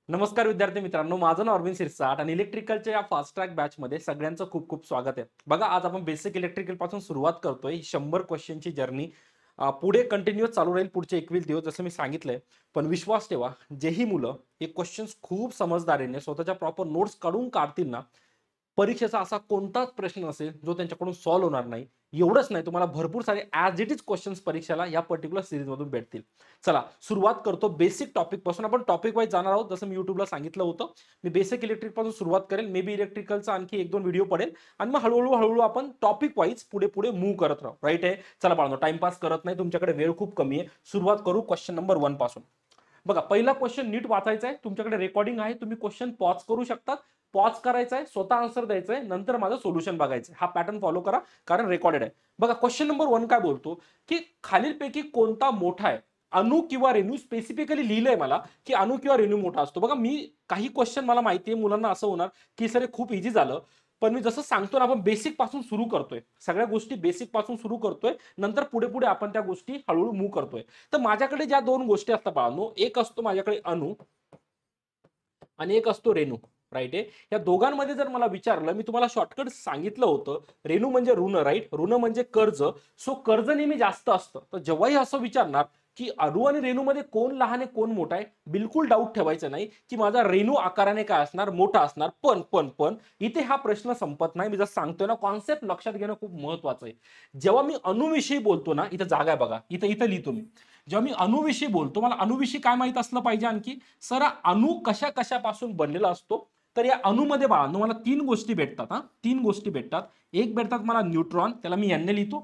नमस्कार विद्यार्थी मित्रांनो, माझं नाव अरविंद सिरसाट आणि इलेक्ट्रिकलच्या या फास्ट ट्रॅक बॅच मध्ये सगळ्यांचं खूप खूप स्वागत आहे. बघा, आज आपण बेसिक इलेक्ट्रिकल पासून सुरुवात करतोय. 100 क्वेश्चनची जर्नी पुढे कंटिन्यूअस चालू राहील पुढचे 21 दिवस, जसं मी सांगितलंय. पण विश्वास ठेवा, जेही मुलं हे क्वेश्चन्स खूप समजदारीने स्वतःच्या प्रॉपर नोट्स काढून काढतील ना, परीक्षेचा असा कोणताच प्रश्न असेल जो त्यांच्याकडून सॉल्व्ह होणार नाही. एवढंच नाही, तुम्हाला भरपूर सारे ॲज इट इज क्वेश्चन्स परीक्षेला या पर्टिक्युलर सिरीजमधून भेटतील. चला सुरुवात करतो बेसिक टॉपिक पासून. आपण टॉपिक वाईज जाणार आहोत, जसं मी युट्यूबला सांगितलं होतं. मी बेसिक इलेक्ट्रिक पासून सुरुवात करेल, मे बी इलेक्ट्रिकलचा आणखी 1-2 व्हिडिओ पडेल आणि मग हळूहळू आपण टॉपिक वाईज पुढे पुढे मूव्ह करत राहू. राईट आहे. चला बाळांनो, टाइमपास करत नाही, तुमच्याकडे वेळ खूप कमी आहे. सुरुवात करू क्वेश्चन नंबर 1 पासून. बघा, पहिला क्वेश्चन नीट वाचायचा आहे. तुमच्याकडे रेकॉर्डिंग आहे, तुम्ही क्वेश्चन पॉज करू शकतात. पॉज करायचा आहे, स्वतः आन्सर द्यायचा आहे, नंतर माझं सोल्युशन बघायचं आहे. हा पॅटर्न फॉलो करा, कारण रेकॉर्डेड आहे. बघा, क्वेश्चन नंबर 1 काय बोलतो की खालीलपैकी कोणता मोठा आहे? अणू किंवा रेणू. स्पेसिफिकली लिहिलंय मला की अणू किंवा रेणू मोठा असतो. बघा, मी काही क्वेश्चन मला माहिती आहे मुलांना असं होणार की सर हे खूप इझी झालं, पण मी जसं सांगतो ना, आपण बेसिक पासून सुरू करतोय. सगळ्या गोष्टी बेसिक पासून सुरू करतोय, नंतर पुढे पुढे आपण त्या गोष्टी हळूहळू मूव्ह करतोय. तर माझ्याकडे ज्या दोन गोष्टी असतात बाळांनो, एक असतो माझ्याकडे अणू आणि एक असतो रेणू. राईट आहे. या दोघांमध्ये जर मला विचारलं, मी तुम्हाला शॉर्टकट सांगितलं होतं, रेणू म्हणजे ऋण, राईट, ऋण म्हणजे कर्ज. सो कर्ज नेहमी जास्त असतं. तर जेव्हाही असं विचारणार की अणू आणि रेणूमध्ये कोण लहान आहे कोण मोठा आहे, बिलकुल डाऊट ठेवायचं नाही की माझा रेणू आकाराने काय असणार, मोठा असणार. पण इथे हा प्रश्न संपत नाही. मी जर सांगतोय ना, कॉन्सेप्ट लक्षात घेणं खूप महत्वाचं आहे. जेव्हा मी अणूविषयी बोलतो ना, इथं जागा आहे बघा, इथं इथं लिहितो मी. जेव्हा मी अणूविषयी बोलतो, मला अणूविषयी काय माहित असलं पाहिजे आणखी? सर, अणू कशा कशापासून बनलेला असतो? तर या अणूमध्ये बाळांनो मला 3 गोष्टी भेटतात. 3 गोष्टी भेटतात. एक भेटतात मला न्यूट्रॉन, त्याला मी एन ने लिहितो.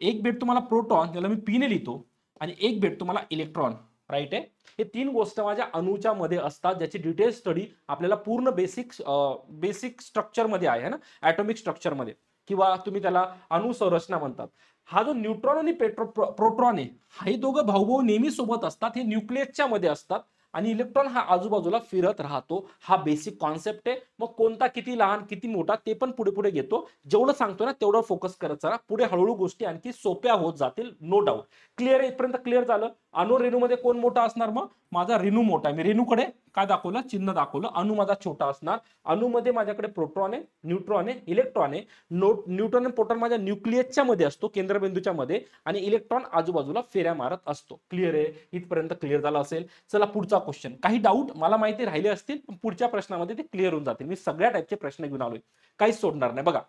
एक भेटतो मला प्रोटॉन, त्याला मी पी ने लिहितो. आणि एक भेटतो मला इलेक्ट्रॉन. राईट आहे. हे 3 गोष्ट माझ्या अणूच्या मध्ये असतात, ज्याची डिटेल स्टडी आपल्याला पूर्ण बेसिक स्ट्रक्चर मध्ये आहे ना, ॲटॉमिक स्ट्रक्चर मध्ये, किंवा तुम्ही त्याला अणु संरचना म्हणतात. हा जो न्यूट्रॉन आणि प्रोटॉन आहे, हे दोघं भाऊ नेहमी सोबत असतात. हे न्यूक्लियसच्या मध्ये असतात आणि इलेक्ट्रॉन हा आजूबाजूला फिरत राहतो. हा बेसिक कॉन्सेप्ट आहे. मग कोणता किती लहान किती मोठा ते पण पुढे पुढे घेतो. जेवढं सांगतो ना तेवढं फोकस करत चला. पुढे हळूहळू गोष्टी आणखी सोप्या होत जातील, नो डाऊट. क्लिअर आहे? इथपर्यंत क्लिअर झालं? अणू रेणूमध्ये कोण मोठा असणार? मग माझा रेणू मोठा आहे. मी रेणूकडे काय दाखवलं? चिन्ह दाखवलं. अणू माझा छोटा असणार. अणूमध्ये माझ्याकडे प्रोटॉन आहे, न्यूट्रॉन आहे, इलेक्ट्रॉन आहे. न्यूट्रॉन आणि प्रोटॉन माझ्या न्यूक्लियसच्या मध्ये असतो, केंद्रबिंदूच्या मध्ये, आणि इलेक्ट्रॉन आजूबाजूला फेऱ्या मारत असतो. क्लिअर आहे? इथपर्यंत क्लिअर झालं असेल. चला पुढचा क्वेश्चन. काही डाऊट मला माहिती राहिले असतील, पण पुढच्या प्रश्नामध्ये ते क्लिअर होऊन जातील. मी सगळ्या टाईपचे प्रश्न घेऊन आलोय, काहीच सोडणार नाही. बघा,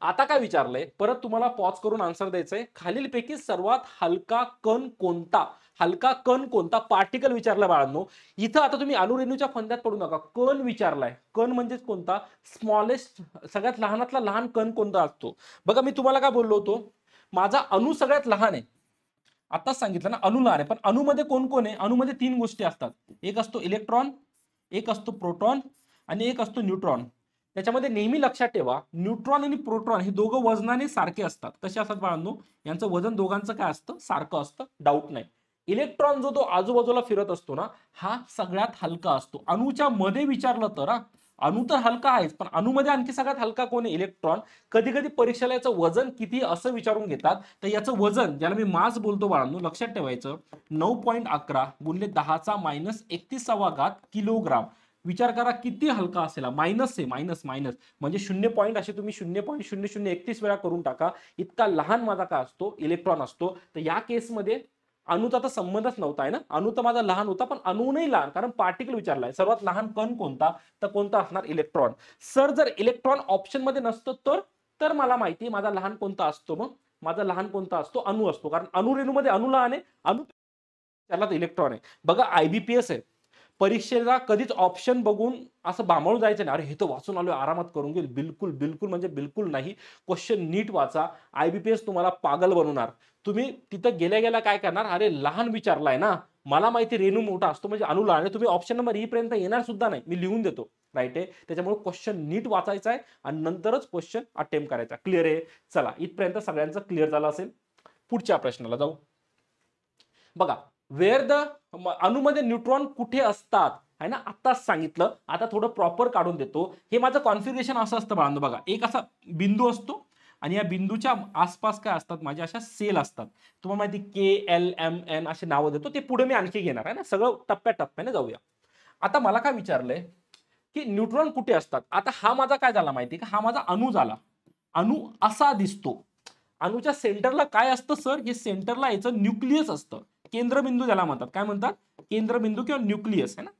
आता काय विचारलंय, परत तुम्हाला पॉज करून आन्सर द्यायचंय. खालीलपैकी सर्वात हलका कण कोणता? हलका कण कोणता? पार्टिकल विचारला बाळांनो. इथं आता तुम्ही अणुरेणूच्या फंद्यात पडू नका. कण विचारलाय. कण म्हणजे कोणता? स्मॉलेस्ट, सगळ्यात लहानातला लहान कण कोणता असतो? बघा, मी तुम्हाला काय बोललो होतो, माझा अणू सगळ्यात लहान आहे. आताच सांगितलं ना, अणू लहान आहे. पण अणूमध्ये कोण कोण आहे? अणूमध्ये 3 गोष्टी असतात. एक असतो इलेक्ट्रॉन, एक असतो प्रोटॉन आणि एक असतो न्यूट्रॉन. त्याच्यामध्ये नेहमी लक्षात ठेवा, न्यूट्रॉन आणि प्रोटॉन हे दोघं वजनाने सारखे असतात. कसे असतात बाळांनो? यांचं वजन दोघांचं काय असतं? सारखं असतं, डाऊट नाही. इलेक्ट्रॉन जो तो आजूबाजूला फिरत असतो ना, हा सगळ्यात हलका असतो. अणूच्या मध्ये विचारलं तर अणू तर हलका आहेच, पण अणूमध्ये आणखी सगळ्यात हलका कोण आहे? इलेक्ट्रॉन. कधी कधी परीक्षेला याचं वजन किती असं विचारून घेतात. तर याचं वजन, ज्याला मी मास बोलतो बाळांनो, लक्षात ठेवायचं, 9.11 गुणिले 10⁻31 किलोग्राम. विचार करा किती हलका असेल. मायनस आहे, मायनस मायनस म्हणजे 0 पॉईंट, असे तुम्ही 0.0031 वेळा करून टाका. इतका लहान माझा काय असतो? इलेक्ट्रॉन असतो. तर या केसमध्ये अणूचा तर संबंधच नव्हता आहे ना. अणू तर माझा लहान होता, पण अणू नाही लहान, कारण पार्टिकल विचारलाय. सर्वात लहान कण कोणता? तर कोणता असणार? इलेक्ट्रॉन. सर, जर इलेक्ट्रॉन ऑप्शन मध्ये नसतो तर मला माहिती आहे माझा लहान कोणता असतो. मग माझा लहान कोणता असतो? अणू असतो, कारण अणू रेणूमध्ये अणू लहान आहे. अणू त्याला इलेक्ट्रॉन आहे. बघा, आयबीपीएस आहे. परीक्षेला कधीच ऑप्शन बघून असं बांबळून जायचं नाही, अरे हे तर वाचून आलोय, आरामात करून घेईल. बिलकुल बिलकुल म्हणजे बिलकुल नाही. क्वेश्चन नीट वाचा. आयबीपीएस तुम्हाला पागल बनवणार. तुम्ही तिथं गेल्या गेल्या काय करणार, अरे लहान विचारलाय ना, मला माहिती रेणू मोठा असतो म्हणजे अणू लहान आहे. तुम्ही ऑप्शन नंबर ई पर्यंत येणार सुद्धा नाही, मी लिहून देतो. राईट आहे. त्याच्यामुळे क्वेश्चन नीट वाचायचा आहे आणि नंतरच क्वेश्चन अटेम्प्ट करायचा. क्लिअर आहे? चला, इथपर्यंत सगळ्यांचं क्लिअर झालं असेल. पुढच्या प्रश्नाला जाऊ. बघा, वेअर द अणूमध्ये न्यूट्रॉन कुठे असतात, आहे ना, आत्ताच सांगितलं. आता थोडं प्रॉपर काढून देतो. हे माझं कॉन्फिगरेशन असं असतं बाळांनो. बघा, एक असा बिंदू असतो आणि या बिंदूच्या आसपास काय असतात? माझ्या अशा सेल असतात. तुम्हाला माहिती, के एल एम एन असे नावं देतो. ते पुढे मी आणखी घेणार आहे ना, सगळं टप्प्याटप्प्याने जाऊया. आता मला काय विचारलंय की न्यूट्रॉन कुठे असतात. आता हा माझा काय झाला माहिती का, हा माझा अणू झाला. अणू असा दिसतो. अणूच्या सेंटरला काय असतं सर, हे सेंटरला याचं न्यूक्लियस असतं. केंद्रबिंदू ज्याला म्हणतात, काय म्हणतात, केंद्रबिंदू किंवा न्यूक्लियस आहे ना.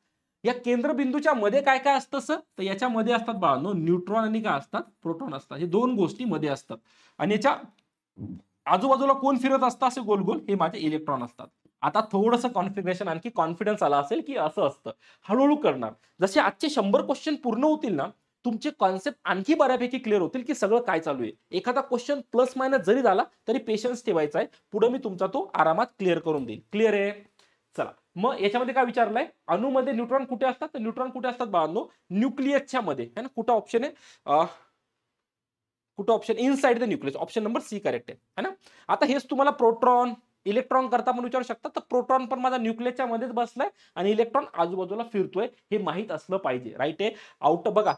या केंद्रबिंदूच्या मध्ये काय काय असतं सर, तर याच्यामध्ये असतात बाळांनो न्यूट्रॉन आणि काय असतात, प्रोटॉन असतात. हे दोन गोष्टी मध्ये असतात. आणि याच्या आजूबाजूला कोण फिरत असतं असे गोल गोल, हे माझे इलेक्ट्रॉन असतात. आता थोडंसं कॉन्फिगरेशन आणखी कॉन्फिडन्स आला असेल की असं असतं. हळूहळू करणार. जसे आजचे 100 क्वेश्चन पूर्ण होतील ना, तुमचे कॉन्सेप्ट आणखी बऱ्यापैकी क्लिअर होतील की सगळं काय चालू आहे. एखादा क्वेश्चन प्लस मायनस जरी झाला तरी पेशन्स ठेवायचा आहे. पुढे मी तुमचा तो आरामात क्लिअर करून देईल. क्लिअर आहे. चला मग याच्यामध्ये काय विचारलंय, अणूमध्ये न्यूट्रॉन कुठे असतात, तर न्यूट्रॉन कुठे असतात बाळांनो, न्यूक्लियसच्या मध्ये है ना. कुठं ऑप्शन आहे, कुठं option, inside the nucleus, option number C correct आहे ना. आता हेच तुम्हाला प्रोटॉन इलेक्ट्रॉन करता पण विचारू शकता. तर प्रोटॉन पण माझा न्यूक्लियसच्या मध्येच बसलाय आणि इलेक्ट्रॉन आजूबाजूला फिरतोय, हे माहित असलं पाहिजे. राईट आहे. आउट बघा,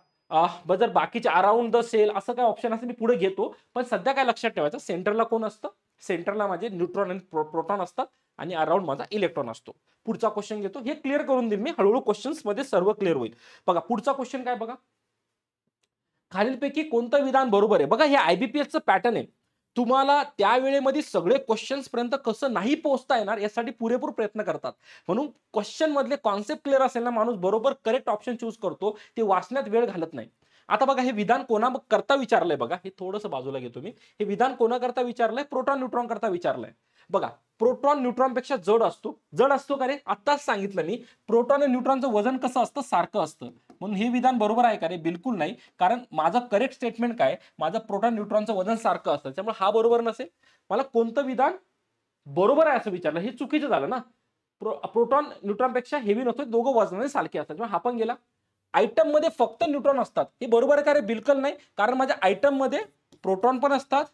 जर बाकीचे अराउंड द सेल असं काय ऑप्शन असेल मी पुढे घेतो. पण सध्या काय लक्षात ठेवायचं, सेंटरला कोण असतं, सेंटरला माझे न्यूट्रॉन आणि प्रोटॉन असतात आणि अराउंड माझा इलेक्ट्रॉन असतो. पुढचा क्वेश्चन घेतो, हे क्लिअर करून देईन मी हळूहळू, क्वेश्चन्स मध्ये सर्व क्लिअर होईल. बघा पुढचा क्वेश्चन काय बघा, खालीलपैकी कोणतं विधान बरोबर आहे. बघा हे आयबीपीएसचं पॅटर्न आहे. तुम्हाला त्या वेळेमध्ये सगळे क्वेश्चन्स पर्यंत कसं नाही पोहोचता येणार यासाठी पुरेपूर प्रयत्न करतात. म्हणून क्वेश्चन मधले कॉन्सेप्ट क्लिअर असेल ना, माणूस बरोबर करेक्ट ऑप्शन चूज करतो, ते वाचण्यात वेळ घालत नाही. आता बघा हे विधान कोणा करता विचारलंय, बघा हे थोडंसं बाजूला घेतो मी. हे विधान कोणा करता विचारलंय, प्रोटॉन न्यूट्रॉन करता विचारलंय. बघा प्रोटॉन न्यूट्रॉन पेक्षा जड असतो. जड असतो का रे, आत्ताच सांगितलं मी. प्रोटॉन आणि न्यूट्रॉनचं वजन कसं असतं, सारखं असतं. म्हणून हे विधान बरोबर आहे का रे, बिलकुल नाही. कारण माझं करेक्ट स्टेटमेंट काय, माझं प्रोटॉन न्यूट्रॉनचं वजन सारखं असतं, त्यामुळे हा बरोबर नसेल. मला कोणतं विधान बरोबर आहे असं विचारलं, हे चुकीचं झालं ना. प्रोटॉन न्यूट्रॉन पेक्षा हेवी नसतो, दोघं वजनाने सारखे असतात, हा पण गेला. आयटम मध्ये फक्त न्यूट्रॉन असतात, हे बरोबर आहे का रे, बिलकुल नाही. कारण माझ्या आयटम मध्ये प्रोटॉन पण असतात,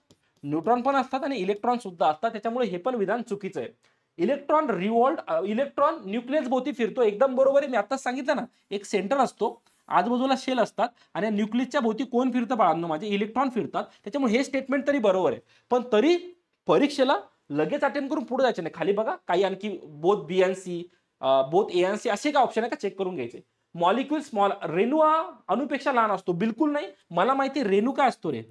न्यूट्रॉन पण असतात आणि इलेक्ट्रॉन सुद्धा असतात, त्याच्यामुळे हे पण विधान चुकीचं आहे. इलेक्ट्रॉन न्यूक्लियस भोवती फिरतो, एकदम बरोबर आहे. मी आताच सांगितलं ना, एक सेंटर असतो, आजूबाजूला शेल असतात आणि न्यूक्लियसच्या भोवती कोण फिरतं बाळांनो, माझे इलेक्ट्रॉन फिरतात. त्याच्यामुळे हे स्टेटमेंट तरी बरोबर आहे. पण तरी परीक्षेला लगेच अटेंड करून पुढे जायचे नाही. खाली बघा काही आणखी both B and C, both A and C असे काय ऑप्शन आहे का, चेक करून घ्यायचे. मॉलिक्युल स्मॉल, रेणू हा अणुपेक्षा लहान असतो, बिलकुल नाही. मला माहिती रेणू काय असतो रे,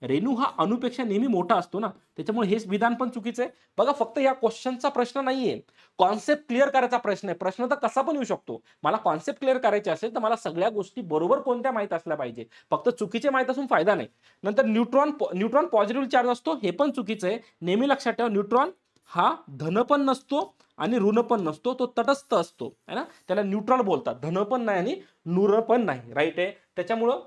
रेणू हा अणुपेक्षा नेहमी मोठा असतो ना, त्याच्यामुळे हेच विधान पण चुकीचं आहे. बघा फक्त या क्वेश्चनचा प्रश्न नाहीये, कॉन्सेप्ट क्लिअर करायचा प्रश्न आहे. प्रश्न तर कसा पण येऊ शकतो. मला कॉन्सेप्ट क्लिअर करायचे असेल तर मला सगळ्या गोष्टी बरोबर कोणत्या माहित असल्या पाहिजे, फक्त चुकीचे माहित असून फायदा नाही. नंतर न्यूट्रॉन पॉझिटिव्ह चार्ज असतो, हे पण चुकीचं आहे. नेहमी लक्षात ठेवा, न्यूट्रॉन हा धन पण नसतो आणि ऋण पण नसतो, तो तटस्थ असतो है ना. त्याला न्यूट्रल बोलतात, धन पण नाही आणि नुर पण नाही. राईट आहे. त्याच्यामुळं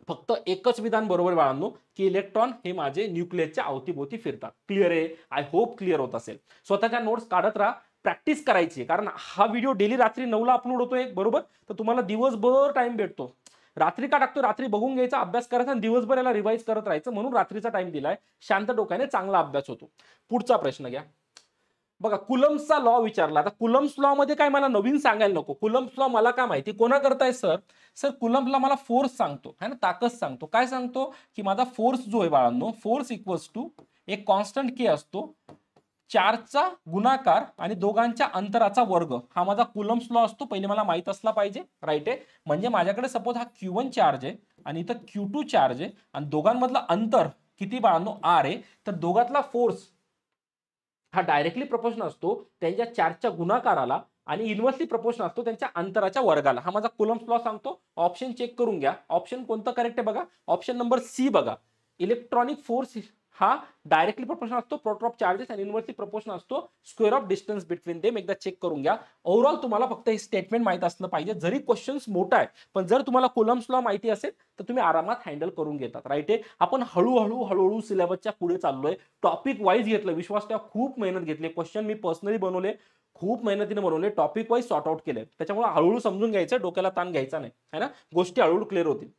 फक्त एकच विधान बरोबर बाळांनो, की इलेक्ट्रॉन हे माझे न्यूक्लियसच्या अवतीभोवती फिरतात. क्लिअर आहे. आय होप क्लिअर होत असेल. स्वतःच्या नोट्स काढत राहा, प्रॅक्टिस करायची, कारण हा व्हिडिओ डेली रात्री 9ला अपलोड होतोय बरोबर, तर तुम्हाला दिवसभर टाइम भेटतो. रात्री का टाकतो, रात्री बघून घ्यायचा, अभ्यास करायचा आणि दिवसभर याला रिवाइज करत राहायचं, म्हणून रात्रीचा टाइम दिलाय. शांत डोक्याने चांगला अभ्यास होतो. पुढचा प्रश्न घ्या. बघा कुलम्सचा लॉ विचारला. आता कुलम्स लॉ मध्ये काय मला नवीन सांगायला नको. कुलम्स लॉ मला काय माहिती, कोणा करताय सर, सर कुलम्सला मला फोर्स सांगतो है ना, ताकद सांगतो. काय सांगतो की माझा फोर्स जो आहे बाळांनो, फोर्स इक्वल्स टू एक कॉन्स्टंट के असतो, चार्जचा गुणाकार आणि दोघांच्या अंतराचा वर्ग, हा माझा कुलम्स लॉ असतो. पहिले मला माहित असला पाहिजे. राईट आहे. म्हणजे माझ्याकडे सपोज हा Q1 चार्ज आहे आणि इथं Q2 चार्ज आहे आणि दोघांमधलं अंतर किती बाळांनो, आर आहे. तर दोघातला फोर्स हा डायरेक्टली प्रपोर्शनल असतो त्यांच्या चार्जच्या गुणाकाराला आणि इन्व्हर्सली प्रपोर्शनल असतो त्यांच्या अंतराच्या वर्गाला. हा माझा कुलम्स लॉ सांगतो. ऑप्शन चेक करून घ्या, ऑप्शन कोणतं करेक्ट आहे बघा. ऑप्शन नंबर सी बघा. इलेक्ट्रॉनिक फोर्स हा डायरेक्टली प्रपोर्शनल असतो प्रोटॉन ऑफ चार्जेस आणि इन्व्हर्सली प्रपोर्शनल असतो square of distance between them. एकदा चेक करून घ्या. ओव्हरऑल तुम्हाला फक्त हे स्टेटमेंट माहित असलं पाहिजे. जरी क्वेश्चन्स मोठा आहे, पण जर तुम्हाला कुलम्स लॉ माहिती असेल तर तुम्ही आरामात हँडल करून घेतात. राईट आहे. आपण हळूहळू सिलेबसच्या पुढे चाललोय. टॉपिक वाईज घेतलं, विश्वास ठेवा, खूप मेहनत घेतली. क्वेश्चन मी पर्सनली बनवले, खूप मेहनतीने बनवले, टॉपिक वाईज सॉर्ट आउट केले. त्याच्यामुळे हळूहळू समजून घ्यायचं, डोक्याला ताण घ्यायचा नाही है ना, गोष्टी हळूहळू क्लिअर होतील.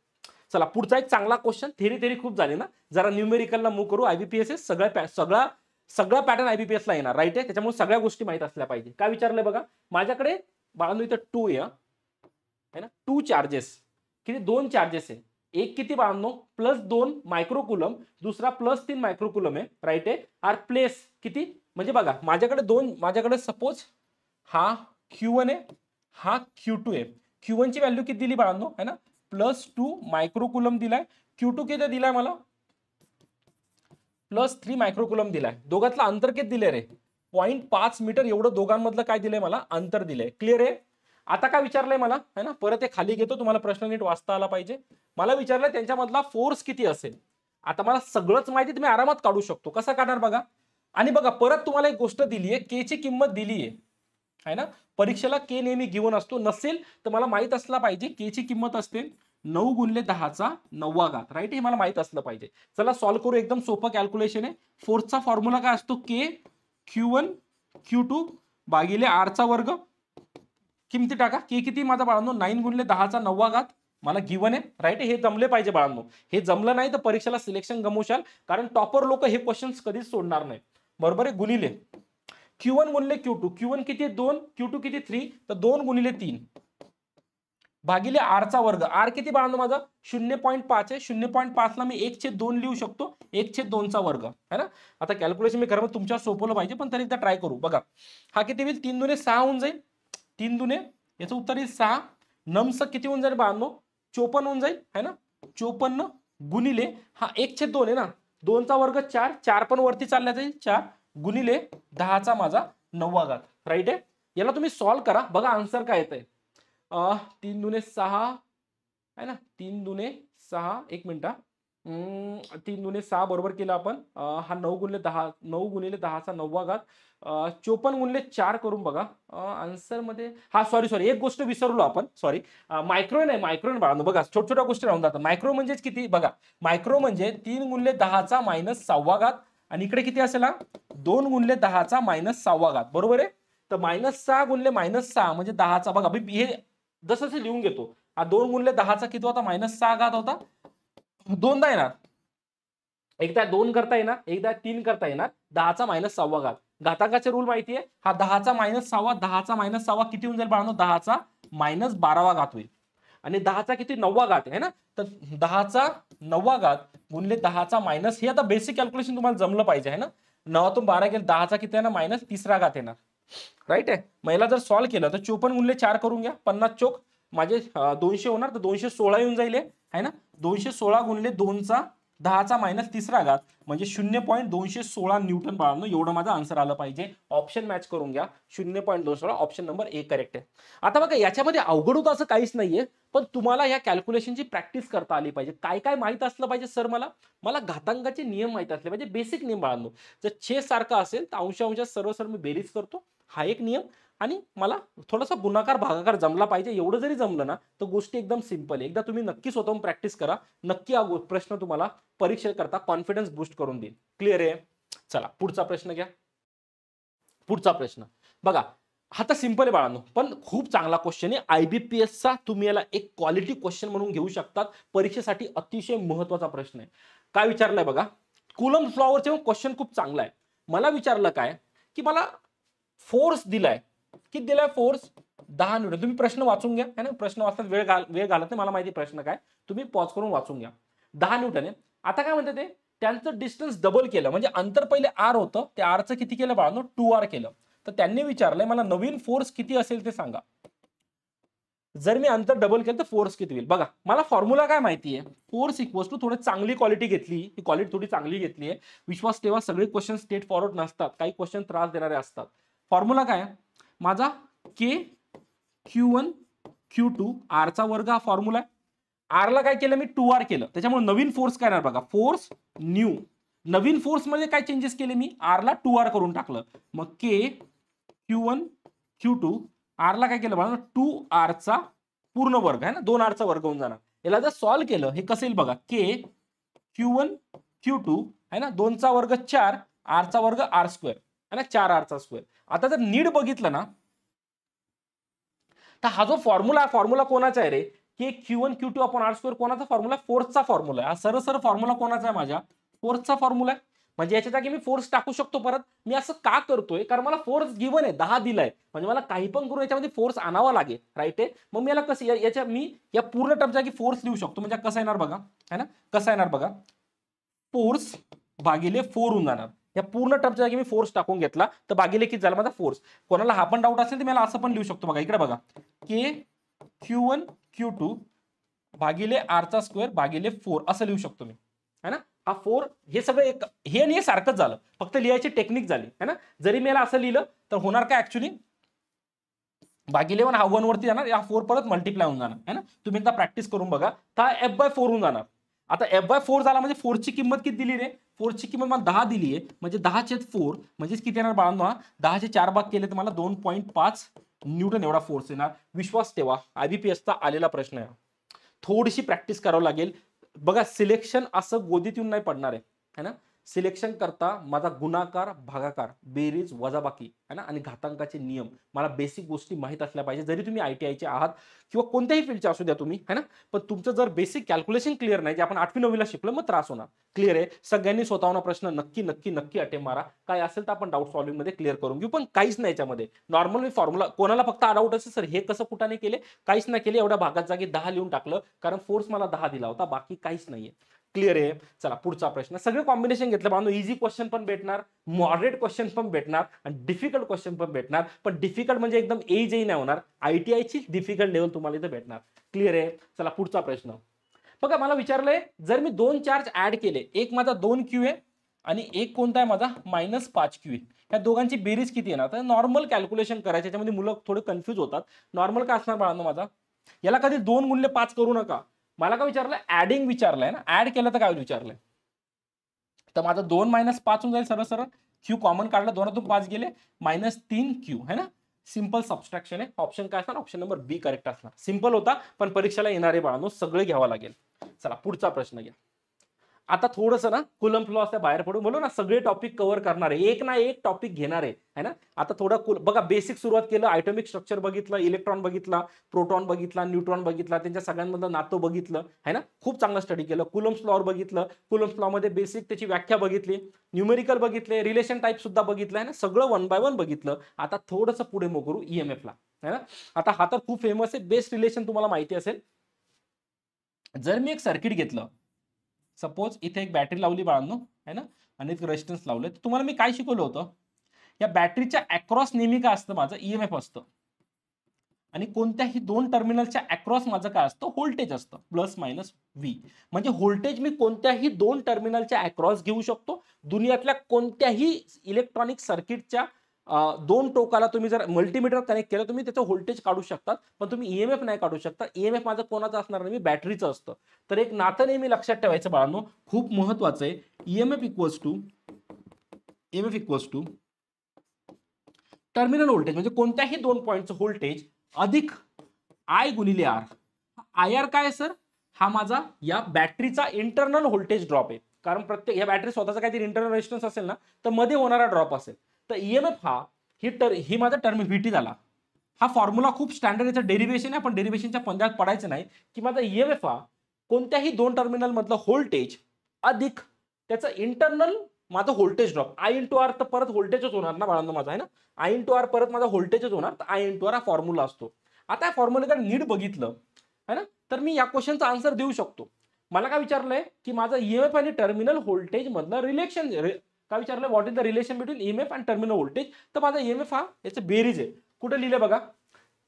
चला पुढचा एक चांगला क्वेश्चन. थेरी खूप झाली ना, जरा न्यूमेरिकलला मूव्ह करू. आयबीपीएस सगळा पॅटर्न आयबीपीएस ला येणार. राईट आहे. त्याच्यामुळे सगळ्या गोष्टी माहित असल्या पाहिजे. काय विचारलंय बघा, माझ्याकडे बाळांनो इथं 2 आहे ना, 2 चार्जेस, किती 2 चार्जेस आहे. एक किती बाळांनो, +2 मायक्रोकुलम, दुसरा +3 मायक्रोकुलम आहे. राईट आहे. आर प्लेस किती, म्हणजे बघा माझ्याकडे सपोज हा Q1 आहे, हा Q2 आहे. Q1 ची व्हॅल्यू किती दिली बाळांनो है ना, +2 मायक्रोकुलम दिलाय. Q2 किती दिलाय मला, +3 मायक्रोकुलम दिलाय. दोघातलं अंतर किती दिले रे, 0.5 मीटर एवढं दोघांमधलं काय दिलंय मला, अंतर दिलंय. क्लिअर आहे. आता काय विचारलंय मला है ना, परत हे खाली घेतो, तुम्हाला प्रश्न नीट वाचता आला पाहिजे. मला विचारलंय त्यांच्यामधला फोर्स किती असेल. आता मला सगळंच माहिती तुम्ही आरामात काढू शकतो. कसं काढणार बघा. आणि बघा परत तुम्हाला एक गोष्ट दिली आहे, के ची किंमत दिली आहे ना, परीक्षेला के नेहमी गिवन असतो. नसेल तर मला माहित असला पाहिजे के ची किंमत असते 9 गुणिले 10⁻⁹ राईट, हे मला माहित असलं पाहिजे. चला सॉल्व्ह करू. एकदम सोपं कॅल्क्युलेशन आहे. फोर्सचा फॉर्म्युला काय असतो, के Q1 Q2 भागिले R चा वर्ग. किमती टाका. के किती माझा बाळांनो, 9 गुणिले 10⁹ मला गिवन आहे राईट. हे जमले पाहिजे बाळांनो. हे जमलं नाही तर परीक्षेला सिलेक्शन गमवशाल, कारण टॉपर लोक हे क्वेश्चन्स कधीच सोडणार नाही. बरोबर आहे. गुणिले Q1 गुणिले Q2. Q1 किती आहे 2, Q2 किती 3, तर 2 गुणिले 3 भागिले R चा वर्ग. R किती बाळांनो माझा 0.5 आहे. 0.5 ला मी 1/2 लिहू शकतो. 1/2 चा वर्ग है ना. आता कॅल्क्युलेशन मी खरं तुमच्या सोपवलं पाहिजे, पण तरी एकदा ट्राय करू. बघा हा किती होईल, 3 दुने 6 होऊन जाईल. 3 दुने याचं उत्तर येईल 6. नमस किती होऊन जाईल बाळांनो, 54 होऊन जाईल है ना. 54 गुणिले हा 1/2 आहे ना, 2 चा वर्ग 4, 4 पण वरती चालला जाईल 4 गुणिले 10 चा माझा 9 राईट आहे. याला तुम्ही सॉल्व्ह करा, बघा आन्सर काय येतंय. 3 दुने 6 है ना, 3 दुने 6, एक मिनिट, 3 दुने 6 बरोबर केलं आपण. हा 9 गुणिले 10, 9 गुणिले 10⁹ 54 गुणिले 4 करून बघा. आन्सर मध्ये हा सॉरी एक गोष्ट विसरलो आपण, सॉरी. मायक्रो नाही, मायक्रो बाळांनो. बघा छोट्या छोट्या गोष्टी राहून जातात. मायक्रो म्हणजे किती बघा, मायक्रो म्हणजे 3 गुणिले 10⁻⁶ आणि इकडे किती असेल, 2 गुणिले 10⁻⁶ बरोबर आहे. तर -6 गुणिले -6 म्हणजे 10चा, बघा हे जसं लिहून घेतो. हा 2 गुणिले 10चा किती होता, -6 होता. दोनदा येणार, एकदा 2 करता येणार, एकदा 3 करता येणार. 10⁻⁶ घातांकाचे रूल माहिती आहे. हा 10⁻⁶ किती होऊन जाईल बाळांनो, 10⁻12 होईल. आणि 10चा किती 9 आहे ना, तर 10⁻9 गुणिले 10⁻, हे आता बेसिक कॅल्क्युलेशन तुम्हाला जमलं पाहिजे है ना. 9तून 12 गेलं, 10चा किती आहे ना, -3 येणार राईट आहे. महिला जर सॉल्व्ह केलं तर 54 गुणिले 4 करून घ्या, 50 चोक माझे 200 होणार, तर 216 येऊन जाईल है ना. 216 गुणिले 2चा 10⁻³ म्हणजे 0.216 न्यूटन बाळांनो, एवढं माझं आन्सर आलं पाहिजे. ऑप्शन मॅच करून घ्या, 0.216. ऑप्शन नंबर 1 करेक्ट आहे. आता बघा याच्यामध्ये अवघड होतं असं काहीच नाहीये, पण तुम्हाला या कॅल्क्युलेशनची प्रॅक्टिस करता आली पाहिजे. काय काय माहित असलं पाहिजे सर, मला घातांकाचे नियम माहित असले पाहिजे, बेसिक नियम बाळांनो. जर छेद सारखा असेल तर अंशांशात सर्व सर मी बेरीज करतो, हा एक नियम. आणि मला थोडासा गुणाकार भागाकार जमला पाहिजे. एवढं जरी जमलं ना तर गोष्टी एकदम सिंपल आहे. एकदा तुम्ही नक्की स्वतःहून प्रॅक्टिस करा, नक्की हा प्रश्न तुम्हाला परीक्षेकरता कॉन्फिडन्स बूस्ट करून देईल. क्लिअर आहे. चला पुढचा प्रश्न घ्या. पुढचा प्रश्न बघा, हा तर सिंपल आहे बाळांनो, पण खूप चांगला क्वेश्चन आहे. IBPS चा तुम्ही याला एक क्वालिटी क्वेश्चन म्हणून घेऊ शकतात. परीक्षेसाठी अतिशय महत्वाचा प्रश्न आहे. काय विचारलंय बघा, कुलम्ब लॉवरचे क्वेश्चन खूप चांगला आहे. मला विचारलं काय की मला फोर्स दिलाय, किती दिलाय फोर्स, 10 न्यूटन. तुम्ही प्रश्न वाचून घ्या है ना, प्रश्न वाचताना वेळ घालत नाही, मला माहिती प्रश्न काय, तुम्ही पॉज करून वाचून घ्या. 10 न्यूटन आहे. आता काय म्हणते ते, त्यांचं डिस्टन्स डबल केलं, म्हणजे अंतर पहिले R होतं, ते Rचं किती केलं बाळांनो, 2R केलं. तर त्यांनी विचारलंय मला नवीन फोर्स किती असेल ते सांगा. जर मी अंतर डबल केलं तर फोर्स किती होईल. बघा मला फॉर्म्युला काय माहिती आहे, फोर्स इक्वल्स टू, थोडी चांगली क्वालिटी घेतली, ही क्वालिटी थोडी चांगली घेतली आहे. विश्वास ठेवा, सगळे क्वेश्चन स्ट्रेट फॉरवर्ड नसतात, काही क्वेश्चन त्रास देणारे असतात. फॉर्म्युला काय माझा, के Q1 Q2 R चा वर्ग हा फॉर्म्युला आहे. R ला काय केलं मी, 2R केलं, त्याच्यामुळे नवीन फोर्स काय येणार बघा, फोर्स न्यू. नवीन फोर्स मध्ये काय चेंजेस केले मी, R ला 2R करून टाकलं. मग के Q1 Q2 R ला काय केलं बघा, 2R चा पूर्ण वर्ग आहे ना, 2R चा वर्ग होऊन जाणार. याला जर सॉल्व्ह केलं हे कसं येईल बघा, के Q1 Q2 आहे ना, 2 चा वर्ग 4, R चा वर्ग R² है ना, 4R चा स्क्वेअर. आता जर नीट बघितलं ना तर हा जो फॉर्म्युला कोणाचा आहे रे, के Q1 Q2 अपॉन R² कोणाचा फॉर्म्युला, फोर्सचा फॉर्म्युला आहे. हा सरळ फॉर्म्युला कोणाचा आहे, माझ्या फोर्सचा फॉर्म्युला आहे. म्हणजे याच्या जागी मी फोर्स टाकू शकतो परत. मी असं का करतोय, कारण मला फोर्स गिवन आहे, 10 दिलाय, म्हणजे मला काही पण करून याच्यामध्ये फोर्स आणावा लागेल राईट आहे. मग मी याला कसं, मी या पूर्ण टर्म जागी फोर्स लिहू शकतो. म्हणजे कसं येणार बघा है ना, कसं येणार बघा, फोर्स भागिले 4 होऊन जाणार. या पूर्ण टर्मच्या जागी मी फोर्स टाकून घेतला तर भागिले किती झाला माझा फोर्स. कोणाला हा पण डाऊट असेल तर मला असं पण लिहू शकतो बघा, इकडे बघा, के Q1 Q2 भागिले आरचा स्क्वेअर भागिले 4 असं लिहू शकतो मी, है ना. हा 4 हे सगळं एक हे आणि हे सारखंच झालं, फक्त लिहायची टेक्निक झाली, है ना. जरी मी याला असं लिहिलं तर होणार काय ऍक्च्युली, भागिले 1 हा 1 वरती जाणार, या 4 परत मल्टिप्लाय होऊन जाणार, है ना. तुम्ही एकदा प्रॅक्टिस करून बघा. तर f/4 होऊन जाणार. आता f/4 झाला म्हणजे 4 ची किंमत किती दिली रे, 4 ची किंमत मला 10 दिली आहे, म्हणजे 10/4 म्हणजे किती येणार बाळांनो, हा 10 चे 4 भाग केले तर मला 2.5 न्यूटन एवढा फोर्स येणार. विश्वास ठेवा, IBPSचा आलेला प्रश्न आहे. थोडीशी प्रॅक्टिस करावं लागेल. बघा सिलेक्शन असं गोदीत येऊन नाही पडणार आहे, है ना. सिलेक्शन करता माझा गुणाकार, भागाकार, बेरीज, वजाबाकी, है ना, आणि घातांकाचे नियम मला बेसिक गोष्टी माहित असल्या पाहिजे. जरी तुम्ही ITIचे आहात किंवा कोणत्याही फील्डचे असू द्या तुम्ही, है ना, पण तुमचं जर बेसिक कॅल्क्युलेशन क्लिअर नाही, जे आपण 8वी 9वीला शिकलो, मग त्रास होणार. क्लिअर आहे. सगळ्यांनी स्वतःहून प्रश्न नक्की नक्की नक्की अटेम्प्ट मारा. काय असेल तर आपण डाऊट सॉल्व्हिंग मध्ये क्लिअर करून घेऊ, पण काहीच नाही याच्यामध्ये. नॉर्मल मी फॉर्म्युला, कोणाला फक्त डाऊट असेल सर हे कसं कुठाने केले, काहीच नाही केले, एवढ्या भागात जागी 10 लिहून टाकलं, कारण फोर्स मला 10 दिला होता, बाकी काहीच नाहीये. क्लिअर आहे. चला पुढचा प्रश्न. सगळे कॉम्बिनेशन घेतलं बांधू, इझी क्वेश्चन पण भेटणार, मॉडरेट क्वेश्चन पण भेटणार आणि डिफिकल्ट क्वेश्चन पण भेटणार. पण डिफिकल्ट म्हणजे एकदम एजही नाही होणार, ITIची डिफिकल्ट लेवल तुम्हाला इथं भेटणार. क्लिअर आहे. चला पुढचा प्रश्न बघा. मला विचारलंय जर मी 2 चार्ज ऍड केले, एक माझा 2Q आहे आणि एक कोणता आहे माझा -5Q आहे, या दोघांची बेरीज किती येणार. तर नॉर्मल कॅल्क्युलेशन करायचं, याच्यामध्ये मुलं थोडे कन्फ्युज होतात. नॉर्मल काय असणार बाळांनो माझा, याला कधी 2 गुणिले 5 करू नका. मला काय विचारलंय, ऍडिंग विचारलंय ना, ऍड केलं तर काय विचारलंय. तर माझा 2 - 5 होऊन जाईल सरळ सरळ. Q कॉमन काढलं, 2तून 5 गेले, -3Q, है ना. सिंपल सबस्ट्रॅक्शन आहे. ऑप्शन काय असणार, ऑप्शन नंबर बी करेक्ट असणार. सिंपल होता, पण परीक्षेला येणारे बाळांनो सगळे घ्यावं लागेल. चला पुढचा प्रश्न घ्या. आता थोडंसं ना कुलम्ब लॉ असल्या बाहेर पडून बोलू ना, सगळे टॉपिक कव्हर करणार आहे, एक ना एक टॉपिक घेणार आहे, है ना. आता थोडं बघा बेसिक सुरुवात केलं, ॲटॉमिक स्ट्रक्चर बघितलं, इलेक्ट्रॉन बघितला, प्रोटॉन बघितला, न्यूट्रॉन बघितला, त्यांच्या सगळ्यांमधलं नातं बघितलं, है ना. खूप चांगलं स्टडी केलं. कुलम्ब लॉ बघितलं, कुलम्ब लॉ मध्ये बेसिक त्याची व्याख्या बघितली, न्यूमेरिकल बघितले, रिलेशन टाईप सुद्धा बघितलं, है ना. सगळं 1 बाय 1 बघितलं. आता थोडंसं पुढे मग करू EMF ला, है ना. आता हा तर खूप फेमस आहे, बेस्ट रिलेशन तुम्हाला माहिती असेल. जर मी एक सर्किट घेतलं, सपोज इथे एक बॅटरी लावली बाळांनो, है ना, आणि एक रेजिस्टन्स लावले, तर तुम्हाला मी काय शिकवलं होतं, या बॅटरीच्या अक्रॉस नेहमी काय असतं माझं EMF असतं, आणि कोणत्याही 2 टर्मिनलच्या अक्रॉस माझं काय असतं, व्होल्टेज असतं, +- V. म्हणजे व्होल्टेज मी कोणत्याही 2 टर्मिनलच्या अक्रॉस घेऊ शकतो. दुनियातल्या कोणत्याही इलेक्ट्रॉनिक सर्किटच्या 2 टोकाला तुम्ही जर मल्टीमीटर कनेक्ट केलं, तुम्ही त्याचं व्होल्टेज काढू शकतात, पण तुम्ही EMF नाही काढू शकता. EMF माझं कोणाचं असणार नाही, बॅटरीचं असतं. तर एक नातं नेहमी लक्षात ठेवायचं बाळांनो, खूप महत्वाचं आहे. EMF equals to terminal voltage, म्हणजे कोणत्याही 2 पॉईंटचं व्होल्टेज अधिक I गुणिले R. IR काय सर, हा माझा या बॅटरीचा इंटरनल व्होल्टेज ड्रॉप आहे, कारण प्रत्येक या बॅटरी स्वतःचा काहीतरी इंटरनल रेजिस्टन्स असेल ना, तर मध्ये होणारा ड्रॉप असेल. तर EMF हा ही माझा टर्म VT झाला. हा फॉर्म्युला खूप स्टँडर्ड, याचं डेरिव्हेशन आहे, पण डेरिव्हेशनच्या पंजात पडायचं नाही, की माझा EMF हा कोणत्याही 2 टर्मिनल मधलं व्होल्टेज अधिक त्याचं इंटरनल माझं व्होल्टेज ड्रॉप, I × R. तर परत व्होल्टेजच होणार ना बाळांनो माझा, आहे ना. I × R परत माझा व्होल्टेजच होणार, तर I × R हा फॉर्म्युला असतो. आता या फॉर्म्युलेकडे नीट बघितलं, है ना, तर मी या क्वेश्चनचा आन्सर देऊ शकतो. मला काय विचारलंय, की माझा EMF आणि टर्मिनल व्होल्टेज मधलं रिलेशन काय विचारलंय, what is the relation between EMF and terminal voltage. तर माझा EMF हा याचं बेरीज आहे. कुठे लिहिलंय बघा,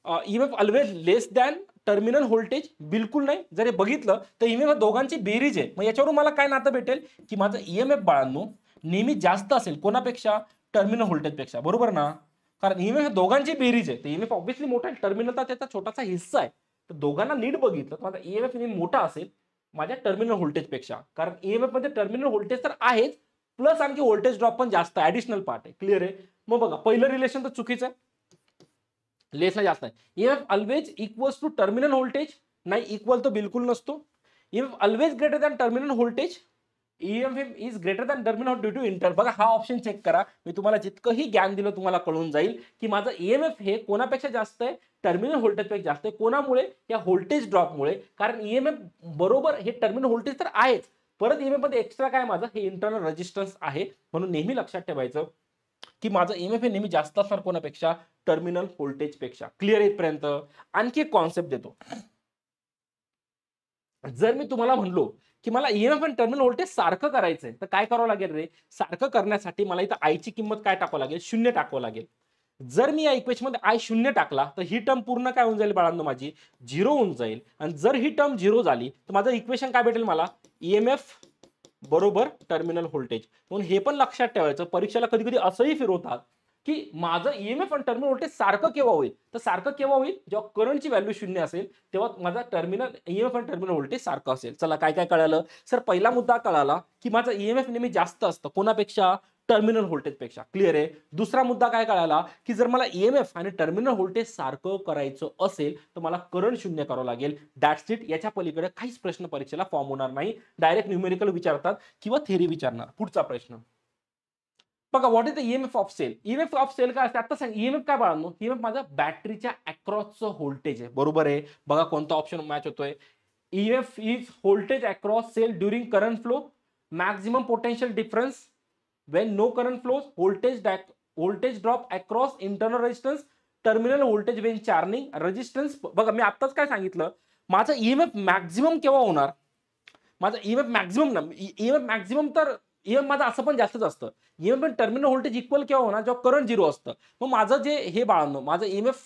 EMF ऑलवेज लेस दॅन टर्मिनल व्होल्टेज, बिलकुल नाही. जर हे बघितलं तर EMF दोघांची बेरीज आहे. मग याच्यावरून मला काय नातं भेटेल, की माझं EMF बाळांनो नेहमी जास्त असेल कोणापेक्षा, टर्मिनल व्होल्टेज पेक्षा, बरोबर ना. कारण EMF दोघांची बेरीज आहे, तर EMF ऑब्व्हियसली मोठा आहे, टर्मिनल तर त्याचा छोटासा हिस्सा आहे. तर दोघांना नीट बघितलं तर माझा EMF नेहमी मोठा असेल माझ्या टर्मिनल व्होल्टेज पेक्षा, कारण EMF मध्ये टर्मिनल व्होल्टेज तर आहेच, प्लस आणखी व्होल्टेज ड्रॉप पण जास्त ऍडिशनल पार्ट आहे. क्लिअर आहे. मग बघा पहिलं रिलेशन तर चुकीचं आहे, लेस ना जास्त आहे. EMF always equals to terminal voltage, नाही, इक्वल तर बिलकुल नसतो. EMF always greater than terminal voltage, EMF is greater than terminal due to inter. बघा हा ऑप्शन चेक करा, मी तुम्हाला जितकंही ज्ञान दिलं तुम्हाला कळून जाईल, की माझं EMF हे कोणापेक्षा जास्त आहे, टर्मिनल व्होल्टेज पेक्षा जास्त आहे. कोणामुळे, या व्होल्टेज ड्रॉपमुळे. कारण EMF बरोबर हे टर्मिनल व्होल्टेज तर आहेच, परत EMF मध्ये एक्स्ट्रा काय माझं हे इंटरनल रेजिस्टन्स आहे. म्हणून नेहमी लक्षात ठेवायचं, की माझं EMF हे नेहमी जास्त असणार कोणापेक्षा, टर्मिनल व्होल्टेज पेक्षा. क्लिअर इथपर्यंत. आणखी एक कॉन्सेप्ट देतो. जर मी तुम्हाला म्हणलो, की मला EMF आणि टर्मिनल व्होल्टेज सारखं करायचंय, तर काय करावं लागेल रे, सारखं करण्यासाठी मला इथं I ची किंमत काय टाकावं लागेल, 0 टाकावं लागेल. जर मी या इक्वेशन मध्ये आय 0 टाकला तर ही टर्म पूर्ण काय होऊन जाईल बाळांनो, माझी 0 होऊन जाईल. आणि जर ही टर्म 0 झाली तर माझं इक्वेशन काय भेटेल मला, ईएमएफ बरोबर टर्मिनल व्होल्टेज. म्हणून हे पण लक्षात ठेवायचं, परीक्षेला कधी कधी असंही फिरवतात की माझं ईएमएफ आणि टर्मिनल व्होल्टेज सारखं केव्हा होईल, तर सारखं केव्हा होईल जेव्हा करंटची व्हॅल्यू 0 असेल तेव्हा माझा टर्मिनल ईएमएफ आणि टर्मिनल व्होल्टेज सारखं असेल. चला काय काय कळालं सर, पहिला मुद्दा कळाला की माझं ईएमएफ नेहमी जास्त असतं कोणापेक्षा, टर्मिनल व्होल्टेज पेक्षा. क्लिअर आहे. दुसरा मुद्दा काय कळाला की जर मला ईएमएफ आणि टर्मिनल व्होल्टेज सारखं करायचं असेल तर मला करंट 0 करावं लागेल. That's it. याच्या पलीकडे काहीच प्रश्न परीक्षेला फॉर्म होणार नाही. डायरेक्ट न्यूमेरिकल विचारतात किंवा थेरी विचारणार. पुढचा प्रश्न बघा, what is the EMF of cell. EMF of cell काय असते आता सांग. ईएमएफ काय बाळांनो, ईएमएफ माझा बॅटरीच्या अक्रॉसचं व्होल्टेज आहे. बरोबर आहे. बघा कोणता ऑप्शन मॅच होतोय. EMF is voltage across cell during current flow, maximum potential difference when no current flows, voltage drop across internal resistance, terminal voltage when charging, resistance. बघा मी आत्ताच काय सांगितलं, माझा ईएमएफ मॅक्झिमम केव्हा होणार, माझा ईएमएफ मॅक्झिमम ना, ईएमएफ मॅक्झिमम तर ईएमएफ माझं असं पण जास्तच असतं. ईएमएफ पण टर्मिनल व्होल्टेज इक्वल केव्हा होणार, जेव्हा करंट 0 असतं. मग माझं जे हे बाळांनो, माझं EMF,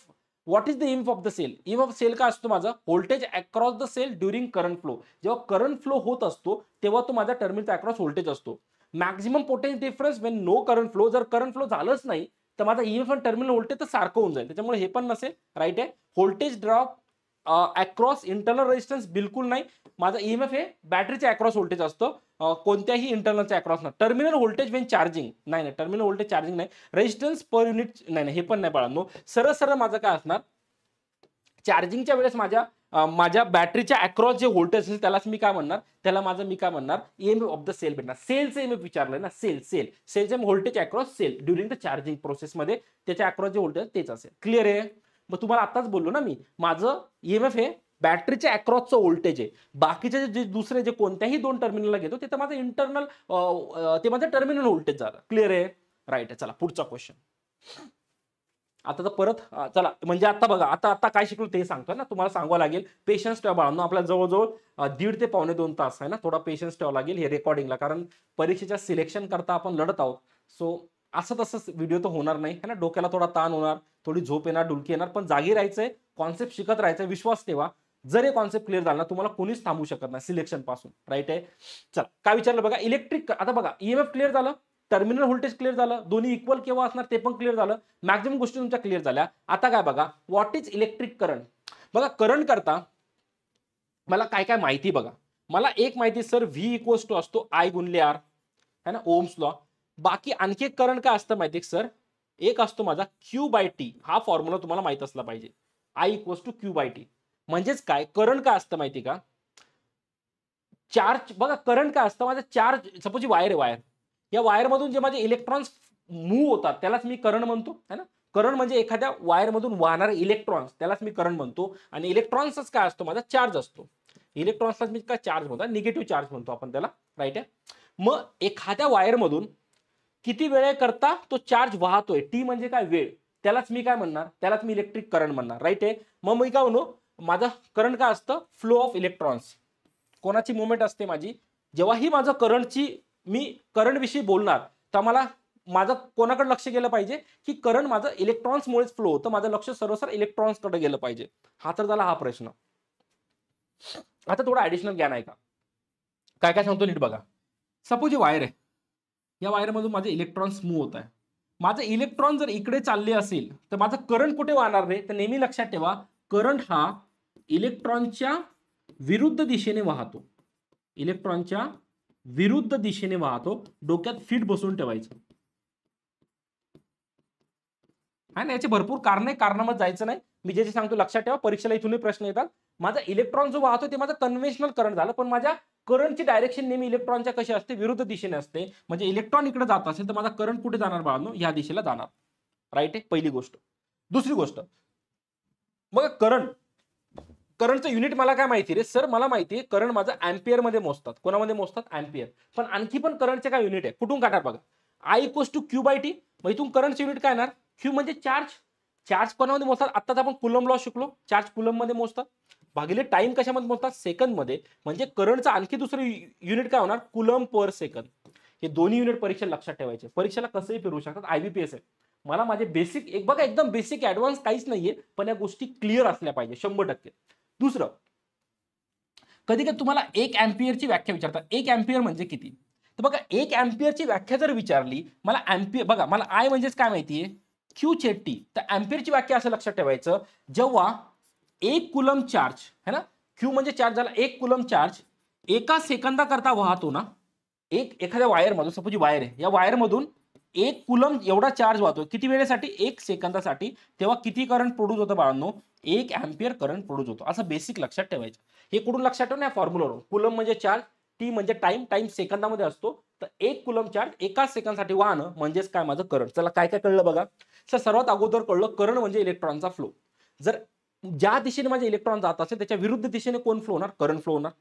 what is the EMF of the cell. EMF of cell काय असतो माझा, voltage across the cell during current flow. जेव्हा करंट फ्लो होत असतो तेव्हा तो माझा टर्मिनलचा अक्रॉस व्होल्टेज असतो. Maximum potential difference when no current flow, जर करंट फ्लो झालंच नाही तर माझा ईएमएफ आणि टर्मिनल व्होल्टेज तर सारखं होऊन जाईल. त्याच्यामुळे हे पण नसेल. राईट आहे. Voltage drop across internal resistance बिलकुल नाही. माझा ईएमएफ हे बॅटरीच्या अक्रॉस व्होल्टेज असतो, कोणत्याही इंटरनलच्या अक्रॉस ना. टर्मिनल व्होल्टेज वेन चार्जिंग नाही, टर्मिनल व्होल्टेज चार्जिंग नाही. रेजिस्टन्स पर युनिट नाही, हे पण नाही बाळांनो. सरळ सरळ माझं काय असणार, चार्जिंगच्या वेळेस माझ्या बॅटरीच्या अक्रॉस जे व्होल्टेज असेल त्यालाच मी काय म्हणणार, त्याला माझं मी काय म्हणणार, ईएमएफ ऑफ द सेल भेटणार. सेलचं ईएमएफ विचारलंय ना, सेलचे voltage across cell during the charging प्रोसेसमध्ये त्याच्या अक्रॉस जे व्होल्टेज तेच असेल. क्लिअर आहे. मग तुम्हाला आताच बोललो ना मी, माझं ईएमएफ हे बॅटरीच्या अक्रॉसचं व्होल्टेज आहे. बाकीचे जे दुसरे जे कोणत्याही दोन टर्मिनलला घेतो ते तर माझं इंटरनल, ते माझं टर्मिनल व्होल्टेज झालं. क्लिअर आहे. राईट आहे. चला पुढचा क्वेश्चन. आता तर परत चला, म्हणजे आता बघा, आता काय शिकलो ते सांगतोय ना, तुम्हाला सांगावं लागेल. पेशन्स ठेवा बाळांनो. आपल्या जवळजवळ 1.5 ते पावणे 2 तास आहे ना, थोडा पेशन्स ठेवावा लागेल हे रेकॉर्डिंगला, कारण परीक्षेच्या सिलेक्शन करता आपण लढत आहोत. सो असं तसं व्हिडिओ तर होणार नाही है ना. डोक्याला थोडा ताण होणार, थोडी झोप येणार, डुलकी येणार, पण जागी राहायचंय, कॉन्सेप्ट शिकत राहायचंय. विश्वास ठेवा, जर हे कॉन्सेप्ट क्लिअर झाला ना तुम्हाला कोणीच थांबू शकत नाही सिलेक्शन पासून. राईट आहे. चला काय विचारलं बघा, इलेक्ट्रिक. आता बघा ईएमएफ क्लिअर झालं, टर्मिनल व्होल्टेज क्लिअर झालं, दोन्ही इक्वल केव्हा असणार ते पण क्लिअर झालं, मॅक्झिमम गोष्टी तुमच्या क्लिअर झाल्या. आता काय बघा, व्हॉट इज इलेक्ट्रिक करंट. बघा करंट करता मला काय काय माहिती बघा. मला एक माहिती सर, व्ही इक्वल्स टू असतो आय गुणले आर है ना, ओम्स लॉ. बाकी आणखी एक करंट काय असतं माहिती सर, एक असतो माझा क्यू बाय टी. हा फॉर्म्युला तुम्हाला माहित असला पाहिजे. I equals to Q by T. म्हणजेच काय, करंट काय असतं माहिती का, चार्ज. बघा करंट काय असतं, माझा चार्ज, सपोज वायर आहे, वायर, या वायरमधून जे माझे इलेक्ट्रॉन्स मूव्ह होतात त्यालाच मी करंट म्हणतो है ना. करंट म्हणजे एखाद्या वायरमधून वाहणारे इलेक्ट्रॉन्स, त्यालाच मी करंट म्हणतो. आणि इलेक्ट्रॉन्सच काय असतो, माझा चार्ज असतो. इलेक्ट्रॉन्सलाच मी काय चार्ज म्हणतो, निगेटिव्ह चार्ज म्हणतो आपण त्याला. राईट आहे. मग एखाद्या वायरमधून किती वेळेकरता तो चार्ज वाहतोय, टी म्हणजे काय, वेळ, त्यालाच मी काय म्हणणार, त्यालाच मी इलेक्ट्रिक करंट म्हणणार. राईट आहे. मग मी काय म्हणू, माझा करंट काय असतं, फ्लो ऑफ इलेक्ट्रॉन्स. कोणाची मुवमेंट असते माझी, जेव्हाही माझं करंटची, मी करंट विषयी बोलणार तर मला माझं कोणाकडे लक्ष गेलं पाहिजे, की करंट माझं इलेक्ट्रॉन्समुळेच फ्लो होतं, माझं लक्ष सर्वसर इलेक्ट्रॉन्सकडे गेलं पाहिजे. हा तर झाला हा प्रश्न. आता थोडं ऍडिशनल ज्ञान आहे का, काय काय सांगतो नीट बघा. सपोज ही वायर आहे, या वायरमधून माझे इलेक्ट्रॉन्स मूव्ह होत आहे. माझे इलेक्ट्रॉन जर इकडे चालले असेल तर माझं करंट कुठे वाहणार रे, तर नेहमी लक्षात ठेवा, करंट हा इलेक्ट्रॉनच्या विरुद्ध दिशेने वाहतो. इलेक्ट्रॉनच्या विरुद्ध दिशेने वाहतो. डोक्यात फिट बसून ठेवायचं आहे ना. याचे भरपूर कारण आहे, कारणामध्ये जायचं नाही. मी जे सांगतो लक्षात ठेवा, परीक्षेला इथूनही प्रश्न येतात. माझा इलेक्ट्रॉन जो वाहतो ते माझं कन्व्हेन्शनल करंट झालं, पण माझ्या करंटची डायरेक्शन नेहमी इलेक्ट्रॉनच्या कशी असते, विरुद्ध दिशेने असते. म्हणजे इलेक्ट्रॉन इकडे जात असेल तर माझा करंट कुठे जाणार बाळांनो, या दिशेला जाणार. राईट आहे, पहिली गोष्ट. दुसरी गोष्ट बघा, करंटचं युनिट मला काय माहिती रे सर, मला माहिती आहे करंट माझं अँपियर मध्ये मोजतात. कोणामध्ये मोजतात, अँपियर. पण आणखी पण करंटचे काय युनिट आहे, कुठून काढणार बघा. I equals to Q by T. मग इथून करंटचे युनिट काय येणार, क्यू म्हणजे चार्ज. चार्ज कोणामध्ये मोजतात, आत्ताच आपण कुलम लॉ शिकलो, चार्ज कुलम मध्ये मोजतात. भागिले टाइम कशामध्ये मोजतात, सेकंद मध्ये. म्हणजे करंटचं आणखी दुसरं युनिट काय होणार, कुलम पर सेकंद. हे दोन्ही युनिट परीक्षेला लक्षात ठेवायचे. परीक्षेला कसंही फिरवू शकतात, आयबीपीएस आहे. मला माझे बेसिक एक बघा एकदम बेसिक ऍडव्हान्स काहीच नाहीये, पण या गोष्टी क्लिअर असल्या पाहिजे 100%. दुसरं, कधी कधी तुम्हाला 1 अँपिअरची व्याख्या विचारतात. 1 अँपिअर म्हणजे किती? तर बघा 1 अँपिअरची व्याख्या जर विचारली, मला अँपिअर बघा मला आय म्हणजेच काय माहितीये, क्यू छेद टी. तर अँपिअरची व्याख्या असं लक्षात ठेवायचं, जेव्हा 1 कुलम चार्ज है ना, क्यू म्हणजे चार्ज झाला, 1 कुलम चार्ज एका सेकंदाकरता वाहतो ना, एखाद्या वायरमधून, सपोज वायर आहे, या वायरमधून 1 कुलम एवढा चार्ज वाहतो किती वेळेसाठी? 1 सेकंदासाठी. तेव्हा किती करंट प्रोड्यूस होतं बाळांनो? 1 अँपिअर करंट प्रोड्यूस होतो. असं बेसिक लक्षात ठेवायचं. हे कुठून लक्षात ठेवणं? या फॉर्म्युलावरून. कुलम म्हणजे चार्ज, टी म्हणजे टाइम, टाइम सेकंदामध्ये असतो. तर 1 कुलम चार्ज एका सेकंदासाठी वाहणं म्हणजेच काय? माझं करंट. चला काय काय कळलं बघा. सर्वात अगोदर कळलं करंट म्हणजे इलेक्ट्रॉनचा फ्लो. जर ज्या दिशेने माझे इलेक्ट्रॉन जात असेल त्याच्या विरुद्ध दिशेने कोण फ्लो होणार? करंट फ्लो होणार.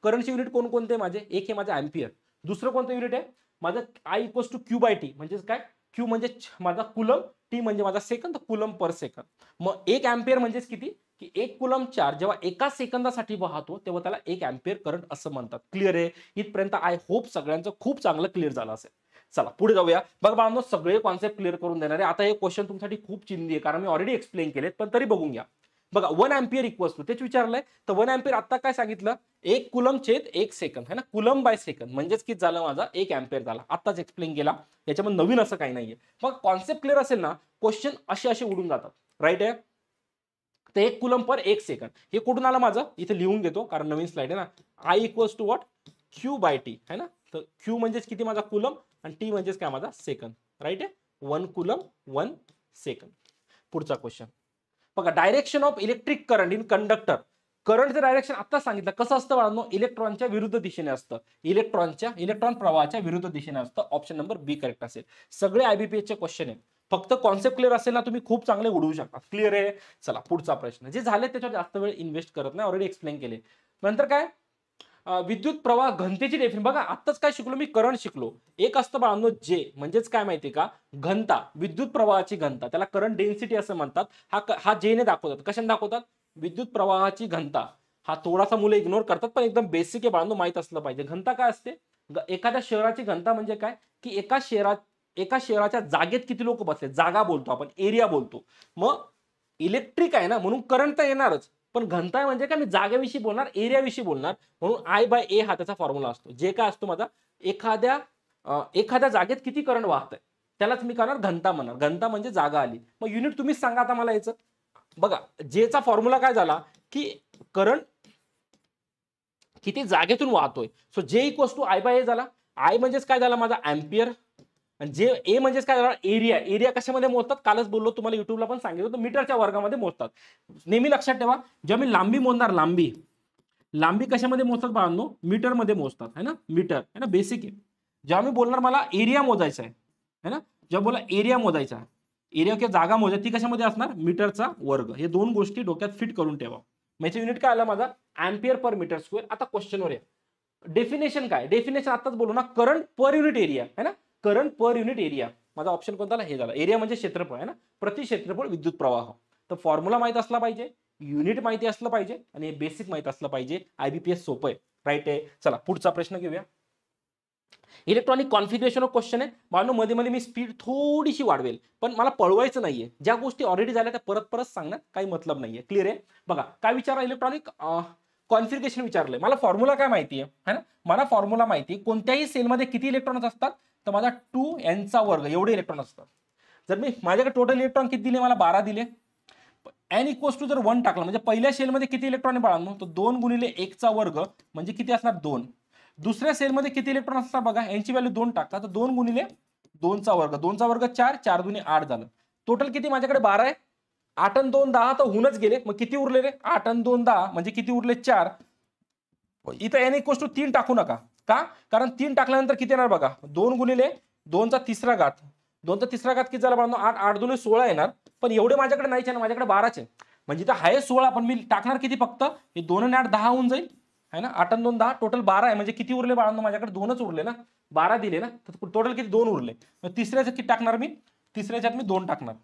करंटचे युनिट कोणकोणते माझे? एक हे माझं अँपिअर. दुसरं कोणतं युनिट आहे माझं? I equals to Q by T. म्हणजे काय? क्यू म्हणजे माझा कुलम, टी म्हणजे माझा सेकंद, कुलम पर सेकंद. मग 1 अँपिअर म्हणजेच किती? की 1 कुलम चार्ज जेव्हा एका सेकंदासाठी वाहतो तेव्हा त्याला 1 अँपिअर करंट असं म्हणतात. क्लिअर आहे? इथपर्यंत आय होप सगळ्यांचं खूप चांगलं क्लिअर झालं असेल. चला पुढे जाऊया. बघा बाळांनो, सगळे कॉन्सेप्ट क्लिअर करून देणार आहे. आता हे क्वेश्चन तुमच्यासाठी खूप चिंदी आहे, कारण मी ऑलरेडी एक्सप्लेन केलेत, पण तरी बघून घ्या. बघा 1 अँपिअर इक्वल्स टू, तेच विचारलंय. तर 1 अँपिअर आता काय सांगितलं? 1 कुलम छेद 1 सेकंद है ना, कुलम बाय सेकंद म्हणजेच किती झालं माझा? 1 अँपिअर झाला. आत्ताच एक्सप्लेन केला, याच्यामध्ये नवीन असं काही नाहीये. मग कॉन्सेप्ट क्लिअर असेल ना, क्वेश्चन असे उडून जातात. राईट आहे? तर 1 कुलम पर 1 सेकंद हे कुठून आलं माझं? इथे लिहून घेतो कारण नवीन स्लाइड आहे ना. I equals to what? Q by T है ना. तर क्यू म्हणजेच किती माझा? कुलम, आणि टी म्हणजेच काय माझा? सेकंद. राईट आहे? 1 कुलम 1 सेकंद. पुढचा क्वेश्चन बघा. Direction of electric current in conductor. करंटचं डायरेक्शन आता सांगितलं कसं असतं बाळांनो? इलेक्ट्रॉनच्या विरुद्ध दिशेने असतं. इलेक्ट्रॉन प्रवाहाच्या विरुद्ध दिशेने असतं. ऑप्शन नंबर बी करेक्ट असेल. सगळे आयबीपीएसचे क्वेश्चन आहेत. फक्त कॉन्सेप्ट क्लिअर असेल ना, तुम्ही खूप चांगले उडवू शकता. क्लिअर आहे? चला पुढचा प्रश्न. जे झाले त्याच्यावर जास्त वेळ इन्व्हेस्ट करत नाही, ऑलरेडी एक्सप्लेन केले. नंतर काय? विद्युत प्रवाह घनतेची डेफिनेशन. बघा आत्ताच काय शिकलो मी? करंट शिकलो. एक असतं बाळांनो जे, म्हणजेच काय माहिती का? घनता, विद्युत प्रवाहाची घनता, त्याला करंट डेन्सिटी असं म्हणतात. हा जे ने दाखवतात. कशाने दाखवतात? विद्युत प्रवाहाची घनता. हा थोडासा मुलं इग्नोर करतात, पण एकदम बेसिक आहे बाळांनो, माहित असलं पाहिजे. घनता काय असते? एखाद्या शहराची घनता म्हणजे काय? की एका शहराच्या जागेत किती लोक बसले, जागा बोलतो आपण, एरिया बोलतो. मग इलेक्ट्रिक आहे ना, म्हणून करंट तर येणारच, पण घनता म्हणजे काय? मी जागेविषयी बोलणार, एरियाविषयी बोलणार, म्हणून आय बाय ए हा त्याचा फॉर्म्युला असतो. जे काय असतो माझा? एखाद्या जागेत किती करंट वाहतंय त्यालाच मी करणार घनता म्हणणार. घनता म्हणजे जागा आली. मग युनिट तुम्हीच सांगा आता मला याचं. बघा जेचा फॉर्म्युला काय झाला? की करंट किती जागेतून वाहतोय. सो जे इक्वल्स टू आय बाय ए झाला. आय म्हणजेच काय झाला माझा? अँपिअर. आणि जे ए म्हणजेच काय झाला? एरिया. एरिया कशामध्ये मोजतात? कालच बोललो तुम्हाला, युट्यूबला पण सांगितलं होतं, मीटरच्या वर्गामध्ये मोजतात. नेहमी लक्षात ठेवा, जेव्हा मी लांबी मोजणार, लांबी कशामध्ये मोजतात बाळांनो? मीटरमध्ये मोजतात है ना. मीटर है ना, बेसिक आहे. जेव्हा मी बोलणार मला एरिया मोजायचा आहे ना, जेव्हा बोला एरिया मोजायचा, एरिया किंवा जागा मोजायची, ती कशामध्ये असणार? मीटरचा वर्ग. हे दोन गोष्टी डोक्यात फिट करून ठेवा. याचं युनिट काय आलं माझा? अँपिअर पर मीटर स्क्वेअर. आता क्वेश्चनवर आहे. डेफिनेशन काय? डेफिनेशन आताच बोलू ना, करंट पर युनिट एरिया है ना, करंट पर युनिट एरिया. माझा ऑप्शन कोणता? हे झाला. एरिया म्हणजे क्षेत्रफळ आहे ना, प्रति क्षेत्रफळ विद्युत प्रवाह. तर फॉर्म्युला माहित असला पाहिजे, युनिट माहिती असलं पाहिजे, आणि बेसिक माहित असलं पाहिजे. आयबीपीएस सोपं आहे. राईट आहे? चला पुढचा प्रश्न घेऊया. इलेक्ट्रॉनिक कॉन्फिगरेशन ऑफ क्वेश्चन आहे मानो. मध्ये मध्ये मी स्पीड थोडीशी वाढवेल, पण मला पळवायचं नाहीये. ज्या गोष्टी ऑलरेडी झाल्या त्या परत परत सांगण्यात काही मतलब नाहीये. क्लिअर आहे? बघा काय विचारा? इलेक्ट्रॉनिक कॉन्फिगरेशन विचारलंय. मला फॉर्म्युला काय माहिती आहे ना, मला फॉर्म्युला माहिती. कोणत्याही सेलमध्ये किती इलेक्ट्रॉन असतात? तर माझा 2n चा वर्ग एवढे इलेक्ट्रॉन असतात. जर मी माझ्याकडे टोटल इलेक्ट्रॉन किती दिले? मला 12 दिले. n इक्वल्स टू जर 1 टाकलं म्हणजे पहिल्या सेलमध्ये किती इलेक्ट्रॉन आहे बाळांनो? तर 2 गुणिले 1 चा वर्ग म्हणजे किती असणार? 2. दुसऱ्या सेलमध्ये किती इलेक्ट्रॉन असतात बघा, यांची व्हॅल्यू 2 टाका, तर 2 गुणिले 2 चा वर्ग, 2 चा वर्ग 4, 4 दुनी 8 झालं. टोटल किती माझ्याकडे? 12 आहे. 8 आणि 2 10 तर होऊनच गेले. मग किती उरले रे? 8 आणि 2 10 म्हणजे किती उरले? 4. इथं n इक्वल्स टू 3 टाकू नका. का? कारण 3 टाकल्यानंतर किती येणार बघा? 2 गुणिले 2 चा तिसरा घात. 2 चा तिसरा घात किती झाला बाळांनो? 8. 8 दुने 16 येणार. पण एवढे माझ्याकडे नाहीच आहे ना, माझ्याकडे 12च आहे. म्हणजे इथं आहे 16, पण मी टाकणार किती? फक्त हे 2 आणि 8 10 होऊन जाईल है ना. 8 आणि 2 10, टोटल 12 आहे. म्हणजे किती उरले बाळांनो? माझ्याकडे 2च उरले ना. 12 दिले ना, तर टोटल किती? 2 उरले. तिसऱ्याचं किती टाकणार मी? तिसऱ्याच्यात मी 2 टाकणार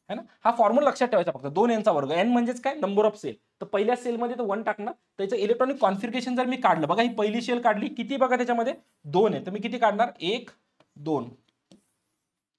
है ना. हा फॉर्म्युला लक्षात ठेवायचा फक्त. 2n चा वर्ग. n म्हणजेच काय? Number of cell. तर पहिल्या सेलमध्ये तर 1 टाकणार. त्याचं इलेक्ट्रॉनिक कॉन्फिगरेशन जर मी काढलं, बघा ही पहिली सेल काढली, किती बघा त्याच्यामध्ये? 2 आहे. तर मी किती काढणार? 1 2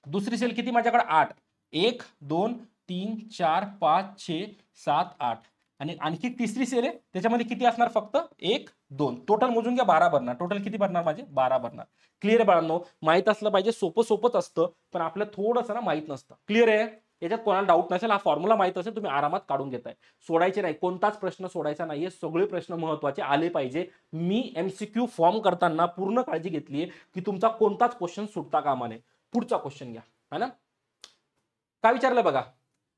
दुसरी सेल किती माझ्याकडे 8, 1 2 3 4 5 6 7 8 आणि आणखी तिसरी सेल आहे त्याच्यामध्ये किती असणार फक्त 1 2 टोटल मोजून घ्या 12 भरणार. टोटल किती भरणार माझे 12 भरणार. क्लिअर आहे बाळांनो. माहित असलं पाहिजे. सोपंच असतं पण आपलं थोडंसं ना माहित नसतं. क्लिअर आहे. याच्यात कोणाला डाऊट नसेल हा फॉर्म्युला माहित असेल तुम्ही आरामात काढून घेताय. सोडायचे नाही. कोणताच प्रश्न सोडायचा नाहीये. सगळे प्रश्न महत्त्वाचे आले पाहिजे. मी MCQ फॉर्म करताना पूर्ण काळजी घेतलीये की तुमचा कोणताच क्वेश्चन सुटता कामा नये. पुढचा क्वेश्चन घ्या है ना. काय विचारलं बघा.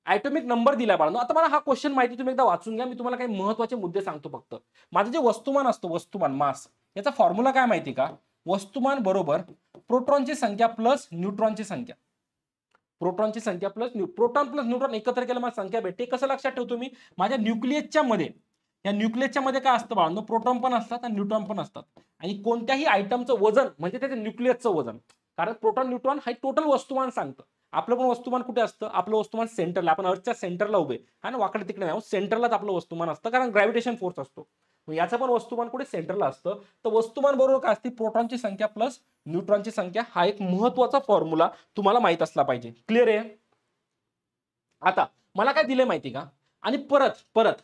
ॲटॉमिक नंबर दिलाय बाळांनो. आता मला हा क्वेश्चन माहिती तुम्ही एकदा वाचून घ्या. मी तुम्हाला काही महत्त्वाचे मुद्दे सांगतो फक्त. माझं जे वस्तुमान असतं वस्तुमान मास याचा फॉर्म्युला काय माहिती का. वस्तुमान बरोबर प्रोटॉनची संख्या प्लस न्यूट्रॉनची संख्या. प्रोटॉनची संख्या प्लस प्रोटॉन प्लस न्यूट्रॉन एकत्र केलं मला संख्या भेटते. कसं लक्षात ठेवतो मी माझ्या न्यूक्लियसच्या मध्ये या न्यूक्लियसच्या मध्ये काय असतं बाळांनो प्रोटॉन पण असतात आणि न्यूट्रॉन पण असतात. आणि कोणत्याही आयटमचं वजन म्हणजे त्याच्या न्यूक्लियसचं वजन. कारण प्रोटॉन न्यूट्रॉन हे टोटल वस्तुमान सांगतं. आपलं पण वस्तुमान कुठे असतं. आपलं वस्तुमान सेंटरला. आपण अर्थच्या सेंटरला उभे आणि वाकडे तिकडे नाही सेंटरलाच आपलं वस्तुमान असतं कारण ग्रॅव्हिटेशन फोर्स असतो. याचं पण वस्तुमान कुठे सेंटरला असतं. तर वस्तुमान बरोबर काय असते प्रोटॉनची संख्या प्लस न्यूट्रॉनची संख्या. हा एक महत्त्वाचा फॉर्म्युला तुम्हाला माहित असला पाहिजे. क्लिअर आहे. आता मला काय दिले माहिती का. आणि परत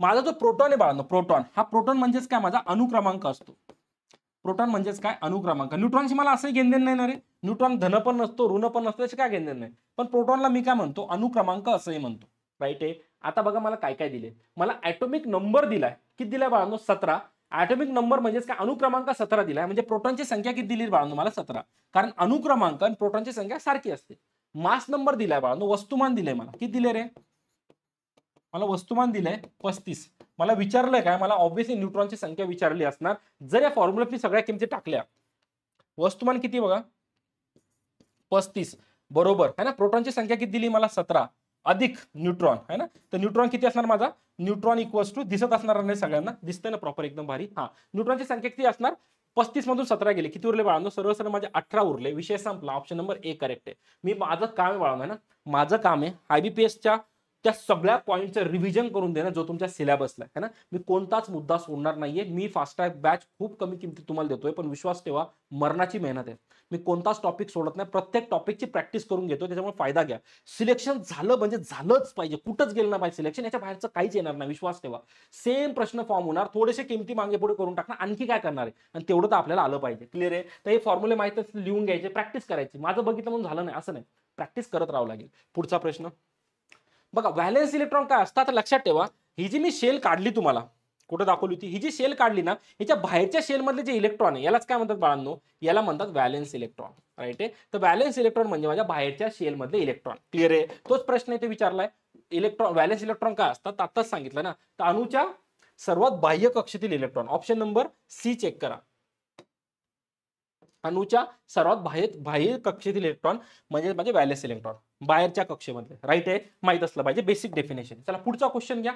माझा जो प्रोटॉन आहे बाळांनो प्रोटॉन हा प्रोटॉन म्हणजेच काय माझा अणुक्रमांक असतो. प्रोटॉन म्हणजेच काय अणुक्रमांक. न्यूट्रॉनशी मला असंही घेणं देणं नाही रे. न्यूट्रॉन धन पण नसतो ऋण पण नसतो त्याचे काय घेणं देणं नाही. पण प्रोटॉनला मी काय म्हणतो अणुक्रमांक असंही म्हणतो. राईट आहे. आता बघा मला काय काय दिले. मला ॲटॉमिक नंबर दिलाय. किती दिलाय बाळांनो 17. ॲटॉमिक नंबर म्हणजेच काय अणुक्रमांक 17 दिलाय. म्हणजे प्रोटॉनची संख्या किती दिली बाळांनो मला 17. कारण अणुक्रमांक आणि प्रोटॉनची संख्या सारखी असते. मास नंबर दिलाय बाळांनो वस्तुमान दिलंय मला. किती दिले रे. मला वस्तुमान दिलंय 35. मला विचारलंय काय मला ऑब्व्हियसली न्यूट्रॉनची संख्या विचारली असणार. जर या फॉर्म्युल्यात मी सगळ्या किमती टाकल्या वस्तुमान किती बघा 35 बरोबर है ना. प्रोटॉनची संख्या किती दिली मला 17 अधिक न्यूट्रॉन है ना. तर न्यूट्रॉन किती असणार माझा न्यूट्रॉन इक्वल्स टू दिसत असणार नाही सगळ्यांना दिसतंय ना प्रॉपर एकदम भारी. हा न्यूट्रॉनची संख्या किती असणार 35 मधून 17 गेले किती उरले बाळांनो सर्व सरळ माझे 18 उरले. विषय संपला. ऑप्शन नंबर ए करेक्ट आहे. मी माझं काम आहे बाळांनो है ना. माझं काम आहे IBPSच्या त्या सगळ्या पॉईंटचं रिव्हिजन करून देणं जो तुमच्या सिलेबसला आहे ना. मी कोणताच मुद्दा सोडणार नाहीये. मी फास्ट ट्रॅक बॅच खूप कमी किमतीत तुम्हाला देतोय पण विश्वास ठेवा मरणाची मेहनत आहे. मी कोणताच टॉपिक सोडत नाही. प्रत्येक टॉपिकची प्रॅक्टिस करून घेतो. त्याच्यामुळे फायदा घ्या. सिलेक्शन झालं म्हणजे झालंच पाहिजे. कुठंच गेलं नाही पाहिजे सिलेक्शन. याच्या बाहेरचं काहीच येणार नाही. विश्वास ठेवा. सेम प्रश्न फॉर्म होणार. थोडेसे किमती मागे पुढे करून टाकणार. आणखी काय करणार आहे आणि तेवढं तर आपल्याला आलं पाहिजे. क्लिअर आहे. तर हे फॉर्म्युले माहिती असतील लिहून घ्यायचे प्रॅक्टिस करायची. माझं बघितलं म्हणून झालं नाही असं नाही. प्रॅक्टिस करत राहावं लागेल. पुढचा प्रश्न बघा. व्हॅलेन्स इलेक्ट्रॉन काय असतात तर लक्षात ठेवा. ही जी मी शेल काढली तुम्हाला कुठे दाखवली होती. ही जी शेल काढली ना याच्या बाहेरच्या शेल मधले जे इलेक्ट्रॉन आहे यालाच काय म्हणतात बाळांनो याला म्हणतात व्हॅलेन्स इलेक्ट्रॉन. राईट आहे. तर व्हॅलेन्स इलेक्ट्रॉन म्हणजे माझ्या बाहेरच्या शेल मधले इलेक्ट्रॉन. क्लिअर आहे. तोच प्रश्न इथे विचारलाय. इलेक्ट्रॉन व्हॅलेन्स इलेक्ट्रॉन काय असतात आताच सांगितलं ना. तर अणूच्या सर्वात बाह्य कक्षेतील electron option number C check करा. अणूच्या सर्वात बाह्य कक्षेतील इलेक्ट्रॉन म्हणजे माझे व्हॅलेन्स इलेक्ट्रॉन बाहेरच्या कक्षेमध्ये. राईट आहे. माहित असलं पाहिजे बेसिक डेफिनेशन. चला पुढचा क्वेश्चन घ्या.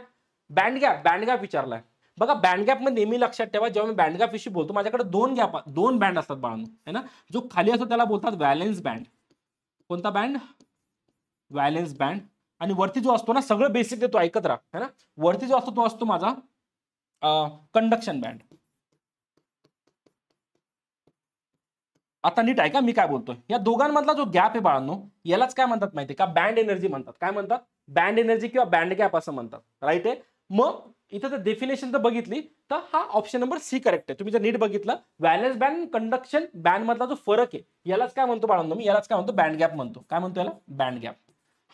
बँड गॅप विचारलाय. बघा बँड गॅप मध्ये नेहमी लक्षात ठेवा जेव्हा मी बँड गॅप विषयी बोलतो माझ्याकडे दोन बँड असतात बाळांनो है ना. जो खाली असतो त्याला बोलतात व्हॅलेन्स बँड. कोणता बँड व्हॅलेन्स बँड. आणि वरती जो असतो ना सगळं बेसिक देतो ऐकत राहा है ना. वरती जो असतो तो असतो माझा कंडक्शन बँड. आता नीट ऐका मी काय बोलतोय. या दोघांमधला जो गॅप आहे बाळांनो यालाच काय म्हणतात माहिती का बँड एनर्जी म्हणतात. काय म्हणतात बँड एनर्जी किंवा बँड गॅप असं म्हणतात. राईट आहे. मग इथं जर डेफिनेशन जर बघितली तर हा ऑप्शन नंबर सी करेक्ट आहे. तुम्ही जर नीट बघितलं व्हॅलेन्स बँड कंडक्शन बँड मधला जो फरक आहे यालाच काय म्हणतो बाळांनो मी यालाच काय म्हणतो बँड गॅप म्हणतो. काय म्हणतो याला बँड गॅप.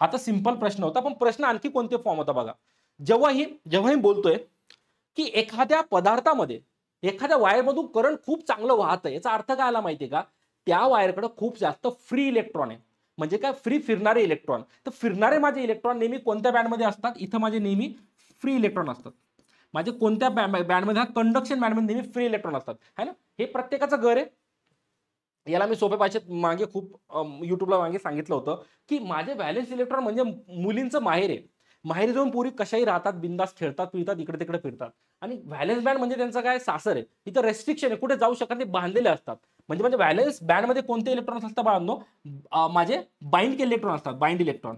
हा तर सिंपल प्रश्न होता पण प्रश्न आणखी कोणते फॉर्म होता बघा. जेव्हाही बोलतोय की एखाद्या पदार्थामध्ये एखाद्या वायरमधून करंट खूप चांगलं वाहत आहे याचा अर्थ काय आला माहितीये का त्या वायरकडे खूप जास्त फ्री इलेक्ट्रॉन आहे. म्हणजे काय फ्री फिरणारे इलेक्ट्रॉन. तर फिरणारे माझे इलेक्ट्रॉन नेहमी कोणत्या बँडमध्ये असतात इथं माझे नेहमी फ्री इलेक्ट्रॉन असतात. माझे कोणत्या बँडमध्ये कंडक्शन बँडमध्ये नेहमी फ्री इलेक्ट्रॉन असतात है ना. हे प्रत्येकाचं घर आहे. याला मी सोप्या भाषेत मागे खूप युट्यूबला मागे सांगितलं होतं की माझे व्हॅलेन्स इलेक्ट्रॉन म्हणजे मुलींचं माहेर आहे. माहेरी जाऊन पोरी कशाही राहतात बिंदास खेळतात पिळतात इकडे तिकडे फिरतात. आणि व्हॅलेन्स बँड म्हणजे त्यांचं काय सासर आहे. इथं रेस्ट्रिक्शन आहे कुठे जाऊ शकत ते बांधलेले असतात. म्हणजे व्हॅलेन्स बँडमध्ये कोणते इलेक्ट्रॉन असतात बाळांनो माझे बाइंड केलेले इलेक्ट्रॉन असतात. बाइंड इलेक्ट्रॉन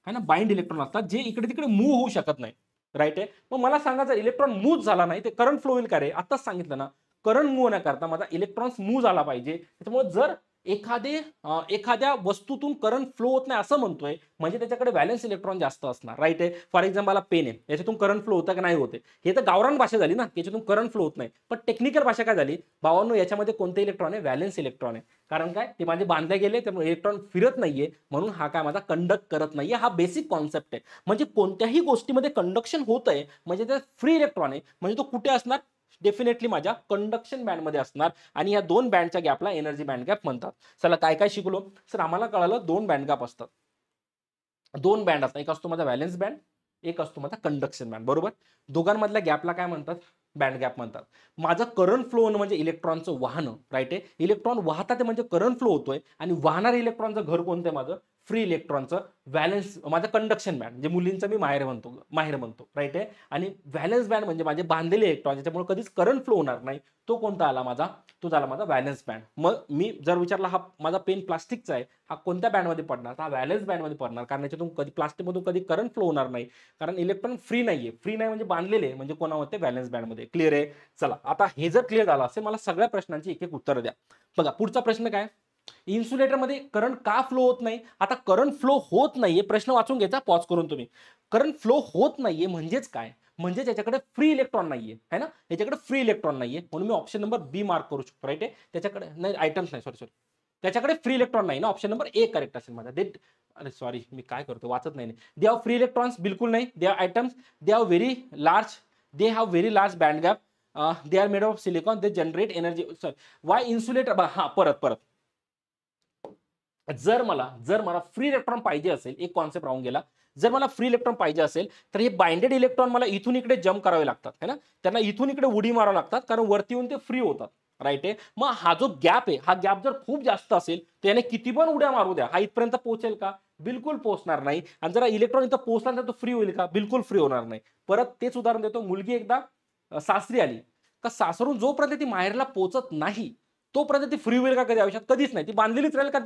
है ना. बाइंड इलेक्ट्रॉन असतात जे इकडे तिकडे मूव्ह होऊ शकत नाही. राईट आहे. मग मला सांगा जर इलेक्ट्रॉन मूव्ह झाला नाही ते करंट फ्लो होईल का रे. आताच सांगितलं ना करंट मूव्ह न करता माझा इलेक्ट्रॉन्स मूव्ह झाला पाहिजे. त्याच्यामुळे जर एखाद्या वस्तूतून करंट फ्लो होत नाही असं म्हणतोय, म्हणजे त्याच्याकडे व्हॅलेन्स इलेक्ट्रॉन जास्त असणार, राईट आहे. फॉर एक्झाम्पल पेन आहे, याच्यातून करंट फ्लो होतं का नाही होते, हे तर गावरान भाषा झाली ना, याच्यातून करंट फ्लो होत नाही. पण टेक्निकल भाषा काय झाली, भावांनो याच्यामध्ये कोणते इलेक्ट्रॉन आहे, व्हॅलेन्स इलेक्ट्रॉन आहे. कारण काय, ते माझे बांधले गेले त्यामुळे इलेक्ट्रॉन फिरत नाहीये, म्हणून हा काय माझा कंडक्ट करत नाहीये. हा बेसिक कॉन्सेप्ट आहे. म्हणजे कोणत्याही गोष्टीमध्ये कंडक्शन होत आहे म्हणजे ते फ्री इलेक्ट्रॉन आहे, म्हणजे तो कुठे असणार, डेफिनेटली माझ्या कंडक्शन बँडमध्ये असणार. आणि या दोन बँडच्या गॅपला एनर्जी बँड गॅप म्हणतात. चला काय काय शिकलो सर, आम्हाला कळालं दोन बँड गॅप असतात. दोन बँड असतात, एक असतो माझा व्हॅलेन्स बँड, एक असतो माझा कंडक्शन बँड, बरोबर. दोघांमधल्या गॅपला काय म्हणतात, बँड गॅप म्हणतात. माझं करंट फ्लो होणं म्हणजे इलेक्ट्रॉनचं वाहनं, राईट आहे. इलेक्ट्रॉन वाहतात ते म्हणजे करंट फ्लो होतोय, आणि वाहणाऱ्या इलेक्ट्रॉनचं घर कोणतं आहे माझं, फ्री इलेक्ट्रॉनचं व्हॅलेन्स, माझं कंडक्शन बँड, म्हणजे मुलींचं मी माहेर म्हणतो, राईट आहे. आणि व्हॅलेन्स बँड म्हणजे माझे बांधलेले इलेक्ट्रॉन, ज्याच्यामुळे कधीच करंट फ्लो होणार नाही, तो कोणता आला माझा, तो झाला माझा व्हॅलेन्स बँड. मग मी जर विचारला हा माझा पेन प्लास्टिकचा आहे, हा कोणत्या बँडमध्ये पडणार, हा व्हॅलेन्स बँडमध्ये पडणार, कारण याच्यातून कधी प्लास्टिकमधून कधी करंट फ्लो होणार नाही, कारण इलेक्ट्रॉन फ्री नाहीये. फ्री नाही म्हणजे बांधलेले, म्हणजे कोणामध्ये, व्हॅलेन्स बँडमध्ये. क्लिअर आहे. चला आता हे जर क्लिअर झालं असेल, मला सगळ्या प्रश्नांची एक एक उत्तर द्या. बघा पुढचा प्रश्न काय, इन्सुलेटरमध्ये करंट का फ्लो होत नाही. आता करंट फ्लो होत नाहीये, प्रश्न वाचून घ्यायचा पॉज करून तुम्ही. करंट फ्लो होत नाहीये म्हणजेच काय, म्हणजे त्याच्याकडे फ्री इलेक्ट्रॉन नाहीये, है ना, याच्याकडे फ्री इलेक्ट्रॉन नाहीये, म्हणून मी ऑप्शन नंबर बी मार्क करू शकतो, राईट आहे. त्याच्याकडे नाही, आयटम्स नाही, सॉरी, त्याच्याकडे फ्री इलेक्ट्रॉन नाही ना, ऑप्शन नंबर ए करेक्ट असेल माझा. अरे सॉरी, मी काय करतो, वाचत नाही. दे हॅव फ्री इलेक्ट्रॉन्स, बिलकुल नाही. They have items, they have very large band gap, they are made of silicon, they generate energy. Sorry, Y insulator, हा परत जर मला फ्री इलेक्ट्रॉन पाहिजे असेल, एक कॉन्सेप्ट राहून गेला. जर मला फ्री इलेक्ट्रॉन पाहिजे असेल तर हे बाइंडेड इलेक्ट्रॉन मला इथून इकडे जम्प करावे लागतात, है ना, त्यांना इथून इकडे उडी मारावं लागतात, कारण वरती येऊन ते फ्री होतात, राईट आहे. मग हा जो गॅप आहे, हा गॅप जर खूप जास्त असेल तर याने किती पण उड्या मारू द्या, हा इथपर्यंत पोहोचेल का, बिलकुल पोहोचणार नाही. आणि जर इलेक्ट्रॉन इथं पोहोचला तर तो फ्री होईल का, बिलकुल फ्री होणार नाही. परत तेच उदाहरण देतो, मुलगी एकदा सासरी आली का, सासरून जोपर्यंत ती माहेरला पोहोचत नाही तोपर्यंत ती फ्री होईल का कधी आयुष्यात, कधीच नाही. ती बांधलेलीच राहील, का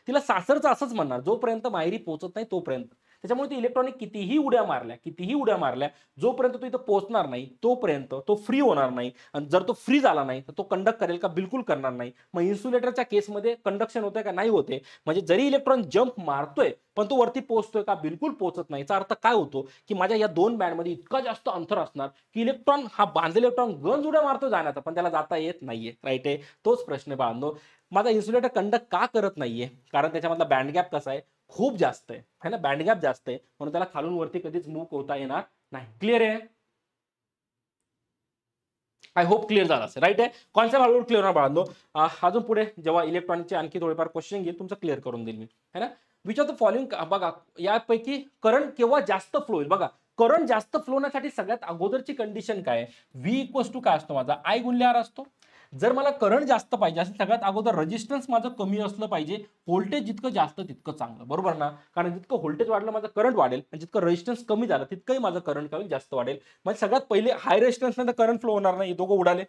तिला सासरचं असंच म्हणणार, जोपर्यंत माहेरी पोहोचत नाही तोपर्यंत. त्याच्यामुळे ती इलेक्ट्रॉनिक कितीही उड्या मारल्या, जोपर्यंत तो इथं पोहोचणार नाही तोपर्यंत तो फ्री होणार नाही. आणि जर तो फ्री झाला नाही तर तो कंडक्ट करेल का, बिलकुल करणार नाही. मग इन्सुलेटरच्या केसमध्ये कंडक्शन होतंय का, नाही होते. म्हणजे जरी इलेक्ट्रॉन जम्प मारतोय पण तो वरती पोहोचतोय का, बिलकुल पोहोचत नाही. याचा अर्थ काय होतो, की माझ्या या दोन बँडमध्ये इतका जास्त अंतर असणार की इलेक्ट्रॉन, हा बांधलेला इलेक्ट्रॉन गंज उड्या मारतो जाण्याचा, पण त्याला जाता येत नाहीये, राईट आहे. तोच प्रश्न बाळांनो, माझा इन्सुलेटर कंडक्ट का करत नाहीये, कारण त्याच्यामधला बँड गॅप कसा आहे, खूप जास्त आहे, है ना, बँड गॅप जास्त आहे, म्हणून त्याला खालून वरती कधीच मूव्ह होता येणार नाही. क्लिअर आहे. आय होप क्लिअर झाला असेल, राईट आहे. कॉन्सेप्ट हळूहळू क्लिअर होणार बाळांनो. अजून पुढे जेव्हा इलेक्ट्रॉनिकचे आणखी थोडेफार क्वेश्चन घेईल, तुमचं क्लिअर करून देईल मी, है ना. विच ऑफ द फॉलोइंग, बघा यापैकी करंट केव्हा जास्त फ्लो होईल. बघा करंट जास्त फ्लो होण्यासाठी सगळ्यात अगोदरची कंडिशन काय, व्ही इक्वल्स टू काय असतो माझा, आय गुणले आर असतो. जर मला करंट जास्त पाहिजे असेल, सगळ्यात अगोदर रेजिस्टन्स माझं कमी असलं पाहिजे. व्होल्टेज जितकं जास्त तितकं चांगलं, बरोबर ना, कारण जितकं व्होल्टेज वाढलं माझं करंट वाढेल, आणि जितकं रेजिस्टन्स कमी झालं तितकंही माझं करंट कमी जास्त वाढेल. म्हणजे सगळ्यात पहिले हाय रेजिस्टन्स नंतर करंट फ्लो होणार नाही, दोघं उडाले.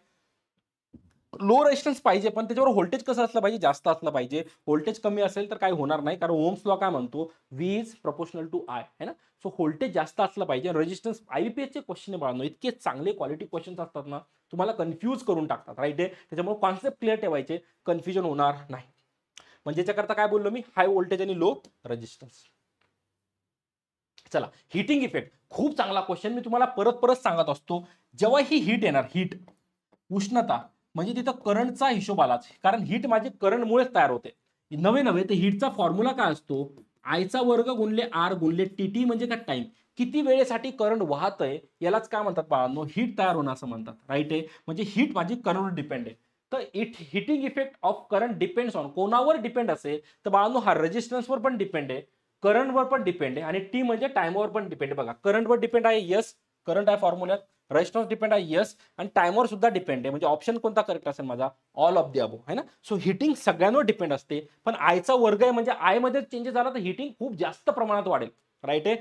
लो रेजिस्टन्स पाहिजे, पण त्याच्यावर व्होल्टेज कसं असलं पाहिजे, जास्त असलं पाहिजे. व्होल्टेज कमी असेल तर काही होणार नाही, कारण ओम्स लॉ काय म्हणतो, V is proportional to I, है ना. सो व्होल्टेज जास्त असलं पाहिजे. रेजिस्टन्स, आयबीपीएसचे क्वेश्चन बाळांनो इतके चांगले क्वालिटी क्वेश्चन असतात ना, तुम्हाला कन्फ्यूज करून टाकतात, राईट आहे. त्याच्यामुळे कॉन्सेप्ट क्लिअर ठेवायचे, कन्फ्युजन होणार नाही. म्हणजे याच्याकरता काय बोललो मी, हाय व्होल्टेज आणि लो रेजिस्टन्स. चला, हिटिंग इफेक्ट खूप चांगला क्वेश्चन, मी तुम्हाला परत परत सांगत असतो. जेव्हा ही हीट येणार, हीट उष्णता, म्हणजे तिथं करंटचा हिशोब आलाच, कारण हीट माझी करंटमुळेच तयार होते. नवे नवे ते हीटचा फॉर्म्युला काय असतो, आयचा वर्ग गुणले आर गुणले टी, म्हणजे काय, टाइम. किती वेळेसाठी करंट वाहतय यालाच काय म्हणतात बाळांनो, हीट तयार होणं असं म्हणतात, राईट आहे. म्हणजे हीट माझी करंटवर डिपेंड आहे. तर heating effect of current depends on, कोणावर डिपेंड असेल तर बाळांनो, हा रेजिस्टन्सवर पण डिपेंड आहे, करंटवर पण डिपेंड आहे, आणि टी म्हणजे टाइमवर पण डिपेंड आहे. बघा करंटवर डिपेंड आहे, यस, करंट आहे फॉर्म्युल्यात. रेजिस्टन्स डिपेंड आहे, यस, आणि टाइमवर सुद्धा डिपेंड आहे. म्हणजे ऑप्शन कोणता करेक्ट असेल माझा, ऑल ऑफ द अबो, है ना. सो हिटिंग सगळ्यांवर डिपेंड असते, पण आयचा वर्ग आहे म्हणजे आय मध्ये चेंजेस झाला तर हिटिंग खूप जास्त प्रमाणात वाढेल, राईट आहे.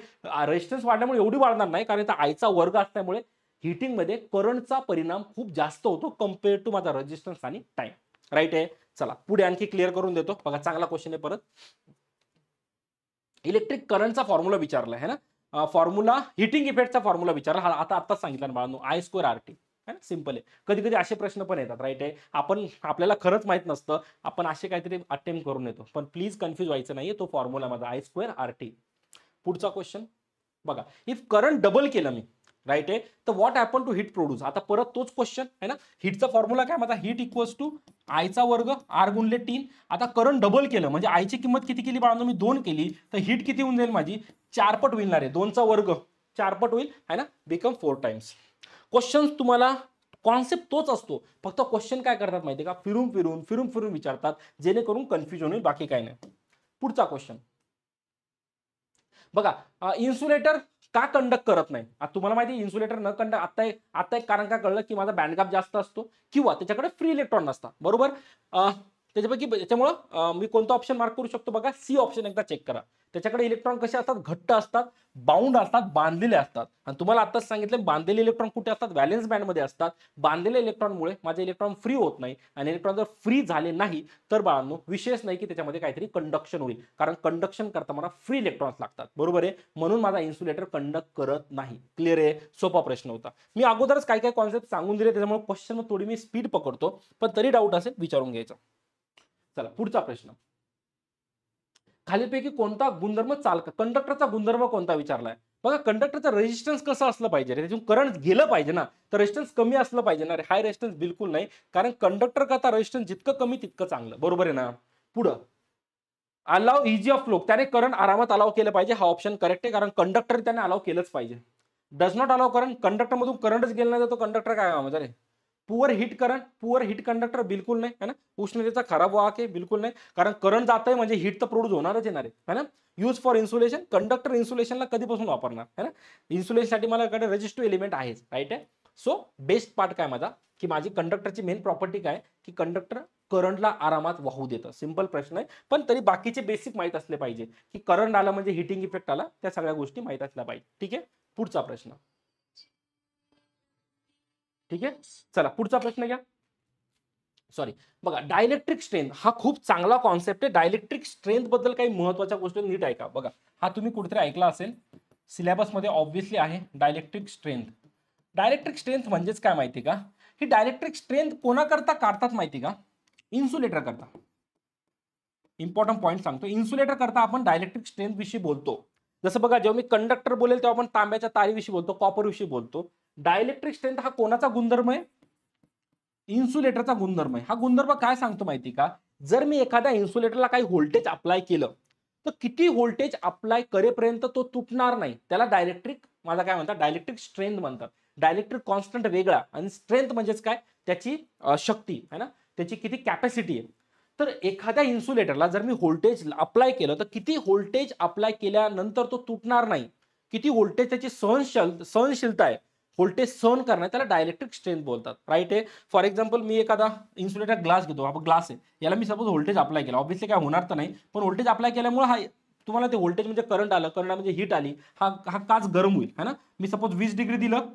रेजिस्टन्स वाढल्यामुळे एवढी वाढणार नाही, कारण आयचा वर्ग असल्यामुळे हिटिंग मध्ये करंटचा परिणाम खूप जास्त होतो कम्पेअर टू माझा रेजिस्टन्स आणि टाइम, राईट आहे. चला पुढे आणखी क्लिअर करून देतो. बघा चांगला क्वेश्चन आहे परत. इलेक्ट्रिक करंटचा फॉर्म्युला विचारला है ना, फॉर्म्युला हिटिंग इफेक्टचा फॉर्म्युला विचारला, हा आता आत्ताच सांगितलं बाळांनो, आय स्क्वेअर आर टी. है ना, सिंपल आहे. कधी कधी असे प्रश्न पण येतात, राईट आहे. आपण आपल्याला खरंच माहित नसतं, आपण असे काहीतरी अटेम्प्ट करून येतो, पण प्लीज कन्फ्यूज व्हायचं नाहीये. तो फॉर्म्युला माझा I²RT. पुढचा क्वेश्चन बघा, इफ करंट डबल केलं मी, राईट आहे, तर what happen to heat produce. आता परत तोच क्वेश्चन आहे ना. हीटचा फॉर्म्युला काय माझा, हीट इक्वल्स टू आयचा वर्ग आर गुणले 3. आता करंट डबल केलं म्हणजे आयची किंमत किती केली बाळांनो, मी 2 केली, तर हीट किती होऊन जाईल माझी, 4 पट होणार आहे. 2चा वर्ग 4 पट होईल, है ना, बिकम 4 टाइम्स. क्वेश्चन तुम्हाला कॉन्सेप्ट तोच असतो, फक्त क्वेश्चन काय करतात माहिती का, फिरून फिरून विचारतात, जेणेकरून कन्फ्युजन होईल, बाकी काय नाही. पुढचा क्वेश्चन बघा, इन्सुलेटर का कंडक्ट करत नाही. आता तुम्हाला माहिती आहे इन्सुलेटर न कंडक्ट, आता एक कारण काय कळलं की माझा बँड गॅप जास्त असतो किंवा त्याच्याकडे फ्री इलेक्ट्रॉन नसतात, बरोबर. त्याच्यापैकी त्याच्यामुळं मी कोणता ऑप्शन मार्क करू शकतो बघा, सी ऑप्शन एकदा चेक करा. त्याच्याकडे इलेक्ट्रॉन कसे असतात, घट्ट असतात, बाउंड असतात, बांधलेले असतात. आणि तुम्हाला आताच सांगितलं बांधलेले इलेक्ट्रॉन कुठे असतात, व्हॅलेन्स बँडमध्ये असतात. बांधलेल्या इलेक्ट्रॉनमुळे माझे इलेक्ट्रॉन फ्री होत नाही, आणि इलेक्ट्रॉन जर फ्री झाले नाही तर बाळांनो विशेष नाही की त्याच्यामध्ये काहीतरी कंडक्शन होईल, कारण कंडक्शन करता मला फ्री इलेक्ट्रॉन्स लागतात, बरोबर आहे. म्हणून माझा इन्सुलेटर कंडक्ट करत नाही. क्लिअर आहे, सोपा प्रश्न होता. मी अगोदरच काय काय कॉन्सेप्ट सांगून दिले, त्याच्यामुळे क्वेश्चन थोडी मी स्पीड पकडतो, पण तरी डाऊट असेल विचारून घ्यायचा. चला पुढचा प्रश्न, खालीपैकी कोणता गुणधर्म कंडक्टरचा गुणधर्म कोणता विचारलाय. बघा, कंडक्टरचा रेजिस्टन्स कसं असलं पाहिजे, त्यातून करंट गेलं पाहिजे ना, तर रेजिस्टन्स कमी असलं पाहिजे ना. हाय रेजिस्टन्स बिलकुल नाही, कारण कंडक्टर करता रेजिस्टन्स जितकं कमी तितकं चांगलं, बरोबर आहे ना. पुढं अलाव इजी ऑफ फ्लो, त्याने करंट आरामात अलाव केलं पाहिजे. हा ऑप्शन करेक्ट आहे, कारण कंडक्टर त्याने अलाव केलंच पाहिजे. Does not allow current, conductor मधून करंटच गेला नाही तर तो कंडक्टर काय कामाचा रे. Poor heat current, poor heat conductor बिलकुल नाही, है ना. उष्णतेचा खराब वाहक आहे, बिलकुल नाही, कारण करंट जात आहे म्हणजे हिट तर प्रोड्यूस होणारच येणार आहे, है ना. यूज फॉर इन्सुलेशन, कंडक्टर इन्सुलेशनला कधीपासून वापरणार, है ना. इन्सुलेशनसाठी मला रेजिस्टिव्ह एलिमेंट आहेच, राईट आहे. सो बेस्ट पार्ट काय माझा, की माझी कंडक्टरची मेन प्रॉपर्टी काय, की कंडक्टर करंटला आरामात वाहू देतं. सिंपल प्रश्न आहे, पण तरी बाकीचे बेसिक माहित असले पाहिजे, की करंट आला म्हणजे हिटिंग इफेक्ट आला, त्या सगळ्या गोष्टी माहित असल्या पाहिजे. ठीक आहे, पुढचा प्रश्न. ठीक आहे, चला पुढचा प्रश्न घ्या. सॉरी, बघा, डायलेक्ट्रिक स्ट्रेंथ हा खूप चांगला कॉन्सेप्ट आहे. डायलेक्ट्रिक स्ट्रेंथ बद्दल काही महत्वाच्या गोष्टी नीट ऐका. बघा, हा तुम्ही कुठेतरी ऐकला असेल, सिलेबस मध्ये ऑब्व्हियसली आहे. डायलेक्ट्रिक स्ट्रेंथ, डायलेक्ट्रिक स्ट्रेंथ म्हणजेच काय माहिती का, ही डायलेक्ट्रिक स्ट्रेंथ कोणाकरता काढतात माहिती का, इन्सुलेटर करता. इम्पॉर्टंट पॉईंट सांगतो, इन्सुलेटर करता आपण डायलेक्ट्रिक स्ट्रेंथ विषयी बोलतो. जसं बघा, जेव्हा मी कंडक्टर बोलेल तेव्हा आपण तांब्याच्या तारीविषयी बोलतो, कॉपर विषयी बोलतो. डायलेक्ट्रिक स्ट्रेंथ हा कोणाचा गुणधर्म आहे, इन्सुलेटरचा गुणधर्म आहे. हा गुणधर्म काय सांगतो माहिती का, जर मी एखाद्या इन्सुलेटरला काही व्होल्टेज अप्लाय केलं तर किती व्होल्टेज अप्लाय करेपर्यंत तो तुटणार नाही, त्याला डायलेक्ट्रिक माझा काय म्हणतात, डायलेक्ट्रिक स्ट्रेंथ म्हणतात. डायलेक्ट्रिक कॉन्स्टंट वेगळा आणि स्ट्रेंथ म्हणजेच काय, त्याची शक्ती आहे ना, त्याची किती कॅपॅसिटी आहे. तर एखाद्या इन्सुलेटरला जर मी व्होल्टेज अप्लाय केलं तर किती व्होल्टेज अप्लाय केल्यानंतर तो तुटणार नाही, किती व्होल्टेज त्याची सहनशीलता आहे, व्होल्टेज सहन करणं, त्याला डायलेक्ट्रिक स्ट्रेंथ बोलतात, राईट आहे. फॉर एक्झाम्पल, मी एखादा इन्सुलेटर ग्लास घेतो, हा ग्लास आहे, याला मी सपोज व्होल्टेज अप्लाय केला, ऑब्व्हियसली काय होणार तर नाही, पण व्होल्टेज अप्लाय केल्यामुळे हा तुम्हाला ते व्होल्टेज म्हणजे करंट आलं, करंट म्हणजे हीट आली, हा हा काच गरम होईल, है ना. मी सपोज 20 डिग्री दिलं,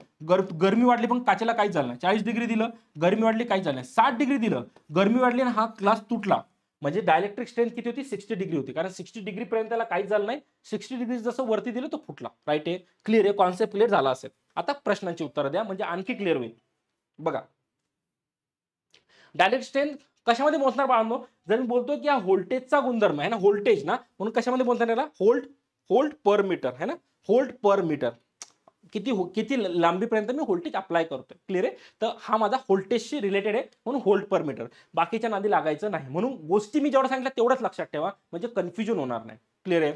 गरमी वाढली पण काचेला काहीच झालं नाही. 40 डिग्री दिलं, गरमी वाढली, काहीच झालं नाही. 60 डिग्री दिलं, गरमी वाढली आणि हा ग्लास तुटला, म्हणजे डायलेक्ट्रिक स्ट्रेंथ किती होती, 60 डिग्री होती, कारण 60 डिग्री पर्यंत त्याला काहीच झालं नाही. 60 डिग्री जसं वरती दिलं तो फुटला, राईट आहे. क्लिअर आहे, कॉन्सेप्ट क्लिअर झाला असेल. आता प्रश्नांची उत्तर द्या म्हणजे आणखी क्लिअर होईल. बघा, डायरेक्ट स्ट्रेंथ कशामध्ये मोजणार बाळांनो, जर मी बोलतो की हा व्होल्टेजचा गुणधर्म आहे ना, व्होल्टेज ना, म्हणून कशामध्ये बोलतात याला, व्होल्ट पर मीटर, है ना, व्होल्ट पर मीटर. किती लांबीपर्यंत मी व्होल्टेज अप्लाय करतोय. क्लिअर आहे, तर हा माझा व्होल्टेजशी रिलेटेड आहे, म्हणून व्होल्ट पर मीटर. बाकीच्या नादी लागायचं नाही, म्हणून गोष्टी मी जेवढं सांगितलं तेवढंच लक्षात ठेवा, म्हणजे कन्फ्युजन होणार नाही. क्लिअर आहे.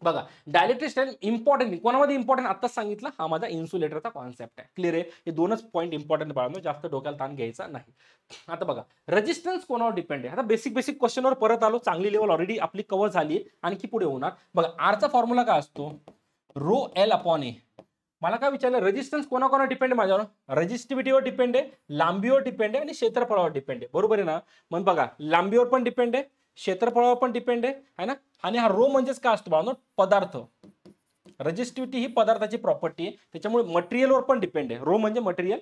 बघा, डायलेक्ट्रिक स्ट्रेंथ इम्पॉर्टंट, कोणामध्ये इम्पॉर्टंट आताच सांगितलं, हा माझा इन्सुलेटरचा कॉन्सेप्ट आहे. क्लिअर आहे, हे दोनच पॉईंट इम्पॉर्टंट बाळांनो, जास्त डोक्याला ताण घ्यायचा नाही. आता बघा, रेजिस्टन्स कोणावर डिपेंड आहे. आता बेसिक क्वेश्चनवर परत आलो, चांगली लेवल ऑलरेडी आपली कव्हर झाली, आणखी पुढे होणार. बघा, आरचा फॉर्म्युला काय असतो, रो एल अपॉन ए. मला काय विचारलं, रेजिस्टन्स कोणाकोणावर डिपेंड आहे माझ्यावर, रेजिस्टिव्हिटीवर डिपेंड आहे, लांबीवर डिपेंड आहे आणि क्षेत्रफळावर डिपेंड आहे, बरोबर आहे ना. मग बघा, लांबीवर पण डिपेंड आहे, क्षेत्रफळावर पण डिपेंड आहे ना. आणि हा रो म्हणजेच काय असतो बाळांनो, पदार्थ. रेजिस्टिव्हिटी ही पदार्थाची प्रॉपर्टी आहे, त्याच्यामुळे मटेरियलवर पण डिपेंड आहे. रो म्हणजे मटेरियल.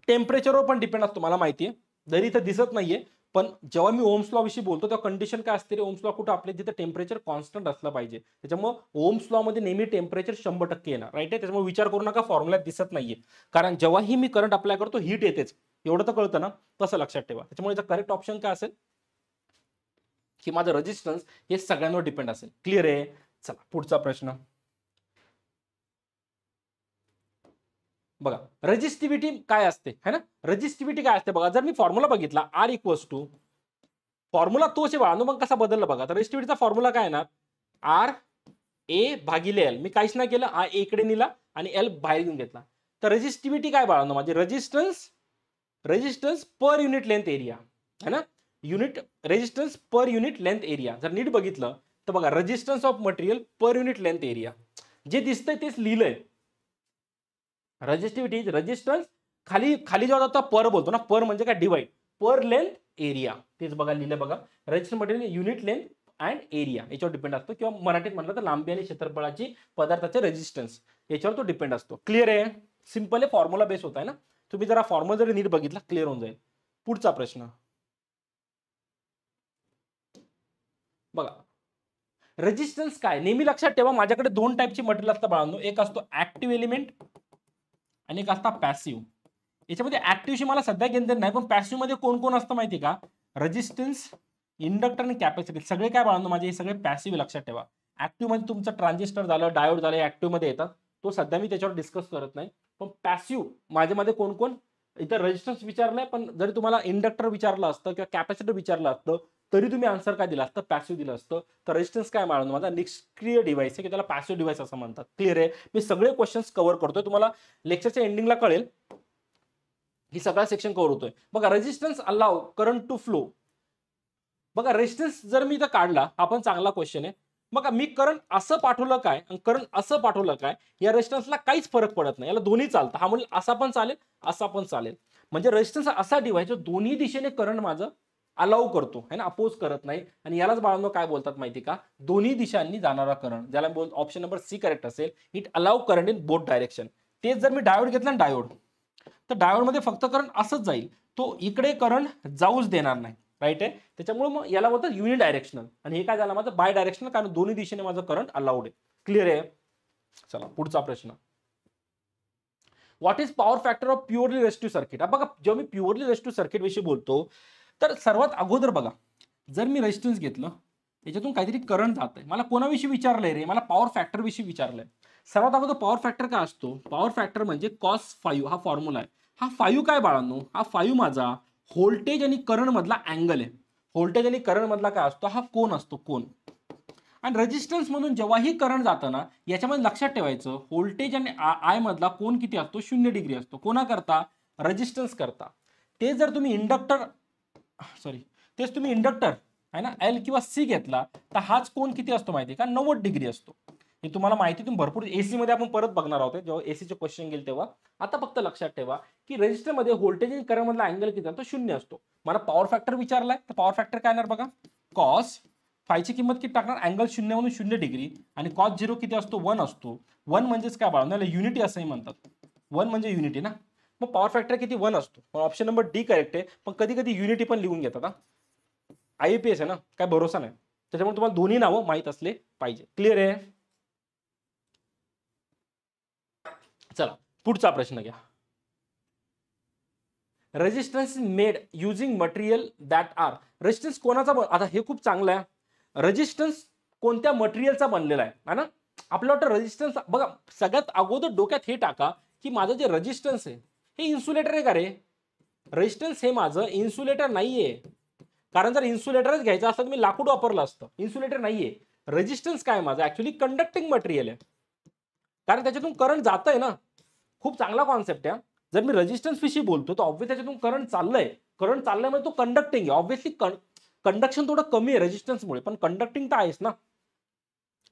टेम्परेचरवर पण डिपेंड असतो, मला माहिती आहे, जरी इथं दिसत नाहीये, पण जेव्हा मी ओम्स लॉ विषयी बोलतो तेव्हा कंडिशन काय असते रे, ओम्स लॉ कुठं आपले जिथे टेम्परेचर कॉन्स्टंट असलं पाहिजे, त्याच्यामुळे ओम्स लॉ मध्ये नेहमी टेम्परेचर 100% येणार, राईट आहे. त्याच्यामुळे विचार करू नका फॉर्म्युला दिसत नाहीये, कारण जेव्हाही मी करंट अप्लाय करतो हीट येतेच, एवढं तर कळतं ना, तसं लक्षात ठेवा. त्याच्यामुळे करेक्ट ऑप्शन काय असेल की माझं रेजिस्टन्स हे सगळ्यांवर डिपेंड असेल. क्लिअर आहे. चला पुढचा प्रश्न बघा. रेजिस्टिव्हिटी काय असते है ना, रेजिस्टिव्हिटी काय असते बघा. जर मी फॉर्म्युला बघितला आर इक्वल्स टू, फॉर्म्युला तोच आहे बाळा, मग कसा बदलला बघा. तर रेजिस्टिव्हिटीचा फॉर्म्युला काय येणार, आर ए भागिले एल. मी काहीच नाही केलं, ए इकडे नेला आणि एल बाहेर घेऊन घेतला. तर रेजिस्टिव्हिटी काय बाळा माझी, resistance per unit length area है ना, unit resistance per unit length area. जर नीट बघितलं तर बघा, resistance of material per unit length area, जे दिसतंय तेच लिहिलंय. रेजिस्टिव्हिटी रेजिस्टन्स खाली खाली जेव्हा जातो पर बोलतो ना, पर म्हणजे काय डिवाइड, पर लेंथ एरिया, तेच बघा लिहिलंय बघा. Resistance material unit length and area याच्यावर डिपेंड असतो, किंवा मराठीत म्हणलं तर लांबी आणि क्षेत्रफळाची पदार्थाचे रेजिस्टन्स याच्यावर तो डिपेंड असतो. क्लिअर आहे. सिंपल आहे, फॉर्म्युला बेस होत आहे ना. तुम्ही जरा फॉर्म्युला जरी नीट बघितला क्लिअर होऊन जाईल. पुढचा प्रश्न बघा. रेजिस्टन्स काय, नेहमी लक्षात ठेवा माझ्याकडे दोन टाईपची मटेरियल असतात बाळांनो, एक असतो ऍक्टिव्ह एलिमेंट आणि एक असता पॅसिव्ह. याच्यामध्ये ऍक्टिव्हशी मला सध्या घेणं नाही, पण पॅसिव्ह मध्ये कोण कोण असतं माहिती का, रेजिस्टन्स, इंडक्टर आणि कॅपॅसिटर, सगळे काय बाळांनो माझे हे सगळे पॅसिव्ह लक्षात ठेवा. ऍक्टिव्ह मध्ये तुमचं ट्रान्झिस्टर झालं, डायोड झालं, ऍक्टिव्ह मध्ये येतात, तो सध्या मी त्याच्यावर डिस्कस करत नाही. पण पॅसिव्ह माझ्यामध्ये कोण कोण, इथं रेजिस्टन्स विचारलंय, पण जरी तुम्हाला इंडक्टर विचारलं असतं किंवा कॅपॅसिटर विचारलं असतं तरी तुम्ही आन्सर काय दिलं असतं, पॅसिव्ह दिलं असतं. तर रेजिस्टन्स काय बाळांनो माझा निष्क्रिय डिव्हाइस आहे, की त्याला पॅसिव्ह डिव्हाइस असं म्हणतात. क्लिअर आहे. मी सगळे क्वेश्चन्स कव्हर करतोय, तुम्हाला लेक्चरच्या एंडिंगला कळेल ही सगळा सेक्शन कव्हर होतोय. बघा, resistance allow current to flow. बघा रेजिस्टन्स जर मी इथं काढला, आपण चांगला क्वेश्चन आहे. बघा मी करंट असं पाठवलं काय आणि करंट असं पाठवलं काय, या रेजिस्टन्सला काहीच फरक पडत नाही, याला दोन्ही चालतं. हा म्हणजे असा पण चालेल, असा पण चालेल. म्हणजे रेजिस्टन्स असा डिव्हाइस जो दोन्ही दिशेने करंट माझं अलाउ करतो है ना, अपोज करत नाही. आणि यालाच बाळांनो काय बोलतात माहिती का, दोन्ही दिशांनी जाणारा करंट, ज्याला बोल ऑप्शन नंबर सी करेक्ट असेल. It allow current in both direction. तेच जर मी डायोड घेतला ना, डायोड, तर डायोड मध्ये फक्त करंट असंच जाईल, तो इकडे करंट जाऊच देणार नाही, राईट आहे. त्याच्यामुळे मग याला बोलतात युनि डायरेक्शनल, आणि हे काय झालं माझं बाय डायरेक्शनल, कारण दोन्ही दिशेने माझं करंट अलाउड आहे. क्लिअर आहे. चला पुढचा प्रश्न. What is power factor of purely resistive circuit. बघा जेव्हा मी प्युअरली रेजिस्टिव्ह सर्किट विषयी बोलतो, तर सर्वात अगोदर बघा, जर मी रेजिस्टन्स घेतलं, याच्यातून काहीतरी करंट जात आहे, मला कोणाविषयी विचारलंय रे, मला पॉवर फॅक्टर विषयी विचारलंय. सर्वात अगोदर पॉवर फॅक्टर काय असतो, पॉवर फॅक्टर म्हणजे कॉस 5, हा फॉर्म्युला आहे. हा 5 काय बाळांनो, हा 5 माझा व्होल्टेज आणि करंट मधला अँगल आहे. व्होल्टेज आणि करंट मधला काय असतो, हा कोन असतो, कोन. आणि रेजिस्टन्स मधून जेव्हाही करंट जातं ना, याच्यामध्ये लक्षात ठेवायचं व्होल्टेज आणि आय मधला कोन किती असतो, 0 डिग्री असतो. कोणा करता, रेजिस्टन्स करता. ते जर तुम्ही इंडक्टर तेच तुम्ही इंडक्टर आहे ना, एल किंवा सी घेतला, तर हाच कोन किती असतो माहिती का, 90 डिग्री असतो. हे तुम्हाला माहिती, तुम्ही भरपूर एसी मध्ये आपण परत बघणार आहोत जेव्हा एसीचे क्वेश्चन घेईल तेव्हा. आता फक्त लक्षात ठेवा की रेजिस्टर मध्ये व्होल्टेज आणि करंट मधला अँगल किती असतो, 0 असतो. मला पॉवर फॅक्टर विचारलाय, तर पॉवर फॅक्टर काय येणार बघा, कॉस 5 ची किंमत किती टाकणार, अँगल 0 म्हणून 0 डिग्री, आणि कॉस 0 किती असतो, 1 असतो. 1 म्हणजेच काय बाळा, युनिटी असंही म्हणतात. 1 म्हणजे युनिटी ना, मग पॉवर फॅक्टर किती, 1 असतो. ऑप्शन नंबर डी करेक्ट आहे. पण कधी कधी युनिटी पण लिहून घेतात हा, IUPAC आहे ना, काय भरोसा नाही. त्याच्यामुळे तुम्हाला दोन्ही नावं माहित असले पाहिजे. क्लिअर आहे. चला पुढचा प्रश्न घ्या. Resistance made using material that are. Resistance कोणाचा, आता हे खूप चांगलं आहे. रेजिस्टन्स कोणत्या मटेरियलचा बनलेला आहे ना. आपलं वाटतं रेजिस्टन्स, बघा सगळ्यात अगोदर डोक्यात हे टाका की माझं जे रेजिस्टन्स आहे हे इन्सुलेटर आहे का रे. रेजिस्टन्स हे माझं इन्सुलेटर नाहीये, कारण जर इन्सुलेटरच घ्यायचं असतं तर मी लाकूड वापरलं असतं. इन्सुलेटर नाहीये. रेजिस्टन्स काय माझं ऍक्च्युअली कंडक्टिंग मटेरियल आहे, कारण त्याच्यातून करंट जात आहे ना. खूप चांगला कॉन्सेप्ट आहे. जर मी रेजिस्टन्स विषयी बोलतो तर ऑब्व्हियसली त्याच्यातून करंट चाललंय, करंट चाललंय म्हणजे तो कंडक्टिंग आहे. ऑब्व्हियसली कंडक्शन थोडं कमी आहे रेजिस्टन्समुळे, पण कंडक्टिंग तर आहेच ना.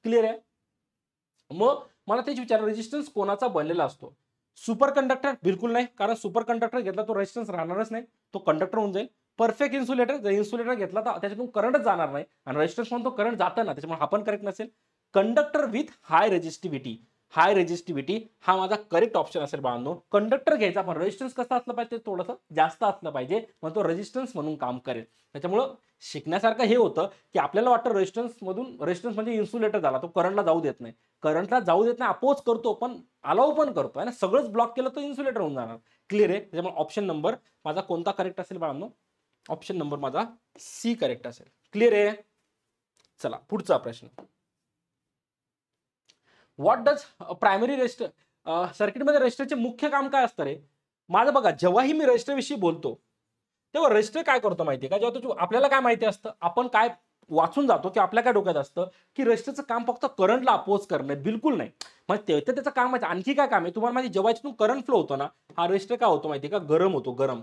क्लिअर आहे. मग मला तेच विचार, रेजिस्टन्स कोणाचा बनलेला असतो. सुपर कंडक्टर बिलकुल नाही, कारण सुपर कंडक्टर घेतला तो रेजिस्टन्स राहणारच नाही, तो कंडक्टर होऊन जाईल. परफेक्ट इन्सुलेटर, जर इन्सुलेटर घेतला तर त्याच्यातून करंटच जाणार नाही, आणि रेजिस्टन्स म्हणून तो करंट जातं ना, त्याच्यामुळे हा पण करेक्ट नसेल. Conductor with high resistivity, high resistivity हा माझा करेक्ट ऑप्शन असेल बाळांनो. कंडक्टर घ्यायचा पण रेजिस्टन्स कसं असलं पाहिजे, थोडंसं जास्त असलं पाहिजे, मग तो रेजिस्टन्स म्हणून काम करेल. त्याच्यामुळं शिकण्यासारखं हे होतं की आपल्याला वाटतं रेजिस्टन्स म्हणजे इन्सुलेटर झाला, तो करंटला जाऊ देत नाही. करंटला जाऊ देत नाही, अपोज करतो, पण अलाउ पण करतो आहे ना. सगळंच ब्लॉक केलं तर इन्सुलेटर होऊन जाणार. क्लिअर आहे. त्याच्यामुळे ऑप्शन नंबर माझा कोणता करेक्ट असेल बाळांनो, ऑप्शन नंबर माझा सी करेक्ट असेल. क्लिअर आहे. चला पुढचा प्रश्न. व्हॉट डज प्रायमरी रेजिस्टर सर्किटमध्ये रेजिस्टरचे मुख्य काम काय असतं रे? माझं बघा, जेव्हाही मी रेजिस्टरविषयी बोलतो तेव्हा रेजिस्टर काय करतो माहितीये का, जेव्हा आपल्याला काय माहिती असतं, आपण काय वाचून जातो की आपल्या काय डोक्यात असतं की रेजिस्टरचं काम फक्त करंटला अपोज करणे, बिलकुल नाही. मग ते तर त्याचं काम आहे. आणखी काय काम आहे तुम्हाला माहिती, जेव्हा याच्यातून करंट फ्लो होतो ना, हा रेजिस्टर काय होतो माहितीये का, गरम होतो, गरम.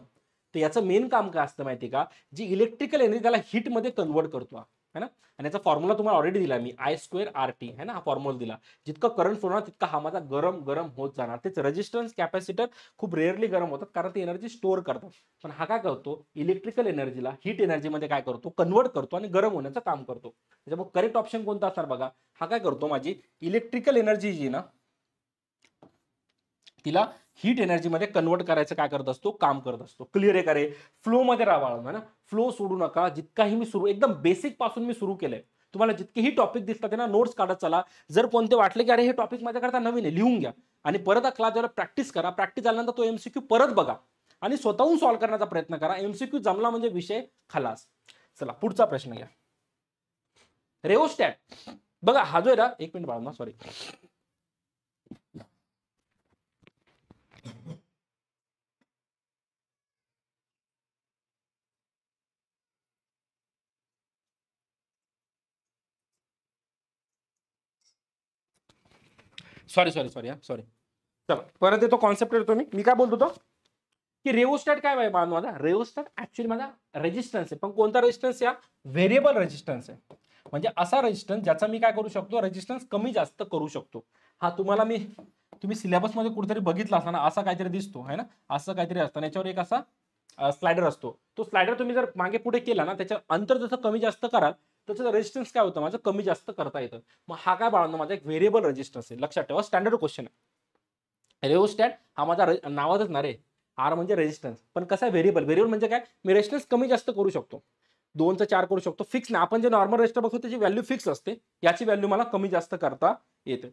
तर याचं मेन काम काय असतं माहितीये का, जी इलेक्ट्रिकल एनर्जी त्याला हीट मध्ये कन्वर्ट करतो है ना. आणि याचा फॉर्म्युला तुम्हाला ऑलरेडी दिला मी, I²RT है ना, हा फॉर्म्युला दिला. जितकं करंट फ्लो होणार तितका हा माझा गरम गरम होत जाणार. तेच रेजिस्टन्स कॅपॅसिटर खूप रेअरली गरम होतात कारण ती एनर्जी स्टोअर करतात. पण हा काय करतो, इलेक्ट्रिकल एनर्जीला हीट एनर्जीमध्ये काय करतो, कन्वर्ट करतो आणि गरम होण्याचं काम करतो. त्याच्यामुळे करेक्ट ऑप्शन कोणता असणार बघा, हा काय करतो, माझी इलेक्ट्रिकल एनर्जी जी ना तिला हीट एनर्जीमध्ये कन्वर्ट करायचं काय करत असतो, काम करत असतो. क्लिअर आहे का रे? फ्लो मध्ये राहा ना, फ्लो सोडू नका. जितकाही मी सुरू एकदम बेसिक पासून मी सुरू केलंय, तुम्हाला जितकेही टॉपिक दिसतात ना, नोट्स काढत चला. जर कोणते वाटले की अरे हे टॉपिक माझ्याकरता नवीन आहे, लिहून घ्या आणि परत क्लास जरा प्रॅक्टिस करा. प्रॅक्टिस झाल्यानंतर तो एमसीक्यू परत बघा आणि स्वतःहून सॉल्व्ह करण्याचा प्रयत्न करा. एमसीक्यू जमला म्हणजे विषय खलास. चला पुढचा प्रश्न घ्या. रेओस्टॅट बघा, हा जो आहे ना, एक मिनिट बाळा, सॉरी. सॉरी. चला परत येतो, कॉन्सेप्ट येतो. मी काय बोलतो तो की रेओस्टॅट काय आहे माझा, रेओस्टॅट ऍक्च्युअली माझा रेजिस्टन्स आहे. पण कोणता रेजिस्टन्स, या व्हेरिएबल रेजिस्टन्स आहे. म्हणजे असा रेजिस्टन्स ज्याचा मी काय करू शकतो, रेजिस्टन्स कमी जास्त करू शकतो. हा तुम्हाला तुम्ही सिलेबस मध्ये कुठेतरी बघितला असता ना, असा काहीतरी दिसतो है ना, असं काहीतरी असतं. याच्यावर एक असा स्लायडर असतो. तो स्लायडर तुम्ही जर मागे पुढे केला ना, त्याच्या अंतर जसं कमी जास्त कराल त्याचं रेजिस्टन्स काय होतं, माझं कमी जास्त करता येतं. मग हा काय बाळांनो, माझा एक व्हेरिएबल रेजिस्टन्स आहे. लक्षात ठेवा, स्टँडर्ड क्वेश्चन आहे. रेओस्टॅट हा माझा नावातच ना रे, आर म्हणजे रेजिस्टन्स. पण कसं आहे, व्हेरिएबल म्हणजे काय, मी रेजिस्टन्स कमी जास्त करू शकतो. 2चं 4 करू शकतो, फिक्स नाही. आपण जे नॉर्मल रेजिस्टर बघतो त्याची व्हॅल्यू फिक्स असते, याची व्हॅल्यू मला कमी जास्त करता येते.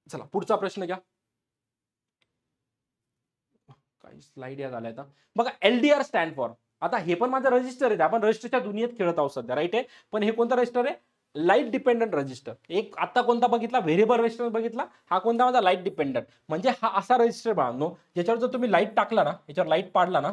चला पुढचा प्रश्न घ्या. काही स्लाइड या झाल्या आता बघा. एलडीआर स्टँड फॉर, आता हे पण माझं रजिस्टर आहे. आपण रजिस्टरच्या दुनियेत खेळत आहोत सध्या, राईट आहे. पण हे कोणतं रजिस्टर आहे, लाईट डिपेंडंट रजिस्टर. एक आता कोणता बघितला, व्हेरिएबल रजिस्टर बघितला. हा कोणता माझा, लाईट डिपेंडंट. म्हणजे हा असा रजिस्टर बाळांनो, ज्याच्यावर जर तुम्ही लाईट टाकला ना, याच्यावर लाईट पाडला ना,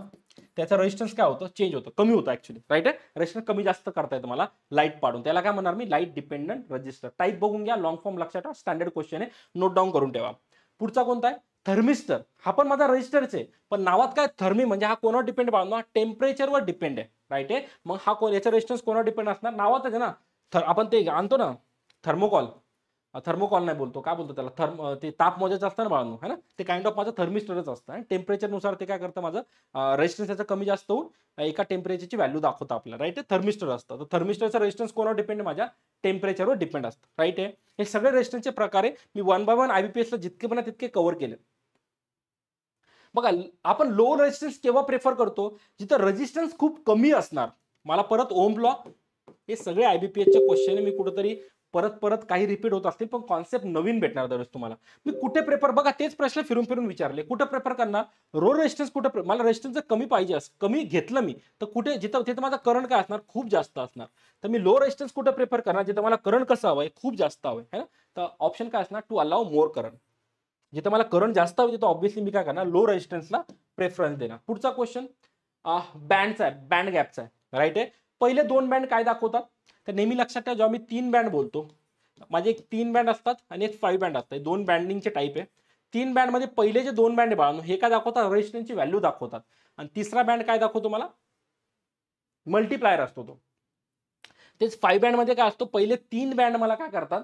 त्याचा रेजिस्टन्स काय होतं, चेंज होतं, कमी होतं ऍक्च्युअली, राईट आहे. रेजिस्टन्स कमी जास्त करता येतं मला लाईट पाडून. त्याला काय म्हणणार मी, लाईट डिपेंडंट रजिस्टर. टाईप बघून घ्या, लॉंग फॉर्म लक्षात ठेवा, स्टँडर्ड क्वेश्चन आहे, नोट डाऊन करून ठेवा. पुढचा कोणता आहे, थर्मिस्टर. हा पण माझा रजिस्टरच आहे, पण नावात काय थर्मी, म्हणजे हा कोणावर डिपेंड बाळांनो, टेम्परेचरवर डिपेंड आहे, राईट आहे. मग हा याचा रेजिस्टन्स कोणावर डिपेंड असणार, नावातच आहे ना. आपण ते आणतो ना थर्मोकॉल, थर्मोकॉल नाही बोलतो, काय बोलतो त्याला, ते ताप मोजायचं असतं ना बाळांनो, है ना. ते काइंड ऑफ माझं थर्मिस्टरच असतं. आणि टेम्परेचरनुसार ते काय करतं, माझं रेजिस्टन्स त्याचं कमी जास्त होऊन एका टेम्परेचरची व्हॅल्यू दाखवतं आपल्याला, राईट आहे. थर्मिस्टर असतं. तर थर्मिस्टरचा रेजिस्टन्स कोणावर डिपेंड आहे, माझ्या टेम्परेचरवर डिपेंड असतं, राईट आहे. हे सगळे रेजिस्टन्सचे प्रकारे मी 1 बाय 1 आयबीपीएसला जितके पण तितके कव्हर केले. बघा, आपण लो रेजिस्टन्स केव्हा प्रेफर करतो, जिथं रेजिस्टन्स खूप कमी असणार. मला परत ओम लॉ, हे सगळे आयबीपीएसचे क्वेश्चन मी कुठेतरी परत परत काही रिपीट होत असतील, पण कॉन्सेप्ट नवीन भेटणार दररोज तुम्हाला. मी कुठे प्रेफर, बघा तेच प्रश्न फिरून फिरून विचारले, कुठे प्रेफर करणार, रो रेजिस्टन्स कुठे, मला रेजिस्टन्स जर कमी पाहिजे, कमी घेतलं मी, तर कुठे, जिथं तिथं माझा करंट काय असणार, खूप जास्त असणार. तर मी लो रेजिस्टन्स कुठे प्रेफर करणार, जिथं मला करंट कसं हवंय, खूप जास्त हवंय, है ना. तर ऑप्शन काय असणार, टू अलाउ मोर करंट. जिथं मला करंट जास्त हवं तिथं ऑब्व्हियसली मी काय करणार, लो रेजिस्टन्सला प्रेफरन्स देणार. पुढचा क्वेश्चन बँडचा आहे, बँड गॅपचा आहे, राईट आहे. पहिले 2 बँड काय दाखवतात, तर नेहमी लक्षात ठेवा, जेव्हा मी 3 बँड बोलतो, माझे एक 3 बँड असतात आणि एक 5 बँड असतात. 2 बँडिंगचे टाईप आहे. 3 बँड मध्ये पहिले जे 2 बँड बाळांनो, हे काय दाखवतात, रेजिस्टन्सची व्हॅल्यू दाखवतात. आणि तिसरा बँड काय दाखवतो मला, मल्टीप्लायर असतो तो. तेच 5 बँड मध्ये काय असतो, पहिले 3 बँड मला काय करतात,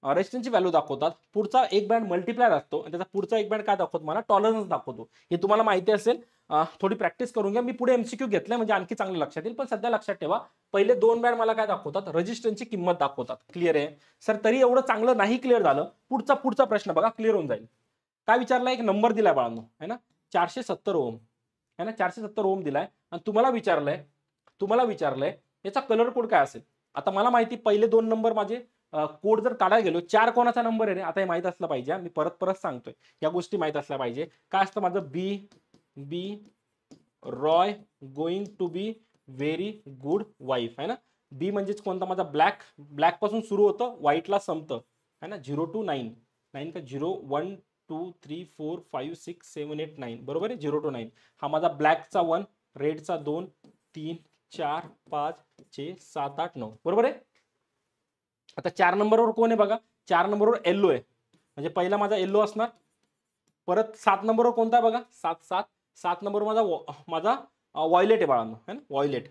रेजिस्टन्सची व्हॅल्यू दाखवतात, पुढचा एक बँड मल्टिप्लायर असतो आणि त्याचा पुढचा एक बँड काय दाखवतो मला, टॉलरन्स दाखवतो. हे तुम्हाला माहिती असेल, थोडी प्रॅक्टिस करून घ्या. मी पुढे एमसीक्यू घेतलाय म्हणजे आणखी चांगलं लक्षात येईल, पण सध्या लक्षात ठेवा पहिले दोन बँड मला काय दाखवतात, रेजिस्टन्सची किंमत दाखवतात. क्लिअर आहे सर? तरी एवढं चांगलं नाही क्लिअर झालं, पुढचा प्रश्न बघा, क्लिअर होऊन जाईल. काय विचारला, एक नंबर दिलाय बाळांनो, है ना, 470 ओम, है ना, 470 ओम दिलाय आणि तुम्हाला विचारलंय याचा कलर कोड काय असेल. आता मला माहिती पहिले दोन नंबर माझे कोड जर काढायला गेलो, 4 कोणाचा नंबर आहे रे, आता हे माहित असलं पाहिजे. मी परत सांगतोय, या गोष्टी माहित असल्या पाहिजे. काय असतं माझं, B Roy going to be very good wife, है ना. बी म्हणजेच कोणता माझा, ब्लॅक पासून सुरू होतं, व्हाईटला संपतं, है ना. 0 to 9, 9 का 0 1 2 3 4 5 6 7 8 9, बरोबर आहे. 0 to 9 हा माझा ब्लॅकचा 1, रेडचा 2 3 4 5 6 7 8 9, बरोबर आहे. आता 4 नंबरवर कोण आहे बघा, 4 नंबरवर येल्लो आहे, म्हणजे पहिला माझा येल्लो असणार. परत 7 नंबरवर कोणता आहे बघा, 7 नंबर माझा व्हायलेट आहे बाळांनो, है ना, व्हायलेट.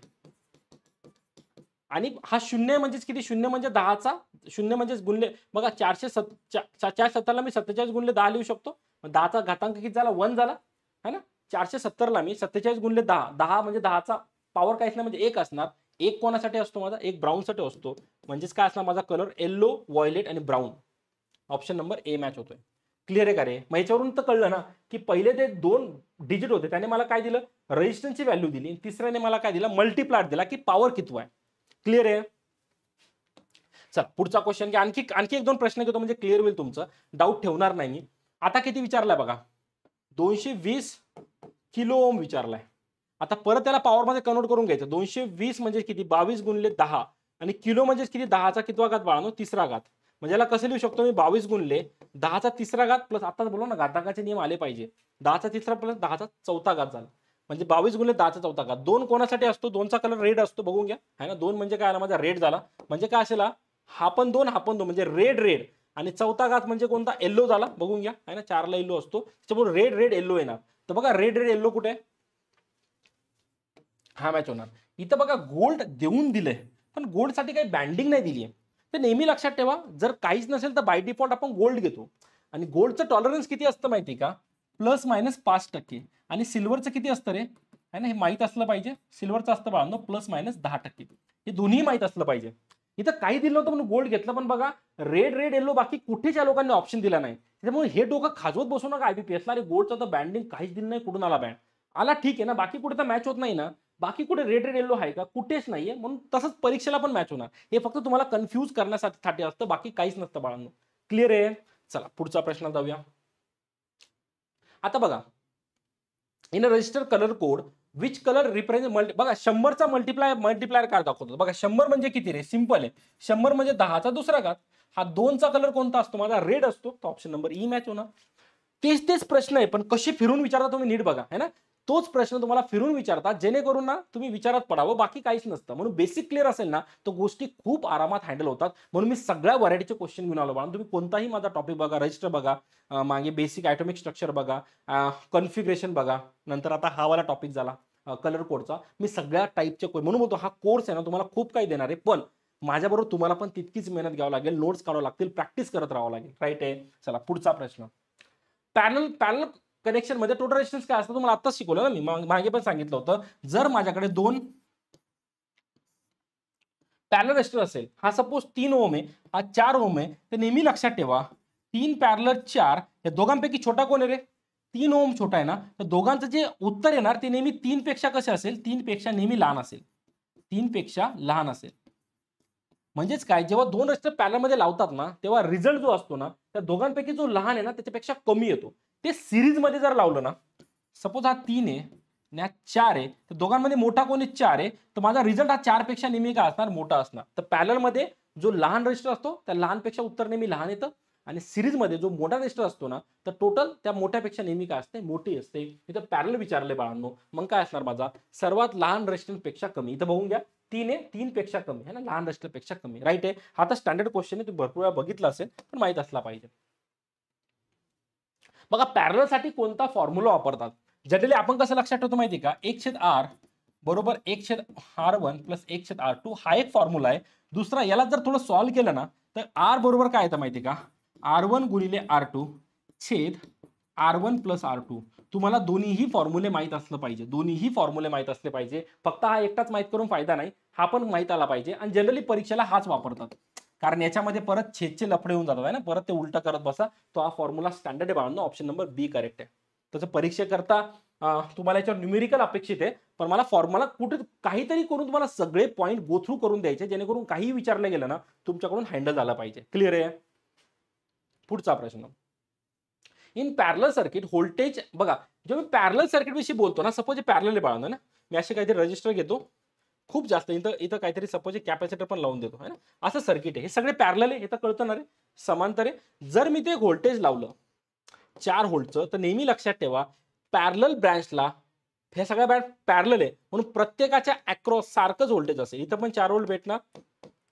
आणि हा शून्य म्हणजेच किती, शून्य म्हणजे 10चा, शून्य म्हणजेच गुणले बघा, 470 ला मी 47 गुणले 10 लिहू शकतो. 10चा घातांक किती झाला, 1 झाला, है ना. 470 ला मी 47 गुणले 10, 10 म्हणजे 10चा पॉवर काहीच नाही म्हणजे 1 असणार. एक कोणासाठी असतो माझा, एक ब्राऊन साठी असतो, म्हणजेच काय असणार माझा कलर, येल्लो, व्हायलेट आणि brown. Option number A match होतोय. क्लिअर आहे का रे? मग याच्यावरून तर कळलं ना की पहिले ते 2 डिजिट होते, त्याने मला काय दिलं, रेजिस्टन्सची व्हॅल्यू दिली, तिसऱ्याने मला काय दिला, मल्टिप्लायर दिला की पॉवर किती आहे. क्लिअर आहे? चला पुढचा क्वेश्चन घ्या. आणखी एक दोन प्रश्न घेतो म्हणजे क्लिअर होईल तुमचं, डाऊट ठेवणार नाही मी. आता किती विचारलाय बघा, 220 किलो ओम विचारलाय. आता परत त्याला पॉवर मध्ये कन्वर्ट करून घ्यायचं. 220 म्हणजे किती, 22 गुणिले 10 आणि किलो म्हणजे किती, 10चा कितवा घात बाळांनो, तिसरा घात. म्हणजे याला कसं लिहू शकतो मी, 22 गुणिले 10चा तिसरा घात प्लस, आता बोललो ना घातांकाचे नियम आले पाहिजे, 10चा तिसरा प्लस 10चा चौथा घात झाला, म्हणजे 22 गुणिले 10चा चौथा घात. 2 कोणासाठी असतो, 2चा कलर रेड असतो, बघून घ्या, है ना. 2 म्हणजे काय आला माझा, रेड झाला. म्हणजे काय असेल, हा पण 2 हा पण 2 म्हणजे रेड आणि चौथा घात म्हणजे कोणता, येल्लो झाला, बघून घ्या, है ना. 4 ला येल्लो असतो, त्याच्यामुळे रेड येल्लो येणार. तर बघा रेड येल्लो कुठे, हा मॅच होणार. इथं बघा गोल्ड देऊन दिलंय, पण गोल्ड साठी काही बँडिंग नाही दिली आहे. तर नेहमी लक्षात ठेवा, जर काहीच नसेल तर बाय डिफॉल्ट आपण गोल्ड घेतो. आणि गोल्डचं टॉलरन्स किती असतं माहिती का, ±5%. आणि सिल्वरचं किती असतं रे, है ना, हे माहित असलं पाहिजे. सिल्वरचं असतं बाळांनो ±10%. हे दोन्ही माहित असलं पाहिजे. इथं काही दिलं होतं म्हणून गोल्ड घेतलं, पण बघा रेड येल्लो बाकी कुठेच या लोकांनी ऑप्शन दिला नाही. त्यामुळे हे डोकं खाजवत बसू नका आयबीपीएसला, अरे गोल्डचं तर बँडिंग काहीच दिलं नाही, कुठून आला बँड, आला ठीक आहे ना, बाकी कुठे तर मॅच होत नाही ना, बाकी कुठे रेड येल्लो आहे का, कुठेच नाहीये. म्हणून तसंच परीक्षेला पण मॅच होणार. हे फक्त तुम्हाला कन्फ्यूज करण्यासाठी असतं, बाकी काहीच नसतं बाळांनो. क्लिअर आहे? चला पुढचा प्रश्न जाऊया. आता बघा, in a resistor colour code which colour represent, बघा 100चा मल्टिप्लायर काय दाखवतो बघा. 100 म्हणजे किती रे, सिंपल आहे. 100 म्हणजे 10चा दुसरा घात. हा 2चा कलर कोणता असतो माझा, रेड असतो. तर ऑप्शन नंबर ई मॅच होणार. तेच प्रश्न आहे, पण कशी फिरून विचारता तुम्ही नीट बघा, है ना. तोच प्रश्न तुम्हाला फिरून विचारतात, जेणेकरून ना तुम्ही विचारात पडावं, बाकी काहीच नसतं. म्हणून बेसिक क्लिअर असेल ना तर गोष्टी खूप आरामात हँडल होतात. म्हणून मी सगळ्या व्हरायटीचे क्वेश्चन घेऊन आलो. तुम्ही कोणताही माझा टॉपिक बघा, रजिस्टर बघा, मागे बेसिक ॲटॉमिक स्ट्रक्चर बघा, कॉन्फिगरेशन बघा, नंतर आता हा वाला टॉपिक झाला कलर कोडचा. मी सगळ्या टाईपचे, म्हणून बोलतो हा कोर्स आहे ना तुम्हाला खूप काही देणार आहे, पण माझ्याबरोबर तुम्हाला पण तितकीच मेहनत घ्यावं लागेल, नोट्स काढावं लागतील, प्रॅक्टिस करत राहावं लागेल. राईट आहे? चला पुढचा प्रश्न. पॅरल कनेक्शन मध्ये टोटल रेजिस्टन्स काय असतं तुम्हाला आत्ताच शिकवलं ना मी, मागे पण सांगितलं होतं. जर माझ्याकडे 2 पॅरलल रेजिस्टर असेल, हा सपोज 3 ओम आहे, हा 4 ओम आहे, तर नेहमी लक्षात ठेवा 3 पॅरलल 4, या दोघांपैकी छोटा कोण आहे रे, 3 ओम छोटा आहे ना. तर दोघांचं जे उत्तर येणार ते नेहमी 3 पेक्षा कसे असेल, 3 पेक्षा नेहमी लहान असेल, 3 पेक्षा लहान असेल. म्हणजेच काय, जेव्हा 2 रेजिस्टर पॅरलल मध्ये लावतात ना, तेव्हा रिझल्ट जो असतो ना, त्या दोघांपैकी जो लहान आहे ना त्याच्यापेक्षा कमी येतो. ते सिरीज मध्ये जर लावलं ना, सपोज हा 3 आहे आणि हा 4 आहे, तर दोघांमध्ये मोठा कोण आहे, 4 आहे, तर माझा रिझल्ट हा 4 पेक्षा नेहमी काय असणार, मोठा असणार. तर पॅरलल मध्ये जो लहान रेजिस्टर असतो त्या लहानपेक्षा उत्तर नेहमी लहान येतं, आणि सिरीज मध्ये जो मोठा रेजिस्टर असतो ना, तर टोटल त्या मोठ्यापेक्षा नेहमी काय असते, मोठी असते. इथं पॅरलल विचारले बाळांनो, मग काय असणार माझा, सर्वात लहान रेजिस्टन्स पेक्षा कमी. इथं बघून घ्या, 3 आहे, 3 पेक्षा कमी आहे ना, लहान रेजिस्टर पेक्षा कमी. राईट आहे? हा तर स्टँडर्ड क्वेश्चन आहे, तुम्ही भरपूर वेळा बघितला असेल, पण माहित असला पाहिजे. बघा पॅरलल साठी कोणता फॉर्म्युला वापरतात, जनरली आपण कसं लक्षात ठेवतो माहिती का, 1/r बरोबर 1/r1 प्लस 1/r2 हा एक फॉर्म्युला आहे. दुसरा, याला जर थोडं सॉल्व्ह केलं ना तर आर बरोबर काय येतं माहिती का, R1 गुणिले R2 छेद R1 प्लस R2. तुम्हाला दोन्हीही फॉर्म्युले माहीत असलं पाहिजे, दोन्हीही फॉर्म्युले माहीत असले पाहिजे. फक्त हा एकटाच माहीत करून फायदा नाही, हा पण माहीत आला पाहिजे. आणि जनरली परीक्षेला हाच वापरतात, कारण याच्यामध्ये परत छेदचे लफडे होऊन जातात आहे ना, परत ते उलटा करत बसा. तो हा फॉर्म्युला स्टँडर्ड आहे बाळांनो. ऑप्शन नंबर बी करेक्ट आहे. तसं परीक्षेकरता तुम्हाला याच्यावर न्यूमेरिकल अपेक्षित आहे, पण मला फॉर्म्युला कुठे काहीतरी करून तुम्हाला सगळे पॉईंट गो थ्रू करून द्यायचे, जेणेकरून काही विचारलं गेलं ना तुमच्याकडून हँडल झाला पाहिजे. क्लिअर आहे. पुढचा प्रश्न, इन पॅरलल सर्किट व्होल्टेज, बघा जेव्हा मी पॅरलल सर्किट विषयी बोलतो ना, सपोज पॅरलल आहे बाळांनो ना, मी असे काहीतरी रजिस्टर घेतो खूप जास्त, इथं इथं काहीतरी सपोज कॅपॅसिटर पण लावून देतो है ना, असं सर्किट आहे. हे सगळे पॅरलल आहे, हे तर कळतं ना रे, समांतर आहे. जर मी ते व्होल्टेज लावलं 4 व्होल्टचं, तर नेहमी लक्षात ठेवा पॅरलल ब्रँचला, हे सगळ्या ब्रँच पॅरलल आहे म्हणून प्रत्येकाच्या अक्रॉस सारखंच व्होल्टेज असेल. इथं पण 4 व्होल्ट भेटणार,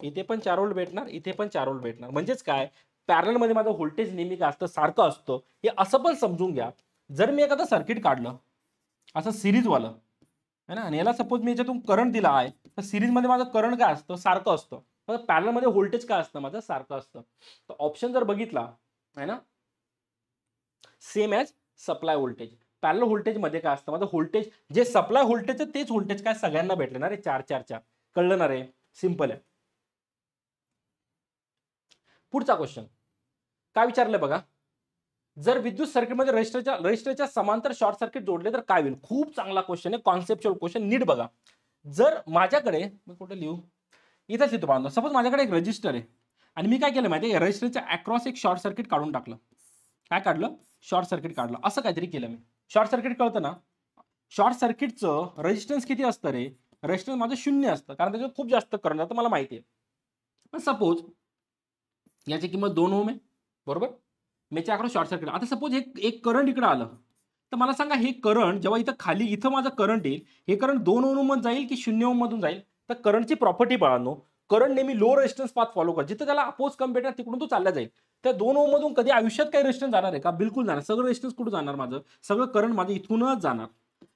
इथे पण 4 व्होल्ट भेटणार, इथे पण 4 व्होल्ट भेटणार. म्हणजेच काय, पॅरलल मध्ये माझं व्होल्टेज नेहमी काय असतं, सारखं असतं. हे असं पण समजून घ्या, जर मी एखादं सर्किट काढलं असं सिरीजवालं है ना, आणि याला सपोज मी याच्यातून करंट दिला आहे, तर सिरीज मध्ये माझं करंट काय असतं, सारखं असतं. पॅरलल मध्ये व्होल्टेज काय असतं, माझं सारखं असतं. तर ऑप्शन जर बघितला है ना, same as supply voltage. Parallel voltage मध्ये काय असतं, माझं व्होल्टेज जे सप्लाय व्होल्टेज तेच व्होल्टेज काय सगळ्यांना भेटले ना रे, 4 कळलं ना रे, सिंपल आहे. पुढचा क्वेश्चन काय विचारलंय बघा, जर विद्युत सर्किटमध्ये रेजिस्टरच्या समांतर शॉर्ट सर्किट जोडले तर काय होईल. खूप चांगला क्वेश्चन आहे, कॉन्सेप्च्युअल क्वेश्चन, नीट बघा. जर माझ्याकडे, मी कुठे लिहू, इथंच लिहितो बांधव. सपोज माझ्याकडे एक रजिस्टर आहे आणि मी काय केलं माहिती आहे, रजिस्टरच्या अक्रॉस एक शॉर्ट सर्किट काढून टाकलं. काय काढलं, शॉर्ट सर्किट काढलं. असं काहीतरी केलं मी. शॉर्ट सर्किट कळतं ना, शॉर्ट सर्किटचं रेजिस्टन्स किती असतं रे, रेजिस्टन्स माझं 0 असतं, कारण त्याच्यात खूप जास्त करंट जातं, मला माहिती आहे. पण सपोज याची किंमत 2 ओम आहे, बरोबर, याच्या अक्रॉस शॉर्ट सर्किट. आता सपोज एक करंट इकडे आलं, तर मला सांगा हे करंट जेव्हा इथं खाली इथं माझं करंट येईल, हे करंट 2 ओम मधून जाईल की 0 ओम मधून जाईल. तर करंटची प्रॉपर्टी बाळांनो, करंट नेहमी लो रेजिस्टन्स पाथ फॉलो कर, जिथं त्याला अपोज कम भेटणार तिकडून तो चालला जाईल. त्या 2 ओम मधून कधी आयुष्यात काही रेजिस्टन्स जाणार आहे का, बिलकुल जाणार. सगळं रेजिस्टन्स कुठं जाणार, माझं सगळं करंट माझं इथूनच जाणार.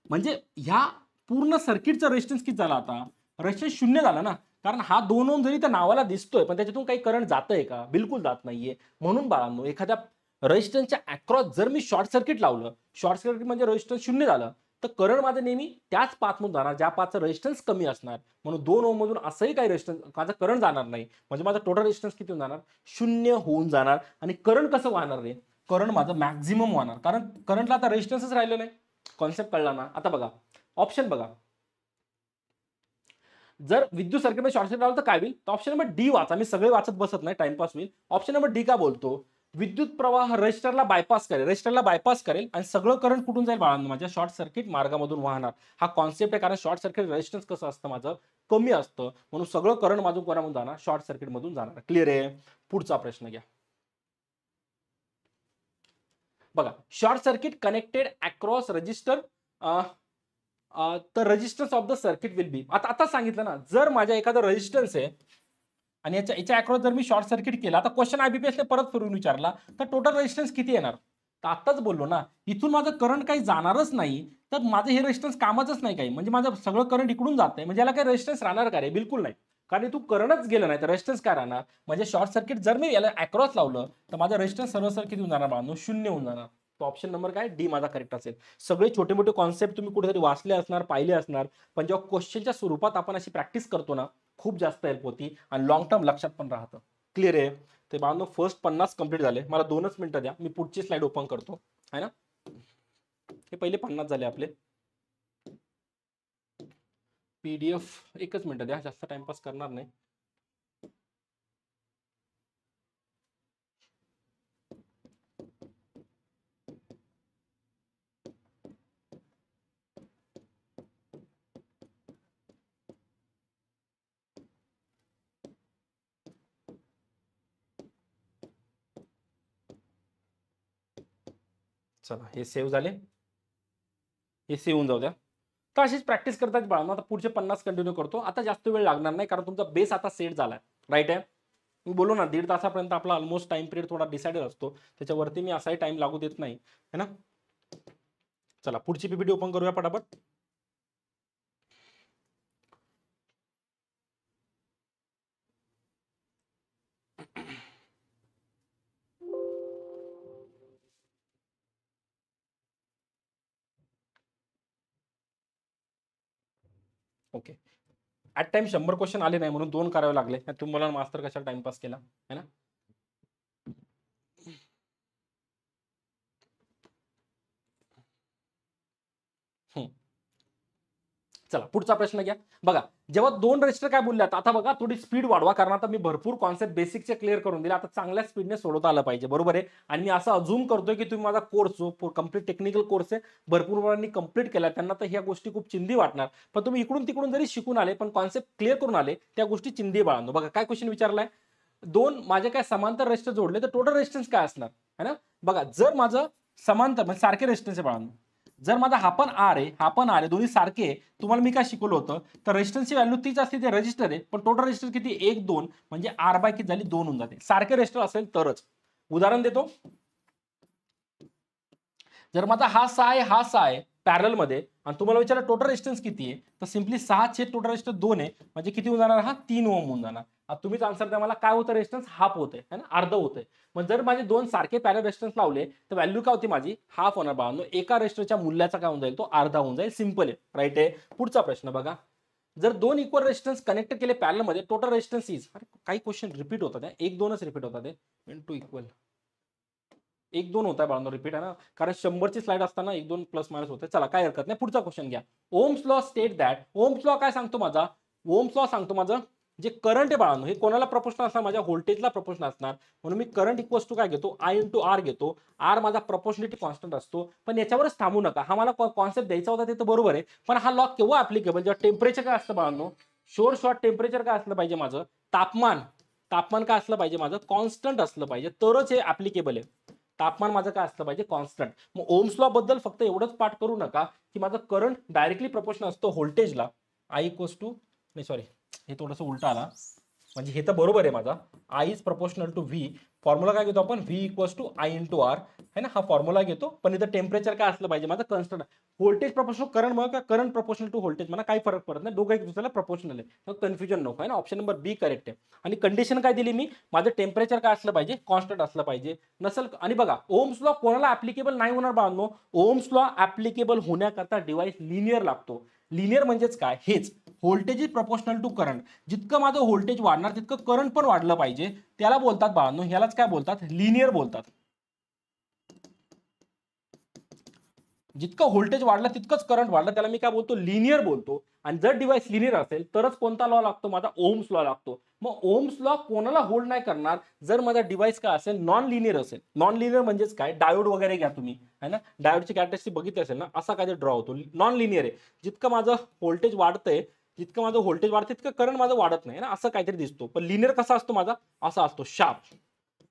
म्हणजे ह्या पूर्ण सर्किटचा रेजिस्टन्स किती झाला, आता रेजिस्टन्स 0 झाला ना, कारण हा 2 ओम जरी त्या नावाला दिसतोय, पण त्याच्यातून काही करंट जातंय का, बिलकुल जात नाहीये. म्हणून बाळांनो, एखाद्या रेजिस्टन्सच्या अक्रॉस जर मी शॉर्ट सर्किट लावलं, शॉर्ट सर्किट म्हणजे रेजिस्टन्स 0 झालं, तर करंट माझं नेहमी त्याच पाथमधून जाणार ज्या पाथचं रेजिस्टन्स कमी असणार. म्हणून 2 ओम मधून असंही काही रेजिस्टन्स माझं करंट जाणार नाही. म्हणजे माझा टोटल रेजिस्टन्स किती होऊन जाणार, 0 होऊन जाणार. आणि करंट कसं वाहणार रे, करंट माझं मॅक्झिमम वाहणार, कारण करंटला आता रेजिस्टन्सच राहिलं नाही. कॉन्सेप्ट कळला ना. आता बघा ऑप्शन बघा, जर विद्युत सर्किटमध्ये शॉर्ट सर्किट लावलं तर काय होईल. तर ऑप्शन नंबर डी वाचा, मी सगळे वाचत बसत नाही, टाइमपास होईल. ऑप्शन नंबर डी का बोलतो, विद्युत प्रवाह रेजिस्टरला बायपास करेल, रेजिस्टरला बायपास करेल आणि सगळं करंट कुठून जाईल बाळांनो, माझ्या शॉर्ट सर्किट मार्गामधून वाहणार. हा कॉन्सेप्ट आहे, कारण शॉर्ट सर्किट रेजिस्टन्स कसं असतं, माझं कमी असतं, म्हणून सगळं करंट माझं कोणामधून जाणार, शॉर्ट सर्किट मधून जाणार. क्लिअर आहे. पुढचा प्रश्न घ्या. बघा, short circuit connected across resistor, तर resistance of the circuit will be. आता सांगितलं ना, जर माझ्या एखादा रेजिस्टन्स आहे आणि याच्या अक्रॉस जर मी शॉर्ट सर्किट केला, तर क्वेश्चन आयबीपीएस ने परत फिरून विचारला, तर टोटल रेजिस्टन्स किती येणार. तर आत्ताच बोललो ना, इथून माझं करंट काही जाणारच नाही, तर माझं हे रेजिस्टन्स कामाचंच नाही काही. म्हणजे माझं सगळं करंट इकडून जात आहे, म्हणजे याला काही रेजिस्टन्स राहणार का रे, बिलकुल नाही. कारण तू करंटच गेलं नाही तर रेजिस्टन्स काय राहणार. म्हणजे शॉर्ट सर्किट जर मी याला अक्रॉस लावलं, तर माझं रेजिस्टन्स सर्व सर्किट होऊन जाणार बाळांनो, 0 होऊन जाणार. तो ऑप्शन नंबर काय, डी माझा करेक्ट असेल. सगळे छोटे मोठे कॉन्सेप्ट तुम्ही कुठेतरी वाचले असणार, पाहिले असणार, पण जेव्हा क्वेश्चनच्या स्वरूपात आपण अशी प्रॅक्टिस करतो ना, खूप जास्त हेल्प होती आणि लॉंग टर्म लक्षात पण राहतं. क्लिअर आहे. ते बाळांनो फर्स्ट 50 कंप्लीट झाले. मला 2च मिनिटं द्या, मी पुढची स्लाइड ओपन करतो है ना. हे पहिले 50 झाले आपले. पीडीएफ एकच मिनिट द्या, जास्त टाइमपास करणार नाही. चला हे सेव्ह झाले, हे सेव्ह होऊन जाऊ द्या. तर अशीच प्रॅक्टिस करतात बाळांनो. आता पुढचे 50 कंटिन्यू करतो. आता जास्त वेळ लागणार नाही, कारण तुमचा बेस आता सेट झालाय. राईट आहे. मी बोलू ना, 1.5 तासापर्यंत आपला ऑलमोस्ट टाइम पिरियड थोडा डिसाइडेड असतो, त्याच्यावरती मी असाही टाइम लागू देत नाही है ना. चला पुढची पीपीटी ओपन करूया पटापट. ओके. ऍट टाइम 100 क्वेश्चन आले नाही म्हणून 2 करावे लागले. तुम्हाला मास्तर कशाला टाइमपास केला है ना. चला पुढचा प्रश्न घ्या. बघा जेव्हा 2 रजिस्टर काय बोलल्यात, आता बघा थोडी स्पीड वाढवा, कारण आता मी भरपूर कॉन्सेप्ट बेसिकचे क्लिअर करून दिले. आता चांगल्या स्पीडने सोडवता आलं पाहिजे, बरोबर आहे. आणि मी असं अझूम करतोय की तुम्ही माझा कोर्स जो कम्प्लीट टेक्निकल कोर्स आहे भरपूर मुलांनी कंप्लीट केला, त्यांना तर ह्या गोष्टी खूप चिंदी वाटणार. पण तुम्ही इकडून तिकडून जरी शिकून आले पण कॉन्सेप्ट क्लिअर करून आले, त्या गोष्टी चिंदी बाळांनो. बघा काय क्वेश्चन विचारलाय, 2 माझे काय समांतर रेजिस्टर जोडले तर टोटल रेजिस्टन्स काय असणार है ना. बघा जर माझं समांतर म्हणजे सारखे रेजिस्टन्स आहे बाळांनो, जर माझा हा पण आर आहे हा पण आर आहे, दोन्ही सारखे आहे. तुम्हाला मी काय शिकवलं होतं, तर रेजिस्टन्सची व्हॅल्यू तीच असते, ते रजिस्टर आहे, पण टोटल रजिस्टर किती 1 2 म्हणजे आर बाय किती झाली 2 होऊन जाते. सारखे रजिस्टर असेल तरच. उदाहरण देतो, जर माझा हा 6 आहे हा 6 आहे पॅरल मध्ये आणि तुम्हाला विचारलं टोटल रेजिस्टन्स किती आहे, तर सिम्पली 6 छेद टोटल रेजिस्टन्स 2 आहे, म्हणजे किती होऊन जाणार, हा 3 ओम होऊन जाणार. आता तुम्हीच आन्सर द्या मला, काय होतं रेजिस्टन्स, हाफ होतंय है ना, अर्ध होतंय. मग जर माझे 2 सारखे पॅरल रेजिस्टन्स लावले तर व्हॅल्यू काय होती माझी, हाफ होणार बाळांनो. एका रेजिस्टरच्या मूल्याचा काय होऊन जाईल, तो अर्धा होऊन जाईल. सिंपल आहे, राईट आहे. पुढचा प्रश्न बघा, जर 2 इक्वल रेजिस्टन्स कनेक्ट केले पॅरल मध्ये, टोटल रेजिस्टन्स इज, काही क्वेश्चन रिपीट होतात, 1 2च रिपीट होतात, 2 इक्वल 1 2 होता है बाळांनो, रिपीट आहे ना, कारण 100 ची स्लाइड असताना 1 2 प्लस मायनस होते. चला काय हरकत नाही. पुढचा क्वेश्चन घ्या. Ohm's law state that, Ohm's law काय सांगतो माझा, ओम्स लॉ सांगतो माझं जे करंट आहे बाळांनो, हे कोणाला प्रपोर्शनल असणार, माझ्या व्होल्टेजला प्रपोर्शनल असणार. म्हणून मी करंट इक्वल्स टू काय घेतो, आय इंटू आर घेतो. आर माझा प्रपोर्शनलिटी कॉन्स्टंट असतो. पण याच्यावरच थांबू नका, हा मला कॉन्सेप्ट द्यायचा होता ते तर बरोबर आहे, पण हा लॉ केव्हा ऍप्लिकेबल, जेव्हा टेम्परेचर काय असतं बाळांनो, शोर शॉर्ट टेम्परेचर काय असलं पाहिजे माझं, तापमान, तापमान काय असलं पाहिजे माझं, कॉन्स्टंट असलं पाहिजे, तरच हे ऍप्लिकेबल आहे. तापमान माझं काय असलं पाहिजे, कॉन्स्टंट. मग ओम्स लॉ बद्दल फक्त एवढंच पाठ करू नका की माझं करंट डायरेक्टली प्रपोर्शनल असतो व्होल्टेजला. आय इक्वल्स टू, नाही सॉरी हे थोडंसं उलट आला, म्हणजे हे तर बरोबर आहे माझा, I is proportional to V. Formula काय घेतो आपण, V equals to I into R है ना, हा फॉर्म्युला घेतो. पण इथं टेम्परेचर काय असलं पाहिजे माझं, कॉन्स्टंट. व्होल्टेज प्रपोर्शनल करंट, मग करंट प्रपोर्शनल टू व्होल्टेज, मला काही फरक पडत नाही, दोघं एक दुसऱ्याला प्रपोर्शनल आहे, मग कन्फ्युजन नको आहे ना. ऑप्शन नंबर बी करेक्ट आहे. आणि कंडिशन काय दिली मी, माझं टेम्परेचर काय असलं पाहिजे, कॉन्स्टंट असलं पाहिजे, नसल. आणि बघा ओम्स लॉ कोणाला ऍप्लिकेबल नाही होणार बाळांनो, ओम्स लॉ ऍप्लिकेबल होण्याकरता डिव्हाइस लिनियर लागतो. लिनियर म्हणजेच काय, हेच voltage is proportional to current. जितकं माझं व्होल्टेज वाढणार तितकं करंट पण वाढलं पाहिजे, त्याला बोलतात बाळांनो, ह्यालाच काय बोलतात, लिनियर बोलतात. जितकं व्होल्टेज वाढलं तितकंच करंट वाढलं, त्याला मी काय बोलतो, लिनियर बोलतो. आणि जर डिव्हाइस लिनियर असेल तरच कोणता लॉ लागतो, माझा ओम्स लॉ लागतो. मग ओम्स लॉ कोणाला होल्ड नाही करणार, जर माझा डिव्हाइस काय असेल, नॉन लिनियर असेल. नॉन लिनियर म्हणजेच काय, डायोड वगैरे घ्या तुम्ही है ना, डायोडची कॅरेक्टरिस्टिक बघितली असेल ना, असा काय ड्रॉ होतो. नॉन लिनियर आहे, जितकं माझं व्होल्टेज वाढतंय, जितकं माझं व्होल्टेज वाढतं तितकं करंट माझं वाढत नाही ना, असं काहीतरी दिसतो. पण लिनियर कसा असतो माझा, असा असतो, शार्प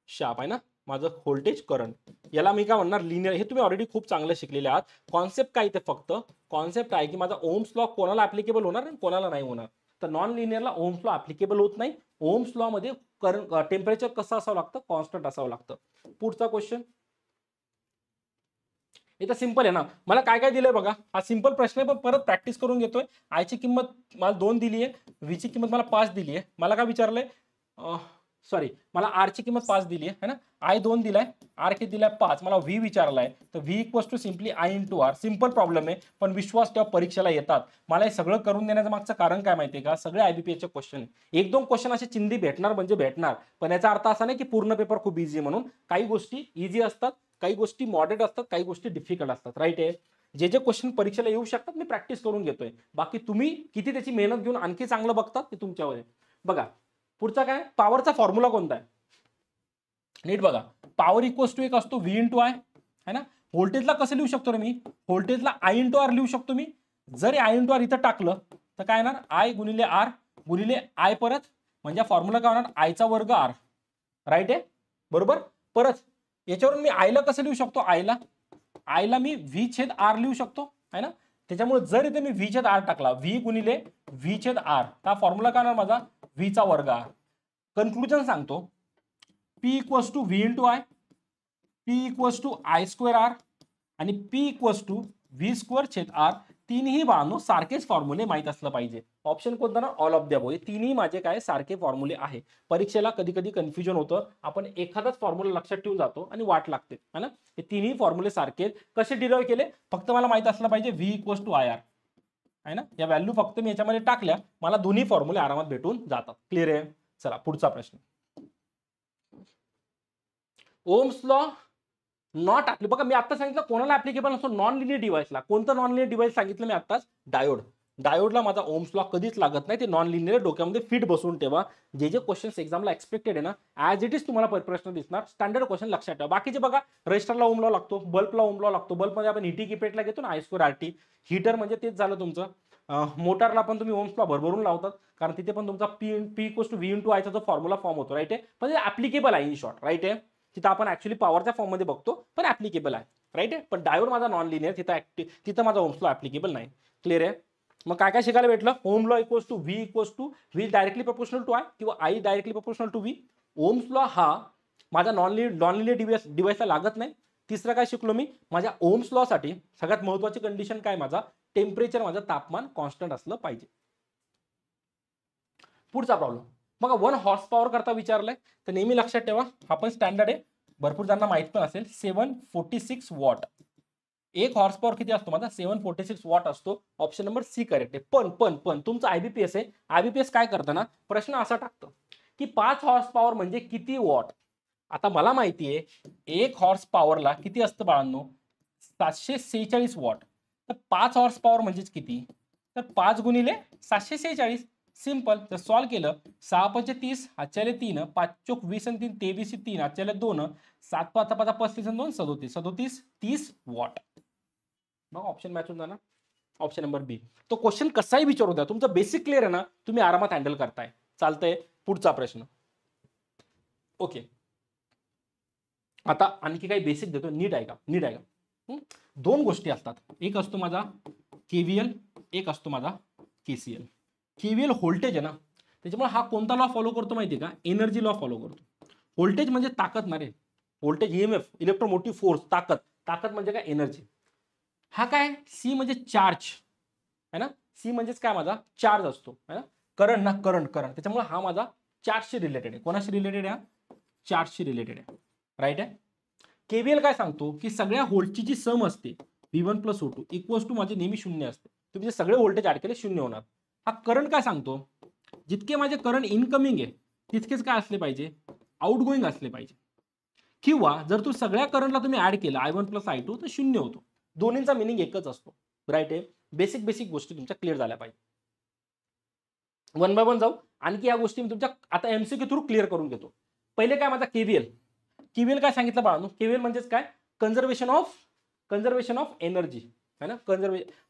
शार्प आहे ना माझं व्होल्टेज करंट. याला मी काय म्हणणार, लिनियर. हे तुम्ही ऑलरेडी खूप चांगलं शिकलेले आहात. कॉन्सेप्ट काय, इथे फक्त कॉन्सेप्ट आहे की माझा ओम्स लॉ कोणाला ऍप्लिकेबल होणार आणि कोणाला नाही होणार. तर नॉन लिनियरला ओम्स लॉ ऍप्लिकेबल होत नाही. ओम्स लॉ मध्ये करंट टेम्परेचर कसं असावं लागतं, कॉन्स्टंट असावं लागतं. पुढचा क्वेश्चन, इथं सिंपल आहे ना, मला काय काय दिलंय बघा, हा सिंपल प्रश्न आहे पण परत प्रॅक्टिस करून घेतोय. आयची किंमत मला 2 दिली आहे, व्हीची किंमत मला 5 दिली आहे. मला काय विचारलंय, सॉरी मला आर ची किंमत 5 दिली आहे ना, आय 2 दिलाय, आर किती दिलाय 5, मला व्ही विचारलाय. तर V equals to simply I into R. Simple problem आहे, पण विश्वास तेव्हा परीक्षेला येतात. मला हे सगळं करून देण्याचं मागचं कारण काय माहितीये का, सगळे आयबीपीएसचे क्वेश्चन आहे. 1 2 क्वेश्चन असे चिंदी भेटणार म्हणजे भेटणार, पण याचा अर्थ असा नाही की पूर्ण पेपर खूप इझी आहे म्हणून. काही गोष्टी इझी असतात, काही गोष्टी मॉडरेट असतात, काही गोष्टी डिफिकल्ट असतात, राईट आहे. जे जे क्वेश्चन परीक्षेला येऊ शकतात मी प्रॅक्टिस करून घेतोय. बाकी तुम्ही किती त्याची मेहनत घेऊन आणखी चांगलं बघतात ते तुमच्यावर आहे. बघा पुढचा काय, पॉवरचा फॉर्म्युला कोणता आहे, नीट बघा. पॉवर इक्वल्स टू एक असतो व्ही इंटू आय है ना. व्होल्टेजला कसं लिहू शकतो रे मी, व्होल्टेजला आय इंटू आर लिहू शकतो मी. जर आय इंटू आर इथं टाकलं तर काय येणार, आय गुणिले आर गुणिले आय परत, म्हणजे फॉर्म्युला काय होणार, आयचा वर्ग आर, राईट आहे बरोबर. परत याच्यावरून मी आयला कसं लिहू शकतो, आयला मी व्ही छेद आर लिहू शकतो है ना. त्याच्यामुळे जर इथे मी व्ही छेद आर टाकला, व्ही गुणिले व्ही छेद आर, हा फॉर्म्युला काय होणार माझा, व्हीचा वर्ग आर. कन्क्लुजन सांगतो, P equals to V into I, P equals to I square R आणि P equals to V square छेद आर. तीनही बाळांनो सारखेच फॉर्म्युले माहित असलं पाहिजे. ऑप्शन कोणता ना, ऑल ऑफ द अबोव. तीनही माझे काय सारखे फॉर्म्युले आहे. परीक्षेला कधी कधी कन्फ्युजन होतं, आपण एखादाच फॉर्म्युला लक्षात ठेवून जातो आणि वाट लागते है ना. हे तीनही फॉर्म्युले सारखे कसे डिराईव्ह केले, फक्त मला माहित असलं पाहिजे V equals to I R. आहे ना, या व्हॅल्यू फक्त मी याच्यामध्ये टाकल्या, मला दोन्ही फॉर्म्युले आरामात भेटून जातात. क्लिअर आहे? चला पुढचा प्रश्न. Ohm's law not applicable. बघा मी आता सांगितलं कोणाला ऍप्लिकेबल नसतो, नॉन लिनियर डिव्हाइसला. कोणतं नॉन लिनियर डिव्हाइस सांगितलं मी आताच? डायोड. डायोडला माझा ओम्स लॉ कधीच लागत नाही. ते नॉन लिनियर डोक्यामध्ये फिट बसून ठेवा. जे जे क्वेश्चन्स एक्झामला एक्सपेक्टेड आहे ना, ऍज इट इज तुम्हाला प्रश्न दिसणार. स्टँडर्ड क्वेश्चन लक्षात ठेवा. बाकीचे बघा, रजिस्टरला ओम लॉ लागतो, बल्बला ओम लॉ लागतो. बल्बमध्ये आपण हिटी किपेटला घेतो ना, I2 RT. हीटर म्हणजे तेच झालं तुमचं. मोटारला पण तुम्ही ओम्स लॉ भरभरून लावतात, कारण तिथे पण तुमचा P = V × I चा जो फॉर्म्युला फॉर्म होतो. राईट आहे? पण ऍप्लिकेबल आहे इन शॉर्ट. राईट आहे? तिथं आपण ऍक्च्युअली पॉवरच्या फॉर्म मध्ये बघतो, पण ऍप्लिकेबल आहे. राईट आहे? पण डायोड माझा नॉन लिनियर, तिथं माझा ओम्स लॉ ऍप्लिकेबल नाही. क्लिअर आहे? मग काय काय शिकायला भेटलं? Ohm law V directly proportional to I किंवा I directly proportional to V. Ohm's law हा माझा नॉन लिनियर डिव्हाइसला लागत नाही. तिसरं काय शिकलो मी? माझ्या ओम्स लॉ साठी सगळ्यात महत्वाची कंडिशन काय? माझा टेम्परेचर, माझं तापमान कॉन्स्टंट असलं पाहिजे. पुढचा प्रॉब्लेम बघा, 1 हॉर्स पॉवर करता विचारलंय, तर नेहमी लक्षात ठेवा, हा पण स्टँडर्ड आहे, भरपूर जणांना माहित पण असेल. 746 वॉट. 1 हॉर्स पॉवर किती असतो माझा? 746 वॉट असतो. ऑप्शन नंबर सी करेक्ट आहे. पण तुमचं IBPS आहे. IBPS काय करतं ना, प्रश्न असा टाकतं की 5 हॉर्स पॉवर म्हणजे किती वॉट. आता मला माहिती आहे 1 हॉर्स पॉवरला किती असतं बाळांनो? 746 वॉट. तर 5 हॉर्स पॉवर म्हणजेच किती? तर 5 गुणिले 746. सिंपल. तर सॉल्व केलं, 6 × 5 = 30, हातच्याले 3, 5 × 20 आणि 3 23, 3 हातच्याले 2, 7 × 5 = 35 आणि 2 37, 30 वॉट. मग ऑप्शन मॅच होऊन जाणार. ऑप्शन नंबर बी. तो क्वेश्चन कसाही विचारू द्या, तुमचं बेसिक क्लिअर आहे ना, तुम्ही आरामात हँडल करताय. चालतंय? पुढचा प्रश्न. ओके, आता आणखी काही बेसिक देतो, नीट ऐका, नीट ऐका. 2 गोष्टी असतात, एक असतो माझा KVL, एक असतो माझा KCL. KVL व्होल्टेज आहे ना, त्याच्यामुळे हा कोणता लॉ फॉलो करतो माहिती आहे का? एनर्जी लॉ फॉलो करतो. व्होल्टेज म्हणजे ताकद ना रे, व्होल्टेज EMF, इलेक्ट्रोमोटिव्ह फोर्स, ताकद म्हणजे काय? एनर्जी. हा काय? सी म्हणजे चार्ज आहे ना, सी म्हणजेच काय माझा? चार्ज असतो है ना, करंट ना, करंट. त्याच्यामुळे हा माझा चार्जशी रिलेटेड आहे. कोणाशी रिलेटेड आहे? चार्जशी रिलेटेड आहे. राईट आहे? KVL काय सांगतो की सगळ्या व्होल्टची जी सम असते V1 + O2 = माझे नेहमी 0 असते. तुम्ही जे सगळे व्होल्टेज ऍड केले 0 होणार. हा करंट काय सांगतो? जितके माझे करंट इनकमिंग आहे तितकेच काय असले पाहिजे? आउटगोइंग असले पाहिजे. किंवा जर तू सगळ्या करंटला तुम्ही ऍड केलं I1 + I2 तर 0 होतो. दोन्हींचा मिनिंग एकच असतो. राईट आहे? बेसिक गोष्टी तुमच्या क्लिअर झाल्या पाहिजे. 1 बाय 1 जाऊ. आणखी या गोष्टी मी तुमच्या आता MCQ थ्रू क्लिअर करून घेतो. पहिले काय माझा KVL काय सांगितलं बाळांनो? KVL म्हणजेच काय? कंझर्वेशन ऑफ एनर्जी है ना.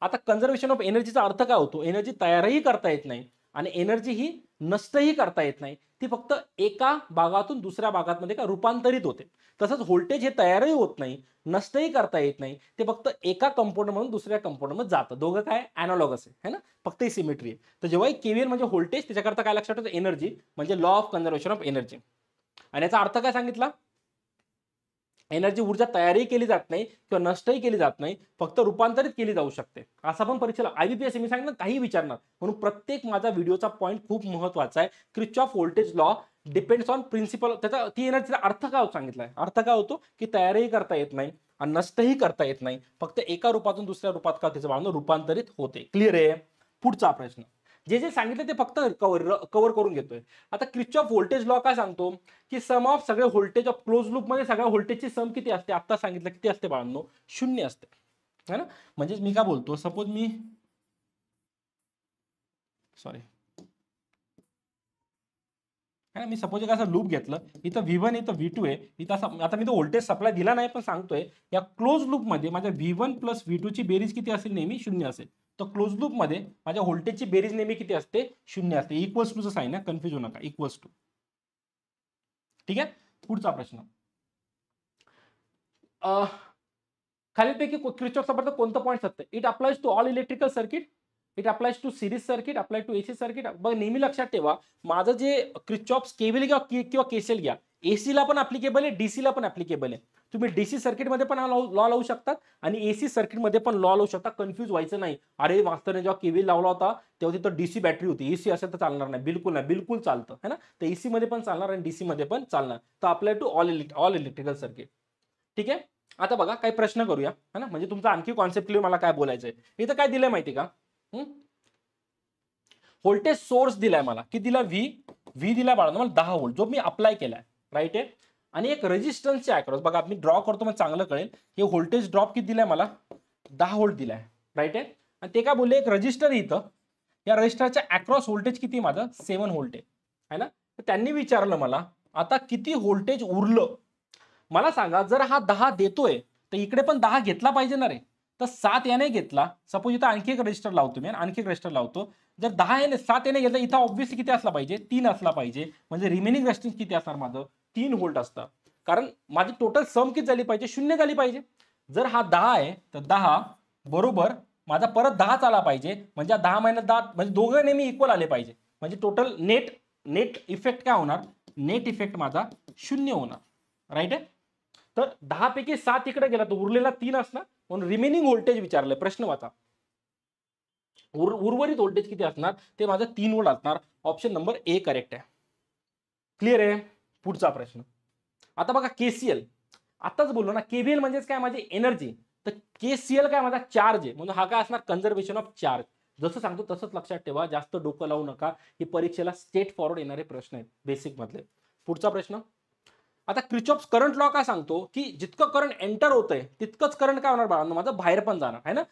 आता कंझर्वेशन ऑफ एनर्जीचा अर्थ काय होतो? एनर्जी तयारही करता येत नाही आणि एनर्जी ही नष्टही करता येत नाही. ती फक्त एका भागातून दुसऱ्या भागामध्ये का रूपांतरित होते. तसंच व्होल्टेज हे तयारही होत नाही, नष्टही करता येत नाही. ते फक्त एका कंपोनंट मधून दुसऱ्या कंपोनंट मध्ये जातं. दोघं काय? अॅनालॉगस आहे ना, फक्त ही सिमेट्री आहे. तर जेव्हा KVL म्हणजे व्होल्टेज, त्याच्याकरता काय लक्षात ठेवायचं? एनर्जी म्हणजे law of conservation of energy. आणि याचा अर्थ काय सांगितला? एनर्जी ऊर्जा तयारही केली जात नाही किंवा नष्टही केली जात नाही, फक्त रूपांतरित केली जाऊ शकते. असा पण परीक्षेला IBPS मी सांगितलं काही विचारणार, म्हणून प्रत्येक माझा व्हिडिओचा पॉईंट खूप महत्वाचा आहे. Kirchhoff voltage law depends on principle. त्याचा ती एनर्जीचा अर्थ काय सांगितलाय? अर्थ काय होतो की तयारही करता येत नाही आणि नष्टही करता येत नाही, फक्त एका रूपातून दुसऱ्या रूपात का त्याचं बाळांनो रूपांतरित होते. क्लिअर आहे? पुढचा प्रश्न. जे सांगितलं ते फक्त कव्हर करून घेतोय. आता किर्चॉफ व्होल्टेज लॉ काय सांगतो की सम ऑफ सगळे व्होल्टेज ऑफ क्लोज लूप मध्ये सगळ्या व्होल्टेजची सम किती असते? आता सांगितलं किती असते बाळांनो? 0 असते है ना. म्हणजे मी काय बोलतो, सपोज मी सपोज एक असं लूप घेतलं, इथं V1 इथं V2 आहे, इथं असं. आता मी तो व्होल्टेज सप्लाय दिला नाही पण सांगतोय या क्लोज लूप मध्ये माझ्या V1 + V2 ची बेरीज किती असेल? नेहमी 0 असेल. तर क्लोज लूप मध्ये माझ्या व्होल्टेजची बेरीज नेहमी किती असते? 0 असते. इक्वल्स टूचं साइन आहे, कन्फ्युज होऊ नका, इक्वल्स टू. ठीक आहे. पुढचा प्रश्न. खालीलपैकी किर्चॉफचा पॉईंट कोणतं पॉईंट सत्य? It applies to all electrical circuit, it applies to series circuit, apply to AC circuit. बघ नेहमी लक्षात ठेवा, माझं जे किर्चॉफ KVL किंवा KCL घ्या, AC ला पण ऍप्लिकेबल आहे, DC ला पण ऍप्लिकेबल आहे. तुम्ही DC सर्किट मध्ये पण लॉ लावू शकतात आणि AC सर्किट मध्ये पण लॉ लावू शकता. कन्फ्युज व्हायचं नाही. अरे मास्तरने जेव्हा KVL लावला होता तेव्हा तिथं DC बॅटरी होती, AC असेल तर चालणार नाही. बिलकुल नाही, बिलकुल चालतं है ना. तर AC मध्ये पण चालणार आणि DC मध्ये पण चालणार. तर apply to all electrical circuit. ठीक आहे. आता बघा काही प्रश्न करूया है ना, म्हणजे तुमचा आणखी कॉन्सेप्ट क्लिअर मला काय बोलायचंय. इथं काय दिलंय माहिती का? व्होल्टेज सोर्स दिलाय मला, किती दिला व्ही दिलाय बाळा मला 10 व्होल्ट, जो मी अप्लाय केलाय, राईट आहे. आणि एक रेजिस्टन्सच्या अक्रॉस बघा मी ड्रॉ करतो मग चांगलं कळेल. हे व्होल्टेज ड्रॉप किती दिलाय मला 10 व्होल्ट दिलाय, राईट आहे. आणि ते काय बोलले एक रजिस्टर इथं, या रजिस्टरच्या अक्रॉस व्होल्टेज किती माझं 7 व्होल्ट आहे ना. तर त्यांनी विचारलं मला आता किती व्होल्टेज उरलं मला सांगा. जर हा 10 देतोय तर इकडे पण 10 घेतला पाहिजे ना रे. तर 7 याने घेतला, सपोज इथं आणखी एक रजिस्टर लावतो मी आणि आणखी एक रजिस्टर लावतो. जर 10 याने 7 याने घेतला इथं ऑब्व्हियसली किती असला पाहिजे 3 असला पाहिजे. म्हणजे रिमेनिंग रेजिस्टन्स किती असणार माझं 3 व्होल्ट असतं. कारण माझी टोटल सम किती झाली पाहिजे 0 झाली पाहिजे. जर हा 10 आहे तर 10 बरोबर माझा परत 10 आला पाहिजे. म्हणजे 10 महिन्यात 10 म्हणजे दोघं नेहमी इक्वल आले पाहिजे. म्हणजे टोटल नेट इफेक्ट काय होणार, नेट इफेक्ट माझा 0 होणार, राईट आहे. तर 10 पैकी 7 इकडे गेला तर उरलेला 3 असणार. म्हणून रिमेनिंग व्होल्टेज विचारलंय, प्रश्न वाचा. उर्वरित व्होल्टेज किती असणार ते माझं 3 व्होल्ट असणार. ऑप्शन नंबर ए करेक्ट आहे. क्लिअर आहे. पुढचा प्रश्न आता बघा केसीएल. आताच बोललो ना केव्हीएल म्हणजेच काय माझी एनर्जी, तर केसीएल काय माझा चार्ज आहे. म्हणून हा काय असणार कन्झर्वेशन ऑफ चार्ज. जसं सांगतो तसंच लक्षात ठेवा, जास्त डोकं लावू नका. ही परीक्षेला स्ट्रेट फॉरवर्ड येणारे प्रश्न आहेत बेसिक मधले. पुढचा प्रश्न आता क्रिचॉफ्स करंट लॉ काय सांगतो की जितकं करंट एंटर होतंय तितकंच करंट काय होणार बाळांनो माझं बाहेर पण जाणार आहे ना.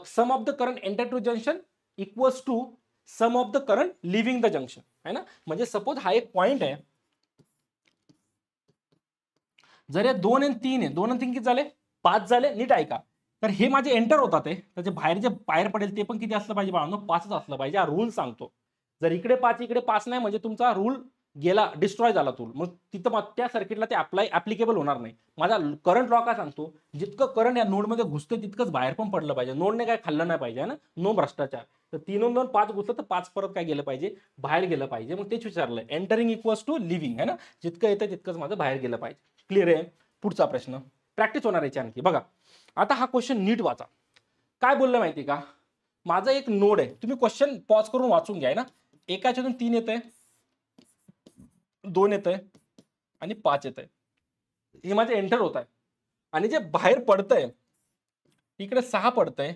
Sum of the current enter to junction equals to sum of the current leaving the junction आहे ना. म्हणजे सपोज हा एक पॉइंट आहे, जर हे 2 आणि 3 आहे, 2 आणि 3 किती झाले 5 झाले. नीट ऐका. तर हे माझे एंटर होतात आहे, त्याचे बाहेर पडेल ते पण किती असलं पाहिजे बाळांनो 5च असलं पाहिजे. हा रूल सांगतो. जर इकडे 5 इकडे 5 नाही म्हणजे तुमचा रूल गेला, डिस्ट्रॉय झाला टूल. मग तिथं त्या सर्किटला ते ऍप्लिकेबल होणार नाही. माझा करंट लॉ काय सांगतो जितकं करंट या नोडमध्ये घुसतं तितकंच बाहेर पण पडलं पाहिजे. नोडने काय खाल्लं नाही पाहिजे ना, नो भ्रष्टाचार. तर 3 2 5 घुसलं तर 5 परत काय गेलं पाहिजे बाहेर गेलं पाहिजे. मग तेच विचारलं एंटरिंग इक्वल्स टू लिव्हिंग आहे ना, जितकं येतं तितकंच माझं बाहेर गेलं पाहिजे. क्लिअर आहे. पुढचा प्रश्न प्रॅक्टिस होणार याची आणखी बघा. आता हा क्वेश्चन नीट वाचा. काय बोललं माहिती का, माझं एक नोड आहे. तुम्ही क्वेश्चन पॉज करून वाचून घ्या ना. एकाच्यातून 3 येत आहे, 2 येत आहे आणि 5 येत आहे. हे माझे एंटर होत आहे. आणि जे बाहेर पडतंय इकडे 6 पडतंय,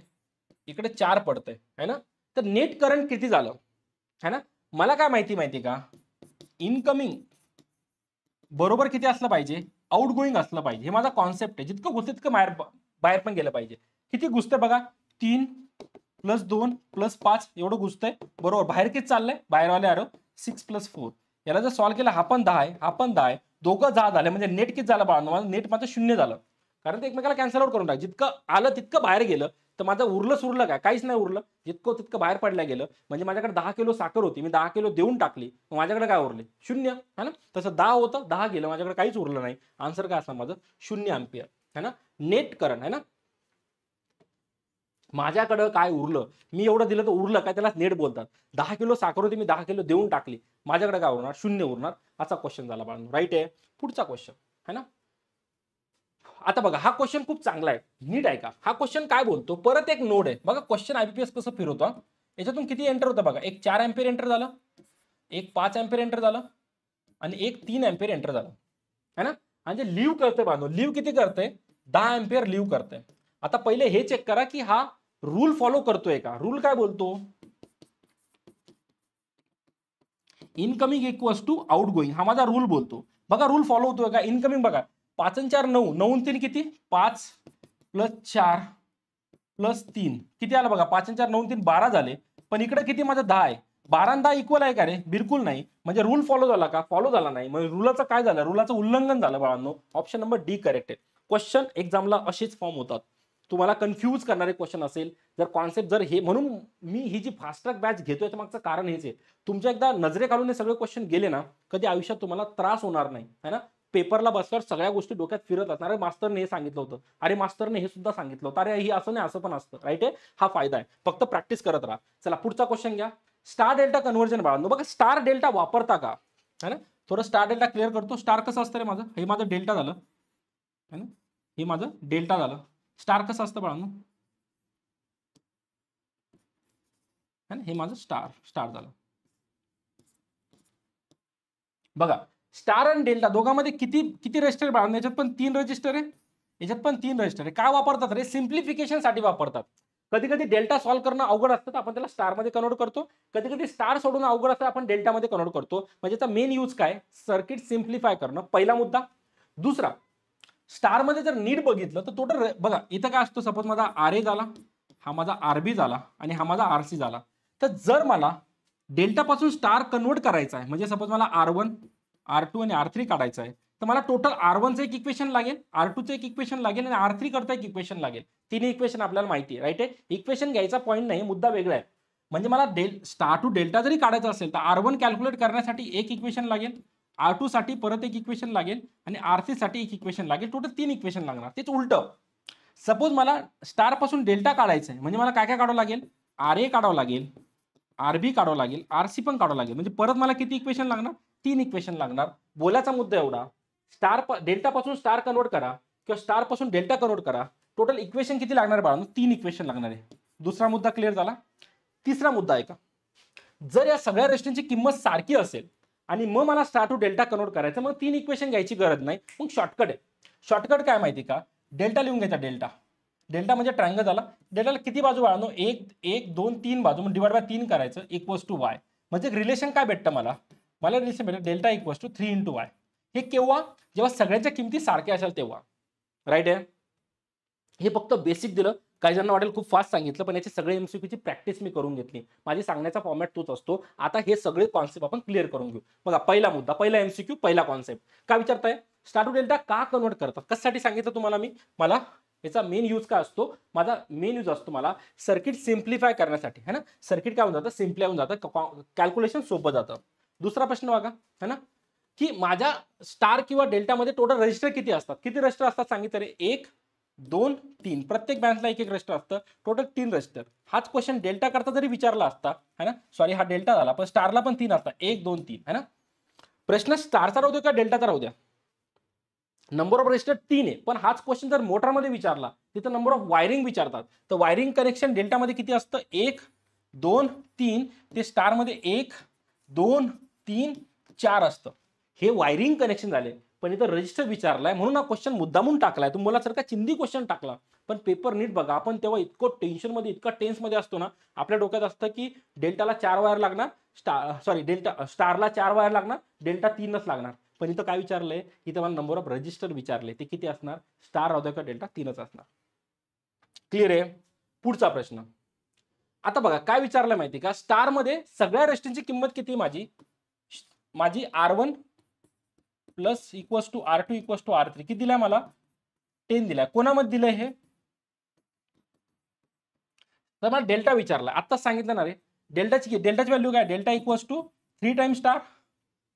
इकडे 4 पडतंय है ना. तर नेट करंट किती झालं है ना. मला काय माहिती का, इनकमिंग बरोबर किती असलं पाहिजे आउट गोईंग असलं पाहिजे. हे माझा कॉन्सेप्ट आहे. जितकं घुसतं तितकं बाहेर पण गेलं पाहिजे. किती घुसतंय बघा 3 + 2 + 5 एवढं घुसतंय बरोबर. बाहेर किती चाललंय बाहेरवाले आरो 6 + 4. याला जर सॉल्व्ह केला हा पण 10 आहे, हा पण 10 आहे, दोघं 10 झाले. म्हणजे नेट किती झालं बाळांनो नेट माझं 0 झालं. कारण ते एकमेकाला कॅन्सल आउट करून टाक. जितकं आलं तितकं बाहेर गेलं तर माझं उरलं काय काहीच नाही उरलं. जितकं तितकं बाहेर पडल्या गेलं. म्हणजे माझ्याकडे 10 किलो साखर होती, मी 10 किलो देऊन टाकली, मग माझ्याकडे काय उरले 0 है ना. तसं 10 होतं 10 गेलं, माझ्याकडे काहीच उरलं नाही. आन्सर काय असणार माझं 0 अँपिअर है ना. नेट करंट है ना. माझ्याकडं काय उरलं, मी एवढं दिलं तर उरलं काय त्याला नेट बोलतात. 10 किलो साखर होती, मी 10 किलो देऊन टाकली, माझ्याकडे काय उरणार 0 उरणार. असा क्वेश्चन झाला बाळांनो, राईट आहे. पुढचा क्वेश्चन है ना. आता बघा हा क्वेश्चन खूप चांगला आहे, नीट ऐका. हा क्वेश्चन काय बोलतो, परत एक नोड आहे बघा. क्वेश्चन आयपीएस कसं फिरवतो, याच्यातून किती एंटर होतं बघा. एक 4 अँपिअर एंटर झालं, एक 5 अँपिअर एंटर झालं आणि एक 3 अँपिअर एंटर झालं है ना. आणि जे लिव्ह करते बांधव, लिव्ह किती करते 10 अँपिअर लिव्ह करते. आता पहिले हे चेक करा की हा रूल फॉलो करतोय का. रूल काय बोलतो, incoming equals to outgoing. हा माझा रूल बोलतो बघा. रूल फॉलो होतोय का. इनकमिंग बघा 5 आणि 4 9, 9 आणि 3 किती 5 + 4 + 3 किती आलं बघा. 5 आणि 4 9 आणि 3 12 झाले. पण इकडे किती माझं 10 आहे. 12 आणि 10 इक्वल आहे का रे, बिलकुल नाही. म्हणजे रूल फॉलो झाला का, फॉलो झाला नाही. म्हणजे रूलाचं काय झालं, रूलाचं उल्लंघन झालं बाळांनो. ऑप्शन नंबर डी करेक्ट आहे. क्वेश्चन एक्झामला असेच फॉर्म होतात. तुम्हाला कन्फ्यूज करणारे क्वेश्चन असेल जर कॉन्सेप्ट जर हे, म्हणून मी ही जी फास्ट ट्रॅक बॅच घेतोय त्या मागचं कारण हेच आहे. तुमच्या एकदा नजरेखालून हे सगळे क्वेश्चन गेले ना, कधी आयुष्यात तुम्हाला त्रास होणार नाही है ना. पेपरला बसल्यावर सगळ्या गोष्टी डोक्यात फिरत असणार. अरे मास्तरने हे सांगितलं होतं, अरे मास्तरने हे सुद्धा सांगितलं होतं, अरे ही असं नाही असं पण असतं, राईट आहे. हा फायदा आहे, फक्त प्रॅक्टिस करत राहा. चला पुढचा क्वेश्चन घ्या. स्टार डेल्टा कन्व्हर्जन बाळांनो बघा. स्टार डेल्टा वापरता का है ना. थोडं स्टार डेल्टा क्लिअर करतो. स्टार कसं असतं रे माझं, हे माझं डेल्टा झालं है ना, हे माझं डेल्टा झालं. स्टार कसं असतं बाळांनो, हे माझं स्टार झालं बघा. स्टार आणि डेल्टा दोघांमध्ये किती रजिस्टर आहे. याच्यात पण 3 रजिस्टर आहे, याच्यात पण 3 रजिस्टर आहे. काय वापरतात रे, सिम्प्लिफिकेशन साठी वापरतात. कधी कधी डेल्टा सॉल्व्ह करणं अवघड असतं तर आपण त्याला स्टारमध्ये कन्वर्ट करतो. कधी कधी स्टार सोडून अवघड असतं आपण डेल्टामध्ये कन्वर्ट करतो. म्हणजे त्याचा मेन यूज काय, सर्किट सिम्प्लिफाय करणं, पहिला मुद्दा. दुसरा, स्टारमध्ये जर नीट बघितलं तर टोटल बघा इथं काय असतो, सपोज माझा आर ए झाला, हा माझा आरबी झाला आणि हा माझा आरसी झाला. तर जर मला डेल्टा पासून स्टार कन्वर्ट करायचा आहे, म्हणजे सपोज मला R1 R2 आणि R3 काढायचं आहे, तर मला टोटल R1चं एक इक्वेशन लागेल, R2चं एक इक्वेशन लागेल आणि R3 करता एक इक्वेशन लागेल. तिन्ही इक्वेशन आपल्याला माहिती आहे, राईट आहे. इक्वेशन घ्यायचा पॉईंट नाही, मुद्दा वेगळा आहे. म्हणजे मला स्टार टू डेल्टा जरी काढायचं असेल तर R1 कॅल्क्युलेट करण्यासाठी एक इक्वेशन लागेल, R2 साठी परत एक इक्वेशन लागेल आणि R3 साठी एक इक्वेशन लागेल. टोटल 3 इक्वेशन लागणार. तेच उलटं, सपोज मला स्टार पासून डेल्टा काढायचं आहे, म्हणजे मला काय काय काढावं लागेल, RA काढावं लागेल, RB काढावं लागेल, RC पण काढावं लागेल. म्हणजे परत मला किती इक्वेशन लागणार, 3 इक्वेशन लागणार. बोलायचा मुद्दा एवढा, डेल्टा पासून स्टार कन्वर्ट करा किंवा स्टार पासून डेल्टा कन्वर्ट करा, टोटल इक्वेशन किती लागणार बाळांनो, 3 इक्वेशन लागणार आहे. दुसरा मुद्दा क्लिअर झाला. तिसरा मुद्दा आहे का, जर या सगळ्या रेस्टॉरंटची किंमत सारखी असेल आणि मग मला स्टार टू डेल्टा कन्वर्ट करायचं, मग 3 इक्वेशन घ्यायची गरज नाही. मग शॉर्टकट आहे. शॉर्टकट काय माहिती का, डेल्टा लिहून घ्यायचा. डेल्टा डेल्टा म्हणजे ट्रायंगल झाला. डेल्टाला किती बाजू बाळांनो, 1 1 2 3 बाजू, म्हणजे डिवाइड बाय 3 करायचं, इक्वल्स टू वाय. म्हणजे रिलेशन काय भेटतं मला रिलेशन भेटतं delta equals to 3 into Y. हे केव्हा, जेव्हा सगळ्यांच्या किमती सारख्या असेल तेव्हा, राईट आहे. हे फक्त बेसिक दिलं. काही जणांना वाटेल खूप फास्ट सांगितलं, पण याचे सगळे एमसीक्यूची प्रॅक्टिस मी करून घेतली. माझी सांगण्याचा फॉर्मॅट तोच असतो. आता हे सगळे कॉन्सेप्ट आपण क्लिअर करून घेऊ. बघा, पहिला मुद्दा, पहिला एमसीक्यू, पहिला कॉन्सेप्ट काय विचारताय, स्टार टू डेल्टा का कन्वर्ट करतात, कशासाठी सांगितलं तुम्हाला मी. मला याचा मेन यूज काय असतो, माझा मेन यूज असतो मला सर्किट सिम्प्लिफाय करण्यासाठी, है ना. सर्किट काय होऊन जातं, सिम्प्लाय होऊन जातं, कॅल्क्युलेशन सोपं जातं. दुसरा प्रश्न बघा, है ना, की माझ्या स्टार किंवा डेल्टामध्ये टोटल रजिस्टर किती असतात. किती रजिस्टर असतात सांगितलं रे, 1 2 3. प्रत्येक बँकला एक एक रजिस्टर असतं, टोटल 3 रजिस्टर. हाच क्वेश्चन डेल्टा करता जरी विचारला असता, है ना, सॉरी हा डेल्टा झाला, पण स्टारला पण 3 असतात, 1 2 3, है ना. प्रश्न स्टारचा राहू द्या का डेल्टाचा राहू द्या, नंबर ऑफ रजिस्टर 3 आहे. पण हाच क्वेश्चन जर मोटरमध्ये विचारला, तिथं नंबर ऑफ वायरिंग विचारतात. तर वायरिंग कनेक्शन डेल्टामध्ये किती असतं, 1 2 3. ते स्टारमध्ये 1 2 3 4 असतं. हे वायरिंग कनेक्शन झाले. पण इथं रजिस्टर विचारलाय म्हणून हा क्वेश्चन मुद्दामून टाकलाय. तुम्हाला सर का चिंदी क्वेश्चन टाकला, पण पेपर नीट बघा. आपण तेव्हा इतकं टेन्शनमध्ये, इतका टेन्समध्ये असतो ना, आपल्या डोक्यात असतं की डेल्टाला 4 वायर लागणार, स्टारला 4 वायर लागणार, डेल्टा 3च लागणार. पण इथं काय विचारलंय, इथं मला नंबर ऑफ रजिस्टर विचारले, ते किती असणार, स्टार राहू द्या का डेल्टा 3च असणार. क्लिअर आहे. पुढचा प्रश्न आता बघा काय विचारलं माहिती का, स्टार मध्ये सगळ्या रेस्टिंगची किंमत किती, माझी R1 plus equals to R2 equals to R3 किती दिलाय मला, 10 दिलाय. कोणामध्ये दिलंय हे, तर मला डेल्टा विचारला, आत्ताच सांगितलं ना रे. डेल्टाची व्हॅल्यू काय, delta equals to 3 time star.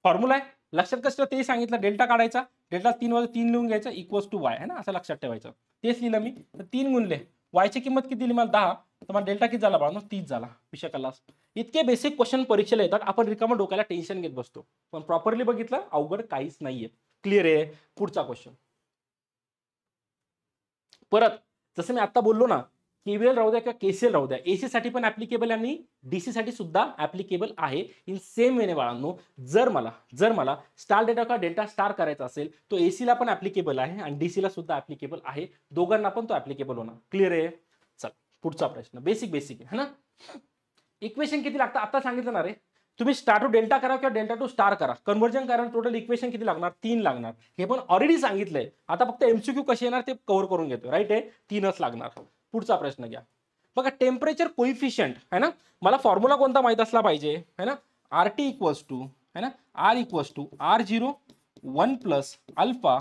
Formula आहे, लक्षात कसं ते सांगितलं, डेल्टा काढायचा, डेल्टा 3 वर 3 लिहून घ्यायचं, इक्वल्स टू वाय, है ना, असं लक्षात ठेवायचं. तेच लिहिलं मी. तर 3 गुणले वायची किंमत किती दिली मला, 10. तर मला डेल्टा किती झाला बाळा, 30 झाला. विषय कलास. इतके बेसिक क्वेश्चन परीक्षेला येतात, आपण रिकामा डोक्याला टेन्शन घेत बसतो. पण प्रॉपरली बघितलं, अवघड काहीच नाहीये. क्लिअर आहे. पुढचा क्वेश्चन परत, जसं मी आता बोललो ना, केव्हीएल राहू द्या किंवा केसीएल राहू द्या, एसी साठी पण ऍप्लिकेबल आणि डीसी साठी सुद्धा ऍप्लिकेबल आहे. इन सेम वेने बाळांनो, जर मला स्टार डेल्टा का डेल्टा स्टार करायचा असेल, तो एसी ला पण ऍप्लिकेबल आहे आणि डीसी ला सुद्धा ऍप्लिकेबल आहे. दोघांना पण तो ऍप्लिकेबल होणार. क्लिअर आहे. चल पुढचा प्रश्न, बेसिक आहे ना. इक्वेशन किती लागतं आता सांगितलं ना रे. तुम्ही स्टार टू डेल्टा करा किंवा डेल्टा टू स्टार करा, कन्व्हर्जन करा, टोटल इक्वेशन किती लागणार, 3 लागणार. हे पण ऑलरेडी सांगितलंय. आता फक्त एमसीक्यू कसे येणार ते कव्हर करून घेतो, राईट आहे. 3च लागणार. पुढचा प्रश्न घ्या. बघा, टेम्परेचर कोइफिशियंट है ना, मला फॉर्म्युला कोणता माहित असला पाहिजे, है ना. RT इक्वल्स टू, है ना, R equals to R0 1 plus alpha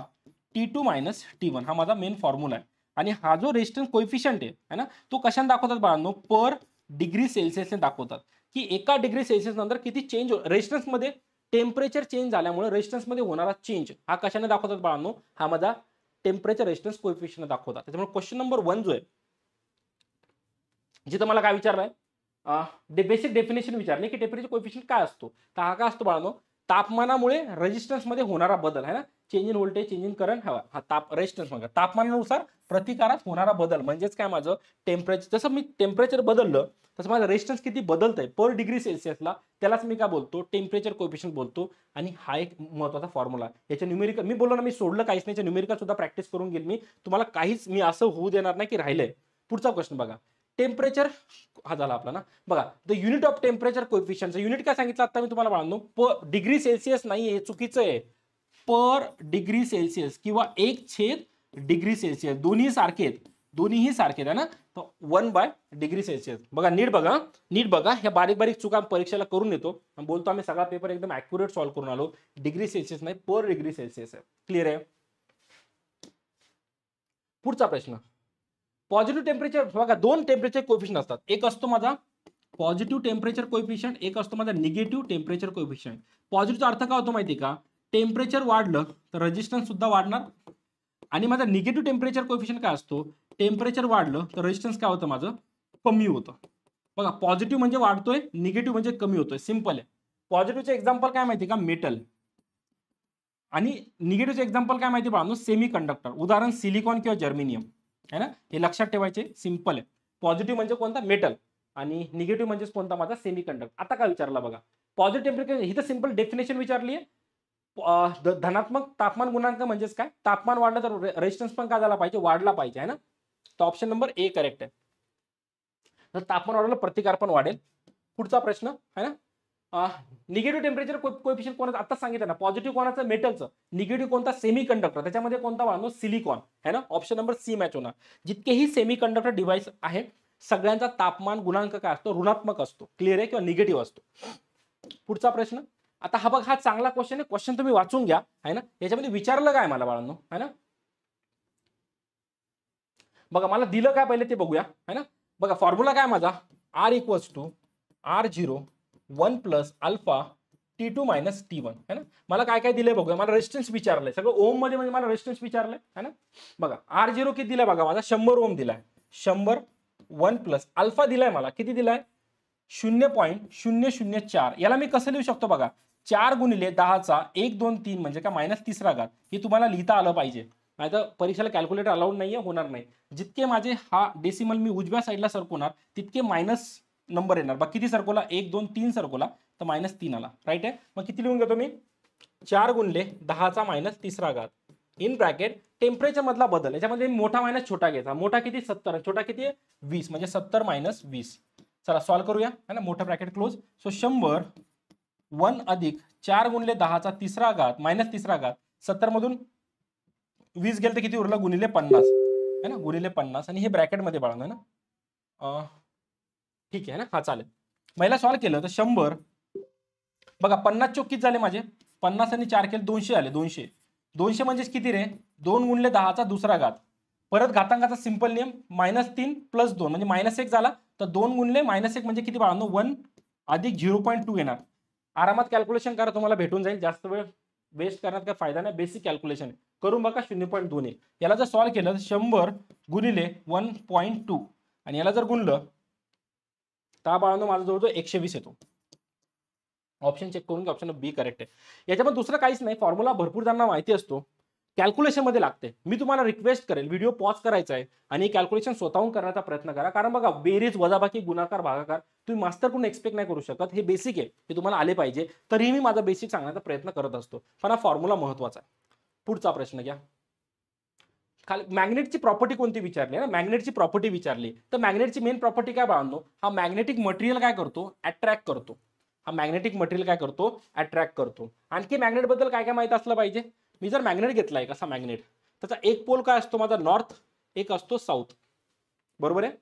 T2 minus T1. हा माझा मेन फॉर्म्युला आहे. आणि हा जो रेजिस्टन्स कोइफिशियंट आहे ना, तो कशाने दाखवतात बाळांनो, पर डिग्री सेल्सिअसने दाखवतात. की 1 डिग्री सेल्सिअस नंतर किती चेंज, रेजिस्टन्स मध्ये टेम्परेचर चेंज झाल्यामुळे रेजिस्टन्स मध्ये होणारा चेंज हा कशाने दाखवतात बाळांनो, हा माझा टेम्परेचर रेजिस्टन्स कोइफिशियंट दाखवतात. त्याच्यामुळे क्वेश्चन नंबर 1 जो आहे, जिथं मला काय विचारलंय, बेसिक डेफिनेशन विचारले की टेम्परेचर कोइफिशियंट काय असतो. तर हा काय असतो बाळांनो, तापमानामुळे रेजिस्टन्स मध्ये होणारा बदल आहे ना, change in voltage, change in current, हवा हा रेजिस्टन्स म्हणजे तापमानानुसार प्रतिकारात होणारा बदल. म्हणजेच काय, माझं टेम्परेचर, जसं मी टेम्परेचर बदललं तसं माझं रेजिस्टन्स किती बदलतंय पर डिग्री सेल्सिअसला, त्यालाच मी काय बोलतो, टेम्परेचर कोइफिशियंट बोलतो. आणि हा एक महत्त्वाचा फॉर्म्युला. याच्या न्यूमेरिकल मी बोललो ना, मी सोडलं काहीच नाही, न्यूमेरिकल सुद्धा प्रॅक्टिस करून घेईल मी. तुम्हाला काहीच मी असं होऊ देणार नाही की राहिलंय. पुढचा क्वेश्चन बघा, टेम्परेचर हा झाला आपला ना. बघा the unit of temperature coefficient, unit काय सांगितलं आता मी तुम्हाला बाळांनो, पर डिग्री सेल्सिअस नाही, हे चुकीचं आहे. पर डिग्री सेल्सिअस किंवा 1/डिग्री सेल्सिअस, दोन्ही सारखे आहेत, दोन्हीही सारखे आहे ना. तर 1/डिग्री सेल्सिअस. बघा नीट बघा, नीट बघा, ह्या बारीक बारीक चुका परीक्षेला करून येतो. बोलतो आम्ही सगळा पेपर एकदम ऍक्युरेट सॉल्व्ह करून आलो. डिग्री सेल्सिअस नाही, पर डिग्री सेल्सिअस आहे. क्लिअर आहे. पुढचा प्रश्न, पॉझिटिव्ह टेम्परेचर, बघा दोन टेम्परेचर कोएफिशियंट असतात. एक असतो माझा पॉझिटिव्ह टेम्परेचर कोएफिशियंट, एक असतो माझा निगेटिव्ह टेम्परेचर कोएफिशियंट. पॉझिटिव्हचा अर्थ काय होतो माहिती का, टेम्परेचर वाढलं तर रेजिस्टन्स सुद्धा वाढणार. आणि माझा निगेटिव्ह टेम्परेचर कोएफिशियंट काय असतो, टेम्परेचर वाढलं तर रेजिस्टन्स काय होतं माझं, कमी होतं. बघा पॉझिटिव्ह म्हणजे वाढतोय, निगेटिव्ह म्हणजे कमी होतोय, सिंपल आहे. पॉझिटिव्हचे एक्झाम्पल काय माहिती का, मेटल. आणि निगेटिव्हचे एक्झाम्पल काय माहिती बाळांनो, सेमी कंडक्टर, उदाहरण सिलिकॉन किंवा जर्मेनियम, है ना. हे लक्षात ठेवायचे, सिंपल आहे. पॉझिटिव्ह म्हणजे कोणता, मेटल, आणि निगेटिव्ह म्हणजे कोणता माझा, सेमी कंडक्टर. आता काय विचारला बघा, पॉझिटिव्ह टेम्परेचर, ही तर सिंपल डेफिनेशन विचारली आहे. धनात्मक तापमान गुणांक म्हणजेच काय, तापमान वाढलं तर रेजिस्टन्स पण काय झाला पाहिजे, वाढला पाहिजे, है ना. तर ऑप्शन नंबर ए करेक्ट आहे. तर तापमान वाढलं प्रतिकार पण वाढेल. पुढचा प्रश्न आहे ना, निगेटिव्ह टेम्परेचर कोएफिशियंट कोणाचं आता सांगितलं ना, पॉझिटिव्ह कोणाचं, मेटलचं, निगेटिव्ह कोणता, सेमी कंडक्टर, त्याच्यामध्ये कोणता वाढतो, सिलिकॉन, है ना. ऑप्शन नंबर सी मॅच होणार. जितकेही सेमी कंडक्टर डिव्हाइस आहे सगळ्यांचा तापमान गुणांक काय असतो, ऋणात्मक असतो. क्लिअर आहे, किंवा निगेटिव्ह असतो. पुढचा प्रश्न, आता हा बघ, हा चांगला क्वेश्चन आहे, क्वेश्चन तुम्ही वाचून घ्या, है ना. याच्यामध्ये विचारलं काय मला बाळांनो, है ना. बघा मला दिलं काय पहिले ते बघूया, है ना. बघा फॉर्म्युला काय माझा, R = R0 1 + alpha T2 - T1, है ना. मला काय काय दिलंय बघूया, मला रेजिस्टन्स विचारलंय सगळं ओम मध्ये, म्हणजे मला रेजिस्टन्स विचारलंय, है ना. बघा R0 किती दिलाय बघा, माझा 100 ओम दिलाय, 100 1 + अल्फा दिलाय मला, किती दिलाय, 0.004. याला मी कसं लिहू शकतो बघा, 4 × 10 × 1 2 3 म्हणजे का -3 हे तुम्हाला लिहिता आलं पाहिजे. नाही तर परीक्षेला कॅल्क्युलेटर अलाउड नाहीये, होणार नाही. जितके माझे हा डेसिमल मी उजव्या साईडला सरकवणार तितके मायनस नंबर येणार. बघ किती सरकवला, 1 2 3 सरकवला तर -3 आला. राईट आहे. मग किती लिहून घेतो मी, 4 × 10 - -3 इन ब्रॅकेट टेम्परेचर मधला बदल. याच्यामध्ये मोठा मायनस छोटा घ्यायचा. मोठा किती, 70, छोटा किती आहे, 20, म्हणजे 70 - 20. चला सॉल्व्ह करूया, है ना. मोठा ब्रॅकेट क्लोज. सो 100 1 + 4 × 10 - -3 70 मधून 20 गेलं तर किती उरलं, ×50, है ना, ×50. आणि हे ब्रॅकेट मध्ये बाळा ना, ठीक आहे ना. हा चालेल. महिला सॉल्व्ह केलं तर 100 बघा 50 चोक किती झाले माझे, 50 आणि 4 केले 200 आले. 200 म्हणजे किती रे, 2 × 10 परत घातांकाचा सिंपल नियम, -3 + 2 म्हणजे -1 झाला. तर 2 × -1 म्हणजे किती बाळांनो, 1 + 0.2 येणार. आरामात कॅल्क्युलेशन करा, तुम्हाला भेटून जाईल. जास्त वेळ वेस्ट करण्यात काही फायदा नाही. बेसिक कॅल्क्युलेशन करून बघा, 0.2 याला जर सॉल्व्ह केलं तर 100 × 1.2 आणि याला जर गुणलं तर बाळांनो माझा जवळजवळ 120 येतो. ऑप्शन चेक करून, ऑप्शन बी करेक्ट आहे. याच्यामध्ये दुसरं काहीच नाही, फॉर्म्युला भरपूर जणांना माहिती असतो, कॅल्क्युलेशन मध्ये लागते. मी तुम्हाला रिक्वेस्ट करेल, व्हिडिओ पॉज करायचा आहे आणि कॅल्क्युलेशन स्वतःहून करण्याचा प्रयत्न करा. कारण बघा बेरीज, वजाबाकी, गुणाकार, भागाकार तुम्ही मास्टरकडून एक्सपेक्ट नाही करू शकत. हे बेसिक आहे, हे तुम्हाला आले पाहिजे. तरीही मी माझा बेसिक सांगण्याचा प्रयत्न करत असतो, पण हा फॉर्म्युला महत्वाचा आहे. पुढचा प्रश्न घ्या. खाली मॅग्नेटची प्रॉपर्टी कोणती विचारली आहे ना, मॅग्नेटची प्रॉपर्टी विचारली. तर मॅग्नेटची मेन प्रॉपर्टी काय बाळांनो, हा मॅग्नेटिक मटेरियल काय करतो, अट्रॅक्ट करतो. हा मॅग्नेटिक मटेरियल काय करतो, अट्रॅक्ट करतो. आणखी मॅग्नेट बद्दल काय काय माहिती असलं पाहिजे. मी जर मॅग्नेट घेतलाय, कसा मॅग्नेट, त्याचा एक पोल काय असतो माझा, नॉर्थ, एक असतो साऊथ, बरोबर आहे.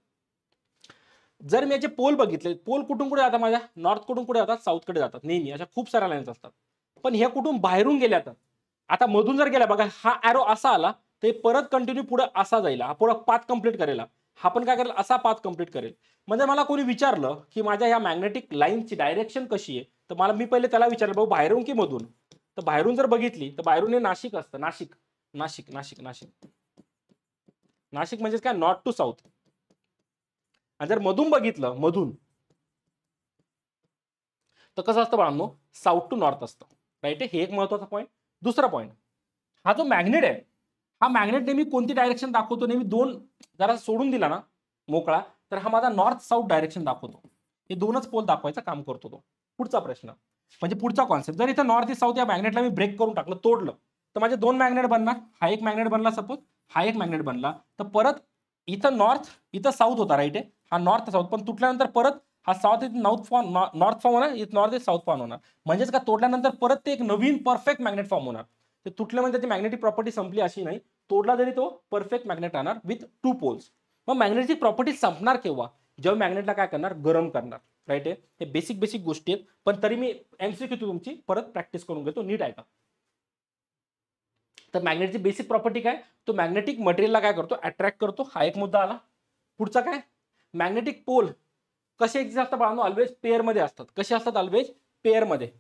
जर मी याचे पोल बघितले, पोल कुठून कुठे जातात माझ्या, नॉर्थ कडून कुठे जातात, साऊथ कडे जातात. नेहमी अशा खूप साऱ्या लाईन्स असतात. पण हे कुठून बाहेरून गेल्या, आता मधून जर गेला बघा, हा एरो असा आला ते परत कंटिन्यू पुढे असा जाईल, हा पुढे पाथ कंप्लीट करेल. हा पण काय करेल, असा पाथ कंप्लीट करेल. म्हणजे मला कोणी विचारलं की माझ्या ह्या मॅग्नेटिक लाईनची डायरेक्शन कशी आहे, तर मला मी पहिले त्याला विचारलं, भाऊ बाहेरून की मधून. तर बाहेरून जर बघितली तर बाहेरून हे नाशिक असतं, नाशिक नाशिक नाशिक नाशिक नाशिक म्हणजे काय, नॉर्थ टू साऊथ. आणि जर मधून बघितलं, मधून, तर कसं असतं बाळांनो, साऊथ टू नॉर्थ असतं. राईट आहे. हे एक महत्वाचा पॉईंट. दुसरा पॉईंट, हा जो मॅग्नेट आहे, हा मॅग्नेट नेहमी कोणती डायरेक्शन दाखवतो, नेहमी दोन जरा सोडून दिला ना मोकळा, तर हा माझा नॉर्थ साऊथ डायरेक्शन दाखवतो. हे दोनच पोल दाखवायचं काम करतो तो. पुढचा प्रश्न म्हणजे पुढचा कॉन्सेप्ट, जर इथं नॉर्थ साऊथ या मॅग्नेटला मी ब्रेक करून टाकलं, तोडलं, तर माझे दोन मॅग्नेट बनणार. हा एक मॅग्नेट बनला सपोज, हा एक मॅग्नेट बनला. तर परत इथं नॉर्थ, इथं साऊथ होता, राईट आहे. हा नॉर्थ साऊथ, पण तुटल्यानंतर परत हा south is north form, north form होणार, इथ नॉर्थ इज साऊथ फॉर्म होणार. म्हणजेच का तोडल्यानंतर परत ते एक नवीन परफेक्ट मॅग्नेट फॉर्म होणार. ते तुटलं म्हणजे त्याची मॅग्नेटिक प्रॉपर्टी संपली अशी नाही, तोडला तरी तो परफेक्ट मॅग्नेट राहणार विथ 2 पोल्स. मग मॅग्नेटिक प्रॉपर्टी संपणार केव्हा? जेव्हा मॅग्नेटला काय करणार, गरम करणार. राईट आहे, हे बेसिक गोष्टी आहेत, पण तरी मी एमसीक्यू तुमची परत प्रॅक्टिस करून घेतो, नीट ऐका. तर मॅग्नेटची बेसिक प्रॉपर्टी काय, तो मॅग्नेटिक मटेरियलला काय करतो, अट्रॅक्ट करतो. हा एक मुद्दा आला. पुढचा काय, मॅग्नेटिक पोल कसे एक्झिस्ट असतात बाळांनो, ऑलवेज पेअर मध्ये असतात. कसे असतात, ऑलवेज पेअर मध्ये.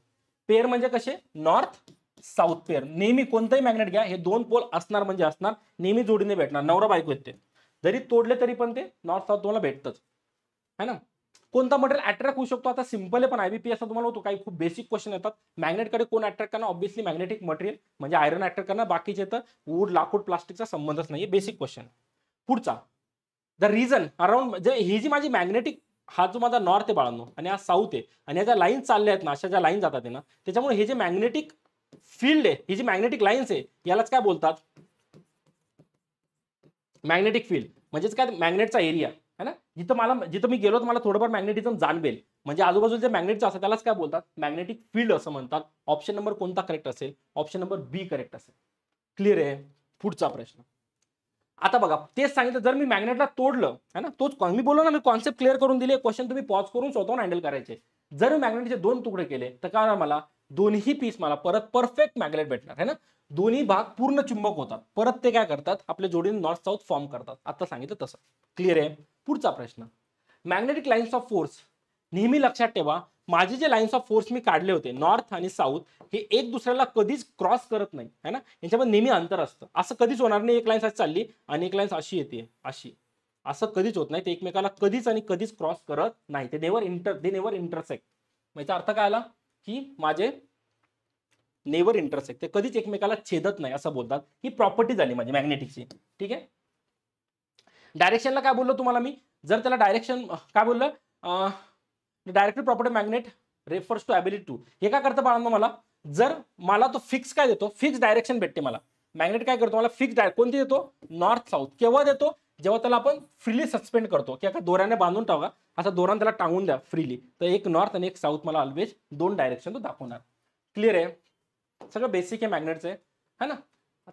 पेअर म्हणजे कसे, नॉर्थ साऊथ पेअर. नेहमी कोणताही मॅग्नेट घ्या, हे 2 पोल असणार म्हणजे असणार, नेहमी जोडीने भेटणार. नवरा बायको आहेत ते, जरी तोडले तरी पण ते नॉर्थ साऊथ तुम्हाला भेटतच है ना. कोणता मटेरियल अट्रॅक्ट होऊ शकतो, आता सिंपल आहे, पण IBPS तुम्हाला होतो, काही खूप बेसिक क्वेश्चन येतात. मॅग्नेटकडे कोण अट्रॅक्ट करणार, ऑब्व्हियसली मॅग्नेटिक मटेरियल म्हणजे आयरन अट्रॅक्ट करणार, बाकीचे तर वूड, लाकूड, प्लास्टिकचा संबंधच नाही. Basic question. पुढचा, द रिझन अराउंड, म्हणजे ही जी माझी मॅग्नेटिक, हा जो माझा नॉर्थ आहे बाळांनो आणि हा साऊथ आहे, आणि या ज्या लाईन चालल्या आहेत ना, अशा ज्या लाईन जातात आहे ना, त्याच्यामुळे हे जे मॅग्नेटिक फील्ड आहे, ही जी मॅग्नेटिक लाईन्स आहे, यालाच काय बोलतात, मॅग्नेटिक फील्ड. म्हणजेच काय, मॅग्नेटचा एरिया है ना. जिथं मी गेलो तर मला थोडंफार मॅग्नेटिझम जाणवेल, म्हणजे आजूबाजूला जे मॅग्नेटचं असतं त्यालाच काय बोलतात, मॅग्नेटिक फील्ड असं म्हणतात. ऑप्शन नंबर कोणता करेक्ट असेल, ऑप्शन नंबर बी करेक्ट असेल. क्लिअर आहे. पुढचा प्रश्न. आता बघा, तेच सांगितलं, जर मी मॅग्नेटला तोडलं है ना, तोच मी बोललो ना, मी कॉन्सेप्ट क्लिअर करून दिली. क्वेश्चन तुम्ही पॉज करून स्वतःहून हँडल करायचे. जर मी मॅग्नेटचे 2 तुकडे केले तर काय होणार, मला दोन्ही पीस मला परत परफेक्ट मॅग्नेट भेटणार है ना. दोन्ही भाग पूर्ण चुंबक होतात, परत ते काय करतात, आपल्या जोडीने नॉर्थ साऊथ फॉर्म करतात. आता सांगितलं तसं. क्लिअर आहे. पुढचा प्रश्न, मॅग्नेटिक लाईन्स ऑफ फोर्स. नेहमी लक्षात ठेवा, माझे जे लाईन्स ऑफ फोर्स मी काढले होते, नॉर्थ आणि साऊथ, हे एक दुसऱ्याला कधीच क्रॉस करत नाही है ना. यांच्यामध्ये नेहमी अंतर असतं. असं कधीच होणार नाही, एक लाईन अशी चालली आणि एक लाईन अशी येते, अशी, असं कधीच होत नाही. ते एकमेकाला कधीच आणि कधीच क्रॉस करत नाही. ते नेवर इंटरसेक्ट. याचा अर्थ काय आला, की माझे नेवर इंटरसेक्ट, ते कधीच एकमेकाला छेदत नाही असं बोलतात. ही प्रॉपर्टी झाली माझी मॅग्नेटिकची. ठीक आहे. डायरेक्शनला काय बोललो तुम्हाला मी, जर त्याला डायरेक्शन काय बोललं, directly property magnet refers to ability to. हे काय करतं बाळांनो, मला जर मला तो फिक्स काय देतो, फिक्स डायरेक्शन भेटते मला. मॅग्नेट काय करतो, मला फिक्स कोणती देतो, नॉर्थ साऊथ. केव्हा देतो, जेव्हा त्याला आपण फ्रीली सस्पेंड करतो, की दोऱ्याने बांधून टाका, असा दोराने त्याला टांगून द्या फ्रीली, तर एक नॉर्थ आणि एक साऊथ मला ऑलवेज 2 डायरेक्शन तो दाखवणार. क्लिअर आहे. सगळं बेसिक आहे मॅग्नेटचं है ना.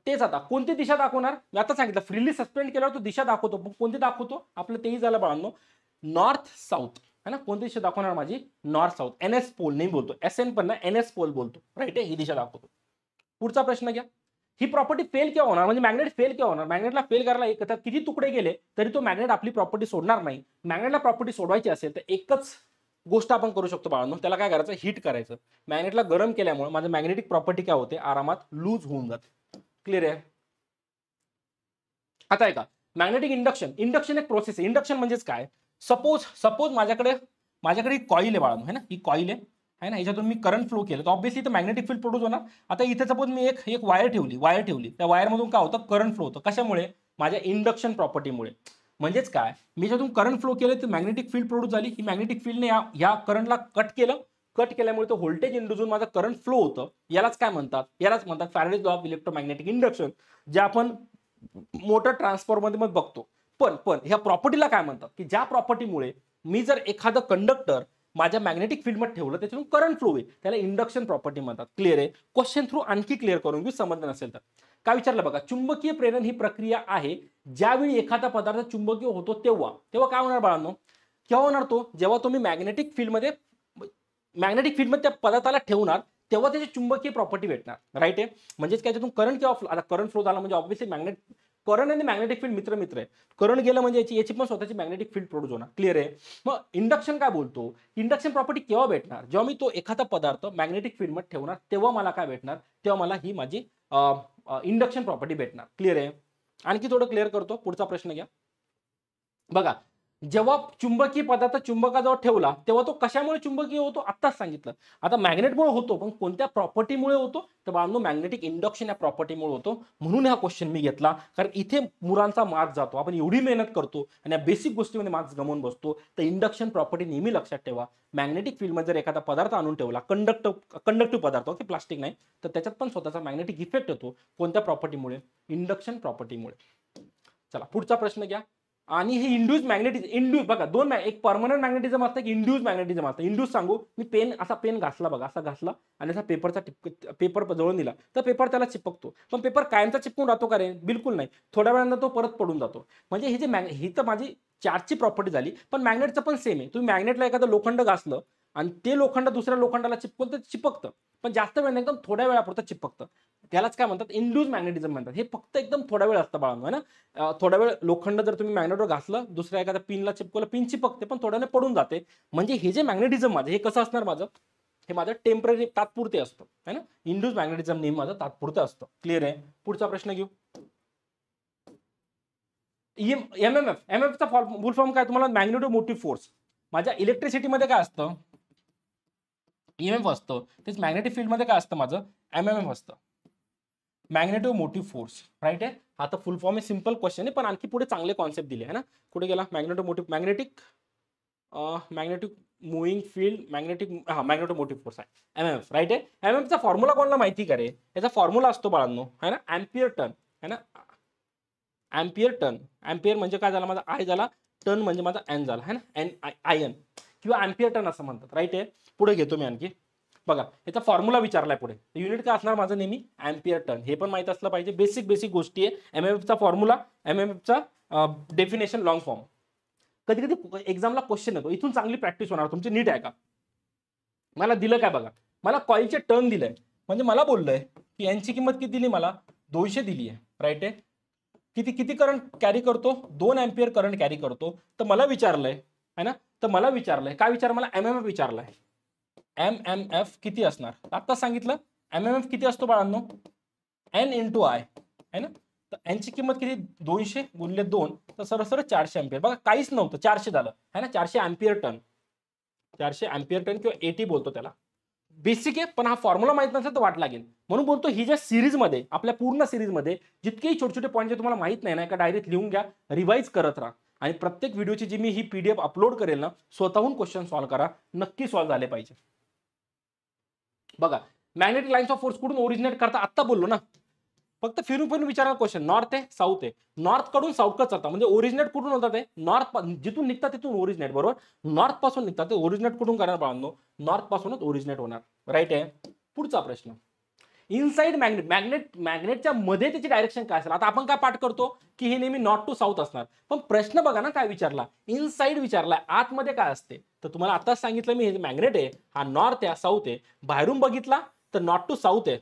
तेच आता कोणती दिशा दाखवणार, मी आता सांगितलं, फ्रीली सस्पेंड केल्यावर तो दिशा दाखवतो, पण कोणती दाखवतो, आपलं तेही झालं बाळांनो, नॉर्थ साऊथ है ना. कोणती दिशा दाखवणार माझी, नॉर्थ साऊथ. NS पोल नाही बोलतो, SN पण ना, NS पोल बोलतो. राईट आहे, ही दिशा दाखवतो. पुढचा प्रश्न घ्या. ही प्रॉपर्टी फेल केव्हा होणार, म्हणजे मॅग्नेट फेल केव्हा होणार. मॅग्नेटला फेल करायला किती तुकडे गेले तरी तो मॅग्नेट आपली प्रॉपर्टी सोडणार नाही. मॅग्नेटला प्रॉपर्टी सोडवायची असेल तर एकच गोष्ट आपण करू शकतो बाळांनो, त्याला काय करायचं, हिट करायचं. मॅग्नेटला गरम केल्यामुळे माझं मॅग्नेटिक प्रॉपर्टी काय होते, आरामात लूज होऊन जाते. क्लिअर आहे. आता आहे का, मॅग्नेटिक इंडक्शन. इंडक्शन एक प्रोसेस आहे. इंडक्शन म्हणजेच काय, सपोज माझ्याकडे एक कॉईल आहे बाळांनो है ना, ही कॉईल आहे ना, याच्यातून मी करंट फ्लो केलं तर ऑब्व्हियसली तर मॅग्नेटिक फील्ड प्रोड्यूस होणार. आता इथे सपोज मी एक वायर ठेवली, त्या वायरमधून काय होतं, करंट फ्लो होतं. कशामुळे, माझ्या इंडक्शन प्रॉपर्टीमुळे. म्हणजेच काय, मी ज्यातून करंट फ्लो केलं तर मॅग्नेटिक फील्ड प्रोड्यूस झाली. ही मॅग्नेटिक फील्डने या करंटला कट केल्यामुळे तो व्होल्टेज इंड्यूस होऊन माझं करंट फ्लो होतं. यालाच म्हणतात Faraday's law of electromagnetic induction, जे आपण मोटर ट्रान्सफॉर्मरमध्ये बघतो. पण ह्या प्रॉपर्टीला काय म्हणतात, की ज्या प्रॉपर्टीमुळे मी जर एखादं कंडक्टर माझ्या मॅग्नेटिक फील्डमध्ये ठेवलं, त्याच्यातून करंट फ्लो होईल, त्याला इंडक्शन प्रॉपर्टी म्हणतात. क्लिअर आहे. क्वेश्चन थ्रू आणखी क्लिअर करून घेऊ, समजलं नसेल तर. काय विचारलं बघा, चुंबकीय प्रेरण ही प्रक्रिया आहे, ज्यावेळी एखादा पदार्थ चुंबकीय होतो तेव्हा काय होणार बाळांनो, केव्हा होणार तो, जेव्हा तुम्ही मॅग्नेटिक फील्डमध्ये त्या पदार्थाला ठेवणार, तेव्हा त्याची चुंबकीय प्रॉपर्टी भेटणार. राईट आहे. म्हणजेच काय, करंट केव्हा, आता करंट फ्लो झाला म्हणजे ऑब्व्हियसली करंट आणि मॅग्नेटिक फील्ड मित्र आहे. करंट गेलं म्हणजे याची पण स्वतःची मॅग्नेटिक फील्ड प्रोड्यूस होणार. क्लिअर आहे. मग इंडक्शन काय बोलतो, इंडक्शन प्रॉपर्टी केव्हा भेटणार, जेव्हा मी तो एखादा पदार्थ मॅग्नेटिक फील्डमध्ये ठेवणार, तेव्हा मला काय भेटणार, तेव्हा मला ही माझी इंडक्शन प्रॉपर्टी भेटणार. क्लिअर आहे. आणखी थोडं क्लिअर करतो. पुढचा प्रश्न घ्या. बघा, जेव्हा चुंबकीय पदार्थ चुंबकाजवळ ठेवला तेव्हा तो कशामुळे चुंबकीय होतो, आत्ताच सांगितलं. आता मॅग्नेटमुळे होतो, पण कोणत्या प्रॉपर्टीमुळे होतो, तर बाळांनो मॅग्नेटिक इंडक्शन या प्रॉपर्टीमुळे होतो. म्हणून हा क्वेश्चन मी घेतला, कारण इथे मुलांचा मार्क जातो. आपण एवढी मेहनत करतो आणि या बेसिक गोष्टीमध्ये मार्क्स गमावून बसतो. तर इंडक्शन प्रॉपर्टी नेहमी लक्षात ठेवा. मॅग्नेटिक फील्डमध्ये जर एखादा पदार्थ आणून ठेवला, कंडक्टिव्ह पदार्थ, की प्लास्टिक नाही, तर त्याच्यात पण स्वतःचा मॅग्नेटिक इफेक्ट होतो. कोणत्या प्रॉपर्टीमुळे, इंडक्शन प्रॉपर्टीमुळे. चला पुढचा प्रश्न घ्या. आणि हे इंड्यूज मॅग्नेटिझम, इंड्यूज बघा दोन एक परमनंट मॅग्नेटिझम असतं, एक इंड्यूज मॅग्नेटिझम असतं. इंड्यूज सांगू, मी पेन असा पेन घासला बघा, असा घासला आणि असा पेपर जवळून दिला तर पेपर त्याला चिपकतो. पण पेपर कायमचा चिपकून राहतो का रे? बिलकुल नाही. थोड्या वेळानंतर तो परत पडून जातो. म्हणजे हे जे ही तर माझी चार्जची प्रॉपर्टी झाली, पण मॅग्नेटचं पण सेम आहे. तुम्ही मॅग्नेटला एखादं लोखंड घासलं आणि ते लोखंड दुसऱ्या लोखंडाला चिपकवलं तर चिपकतं, पण जास्त वेळ नाही, एकदम थोड्या वेळापुरतं चिपकतं. त्यालाच काय म्हणतात? इंड्यूज मॅग्नेटिझम म्हणतात. हे फक्त एकदम थोडा वेळ असतं बाळांनो, आहे ना. थोडा वेळ लोखंड जर तुम्ही मॅग्नेटवर घासलं, दुसऱ्या एखाद्या पिनला चिपकवलं, पिन चिपकते पण थोड्याने पडून जाते. म्हणजे हे जे मॅग्नेटिझम माझं हे कसं असणार माझं? हे माझं टेम्पररी तात्पुरते असतं, आहे ना. इंड्यूज मॅग्नेटिझम नेहमी माझं तात्पुरतं असतं. क्लिअर आहे? पुढचा प्रश्न घेऊ. एमएमएफचा फुल फॉर्म काय? तुम्हाला मॅग्नेटोमोटिव्ह फोर्स. माझ्या इलेक्ट्रिसिटीमध्ये काय असतं? ईएमएफ असतं. तेच मॅग्नेटिक फील्डमध्ये काय असतं माझं? एमएमएफ असतं, मॅग्नेटोमोटिव्ह फोर्स. राईट आहे. हा तर फुल फॉर्म आहे, सिंपल क्वेश्चन आहे, पण आणखी पुढे चांगले कॉन्सेप्ट दिले आहे ना. कुठे गेला? Magnetomotive, magnetic moving field, magnetomotive force आहे एमएमएफ. राईट आहे. एमएमएफचा फॉर्म्युला कोणाला माहिती का रे? याचा फॉर्म्युला असतो बाळांनो, आहे ना, अँपियर टर्न, आहे ना. अँपियर टर्न, अँपियर म्हणजे काय झाला माझा? आय झाला, टर्न म्हणजे माझा एन झाला, है ना. एन आयन किंवा अँपियर टर्न असं म्हणतात. राईट आहे. पुढे घेतो मी आणखी. बघा याचा फॉर्म्युला विचारलाय पुढे, युनिट काय असणार माझं? नेहमी अँपियर टर्न. हे पण माहित असलं पाहिजे. बेसिक गोष्टी आहे. एमएमएफचा फॉर्म्युला, एमएमएफचा डेफिनेशन, लॉंग फॉर्म. कधी कधी एक्झामला क्वेश्चन येतो, इथून चांगली प्रॅक्टिस होणार तुमची. नीट आहे का? मला दिलं काय बघा, मला कॉईलचे टर्न दिलंय, म्हणजे मला बोललंय की यांची किंमत किती दिली मला? 200 दिली आहे. राईट आहे. किती किती करंट कॅरी करतो? 2 अँपियर करंट कॅरी करतो. तर मला विचारलंय, है ना, तर मला विचारलंय काय? विचार मला एमएमएफ विचारलाय. एमएमएफ किती असणार? आता सांगितलं एमएमएफ किती असतो बाळांनो? एन इंटू आय, है ना. तर एनची किंमत किती? 200 गुणिले 2, तर सरळ 400 अँपियर. बघा काहीच नव्हतं, 400 झालं, है ना. 400 अँपियर टर्न, 400 अँपियर टर्न किंवा 80 बोलतो त्याला. बेसिक आहे, पण हा फॉर्म्युला माहित नसेल तर वाट लागेल. म्हणून बोलतो ही ज्या सिरीजमध्ये, आपल्या पूर्ण सिरीजमध्ये जितकेही छोटे छोटे पॉईंट जे तुम्हाला माहित नाही ना, एका डायरीत लिहून घ्या, रिवाइज करत राहा. आणि प्रत्येक व्हिडिओची जी मी ही पीडीएफ अपलोड करेल ना, स्वतःहून क्वेश्चन सॉल्व्ह करा, नक्की सॉल्व्ह झाले पाहिजे. बघा मॅग्नेटिक लाईन्स ऑफ फोर्स कुठून ओरिजिनेट करता? आत्ता बोललो ना. फक्त फिरून फिरून विचारा क्वेश्चन. नॉर्थ आहे, साऊथ आहे, नॉर्थ कडून साऊथ कडे चालतात. म्हणजे ओरिजिनेट कुठून होतात? ते नॉर्थ, जिथून निघतात तिथून ओरिजिनेट. बरोबर. नॉर्थ पासून निघतात ते ओरिजिनेट कुठून करणार बाळांनो? नॉर्थ पासूनच ओरिजिनेट होणार. राईट आहे. पुढचा प्रश्न, इनसाइड मॅग्नेटच्या मध्ये त्याची डायरेक्शन काय असेल? आता आपण काय पाठ करतो की हे नेहमी नॉर्थ टू साऊथ असणार, पण प्रश्न बघा ना काय विचारला? इनसाइड विचारलाय, आतमध्ये काय असते? तर तुम्हाला आताच सांगितलं मी, हे मॅग्नेट आहे, हा नॉर्थ आहे, साऊथ आहे. बाहेरून बघितला तर नॉर्थ टू साऊथ आहे,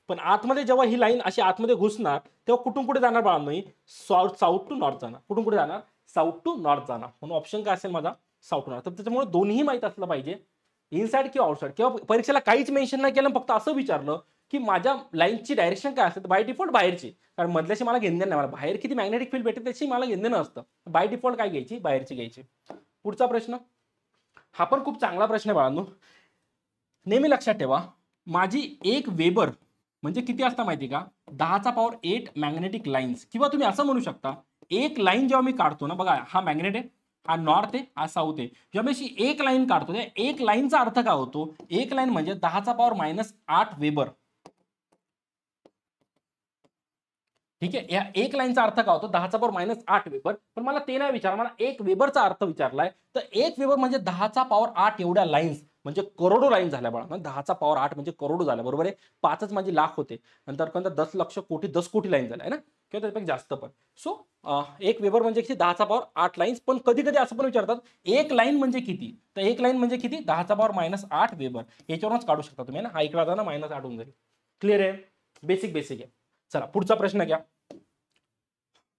पण आतमध्ये जेव्हा ही लाईन अशी आतमध्ये घुसणार तेव्हा कुठून कुठे जाणार बाळांनो? साऊथ टू नॉर्थ जाणार. कुठून कुठे जाणार? साऊथ टू नॉर्थ जाणार. म्हणून ऑप्शन काय असेल माझा? South to north. तर त्याच्यामुळे दोन्ही माहित असलं पाहिजे, इनसाइड किंवा आउटसाइड. किंवा परीक्षेला काहीच मेन्शन नाही केलं, फक्त असं विचारलं की माझ्या लाईनची डायरेक्शन काय असते? बाय डिफॉल्ट बाहेरची, कारण मधल्याशी मला घेणं नाही. मला बाहेर किती मॅग्नेटिक फील्ड भेटेल त्याची मला घेणं नसतं. बाय डिफॉल्ट काय घ्यायची? बाहेरची घ्यायची. पुढचा प्रश्न, हा पण खूप चांगला प्रश्न आहे बाळांनो. नेहमी लक्षात ठेवा, माझी 1 वेबर म्हणजे किती असतं माहिती का? 10⁸ मॅग्नेटिक लाईन्स. किंवा तुम्ही असं म्हणू शकता, एक लाईन जेव्हा मी काढतो ना, बघा हा मॅग्नेट आहे, हा नॉर्थ आहे, हा साऊथ आहे. जेव्हा मी अशी एक लाईन काढतो, एक लाईनचा अर्थ काय होतो? एक लाईन म्हणजे 10⁻⁸ वेबर. ठीक आहे. या एक लाईनचा अर्थ काय होतो? 10⁻⁸ वेबर. पण मला ते नाही विचार, मला एक वेबरचा अर्थ विचारलाय. तर एक वेबर म्हणजे 10⁸ एवढ्या लाईन्स, म्हणजे करोडो लाईन झाल्या बाळा. 10⁸ म्हणजे करोडो झाल्या. बरोबर आहे. 5च माझी लाख होते, नंतर 10 लक्ष कोटी, 10 कोटी लाईन झाल्या, आहे ना, किंवा त्यापेक्षा जास्त पण. सो एक वेबर म्हणजे 10⁸ लाईन्स. पण कधी कधी असं पण विचारतात, एक लाईन म्हणजे किती? तर एक लाईन म्हणजे किती? 10⁻⁸ वेबर. याच्यावरूनच काढू शकता तुम्ही ना. हा इकडे जाणार, -8 होऊन जाईल. क्लिअर आहे. बेसिक आहे. चला पुढचा प्रश्न घ्या.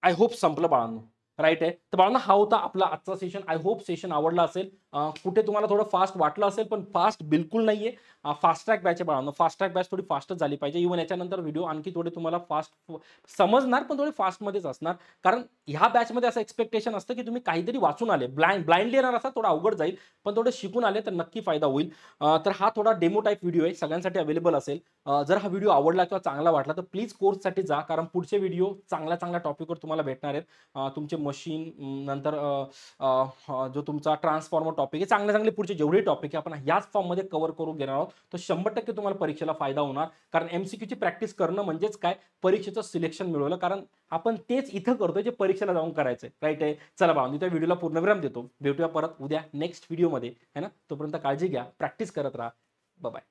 आय होप संपलं बाळांनो. राईट आहे. तर बाळांनो हा होता आपला आजचा सेशन. आय होप सेशन आवडला असेल. कुठे तुम्हाला थोडं फास्ट वाटलं असेल, पण फास्ट बिलकुल नाहीये. फास्ट ट्रॅक बॅच आहे बाळांनो. फास्ट ट्रॅक बॅच थोडी फास्टच झाली पाहिजे. इव्हन याच्यानंतर व्हिडिओ आणखी थोडे तुम्हाला फास्ट समजणार, पण थोडे फास्टमध्येच असणार. कारण ह्या बॅचमध्ये असं एक्सपेक्टेशन असतं की तुम्ही काहीतरी वाचून आले, ब्लाइंडली येणार असा थोडा अवघड जाईल, पण थोडं शिकून आले तर नक्की फायदा होईल. तर हा थोडा डेमो टाईप व्हिडिओ आहे, सगळ्यांसाठी अवेलेबल असेल. जर हा व्हिडिओ आवडला किंवा चांगला वाटला तर प्लीज कोर्ससाठी जा, कारण पुढचे व्हिडिओ चांगल्या टॉपिकवर तुम्हाला भेटणार आहेत. तुमचे मशीन, नंतर जो तुमचा ट्रान्सफॉर्मर टॉपिक आहे, चांगले चांगले पुढचे जेवढे टॉपिक आहे आपण याच फॉर्ममध्ये कव्हर करून घेणार आहोत. तर 100% तुम्हाला परीक्षेला फायदा होणार. कारण एमसीक्यूची प्रॅक्टिस करणं म्हणजेच काय, परीक्षेचं सिलेक्शन मिळवलं. कारण आपण तेच इथं करतोय जे परीक्षेला जाऊन करायचंय. राईट आहे. चला भावंडो, त्या व्हिडिओला पूर्णविराम देतो. भेटूया परत उद्या नेक्स्ट व्हिडिओमध्ये, है ना. तोपर्यंत काळजी घ्या, प्रॅक्टिस करत राहा. बाय.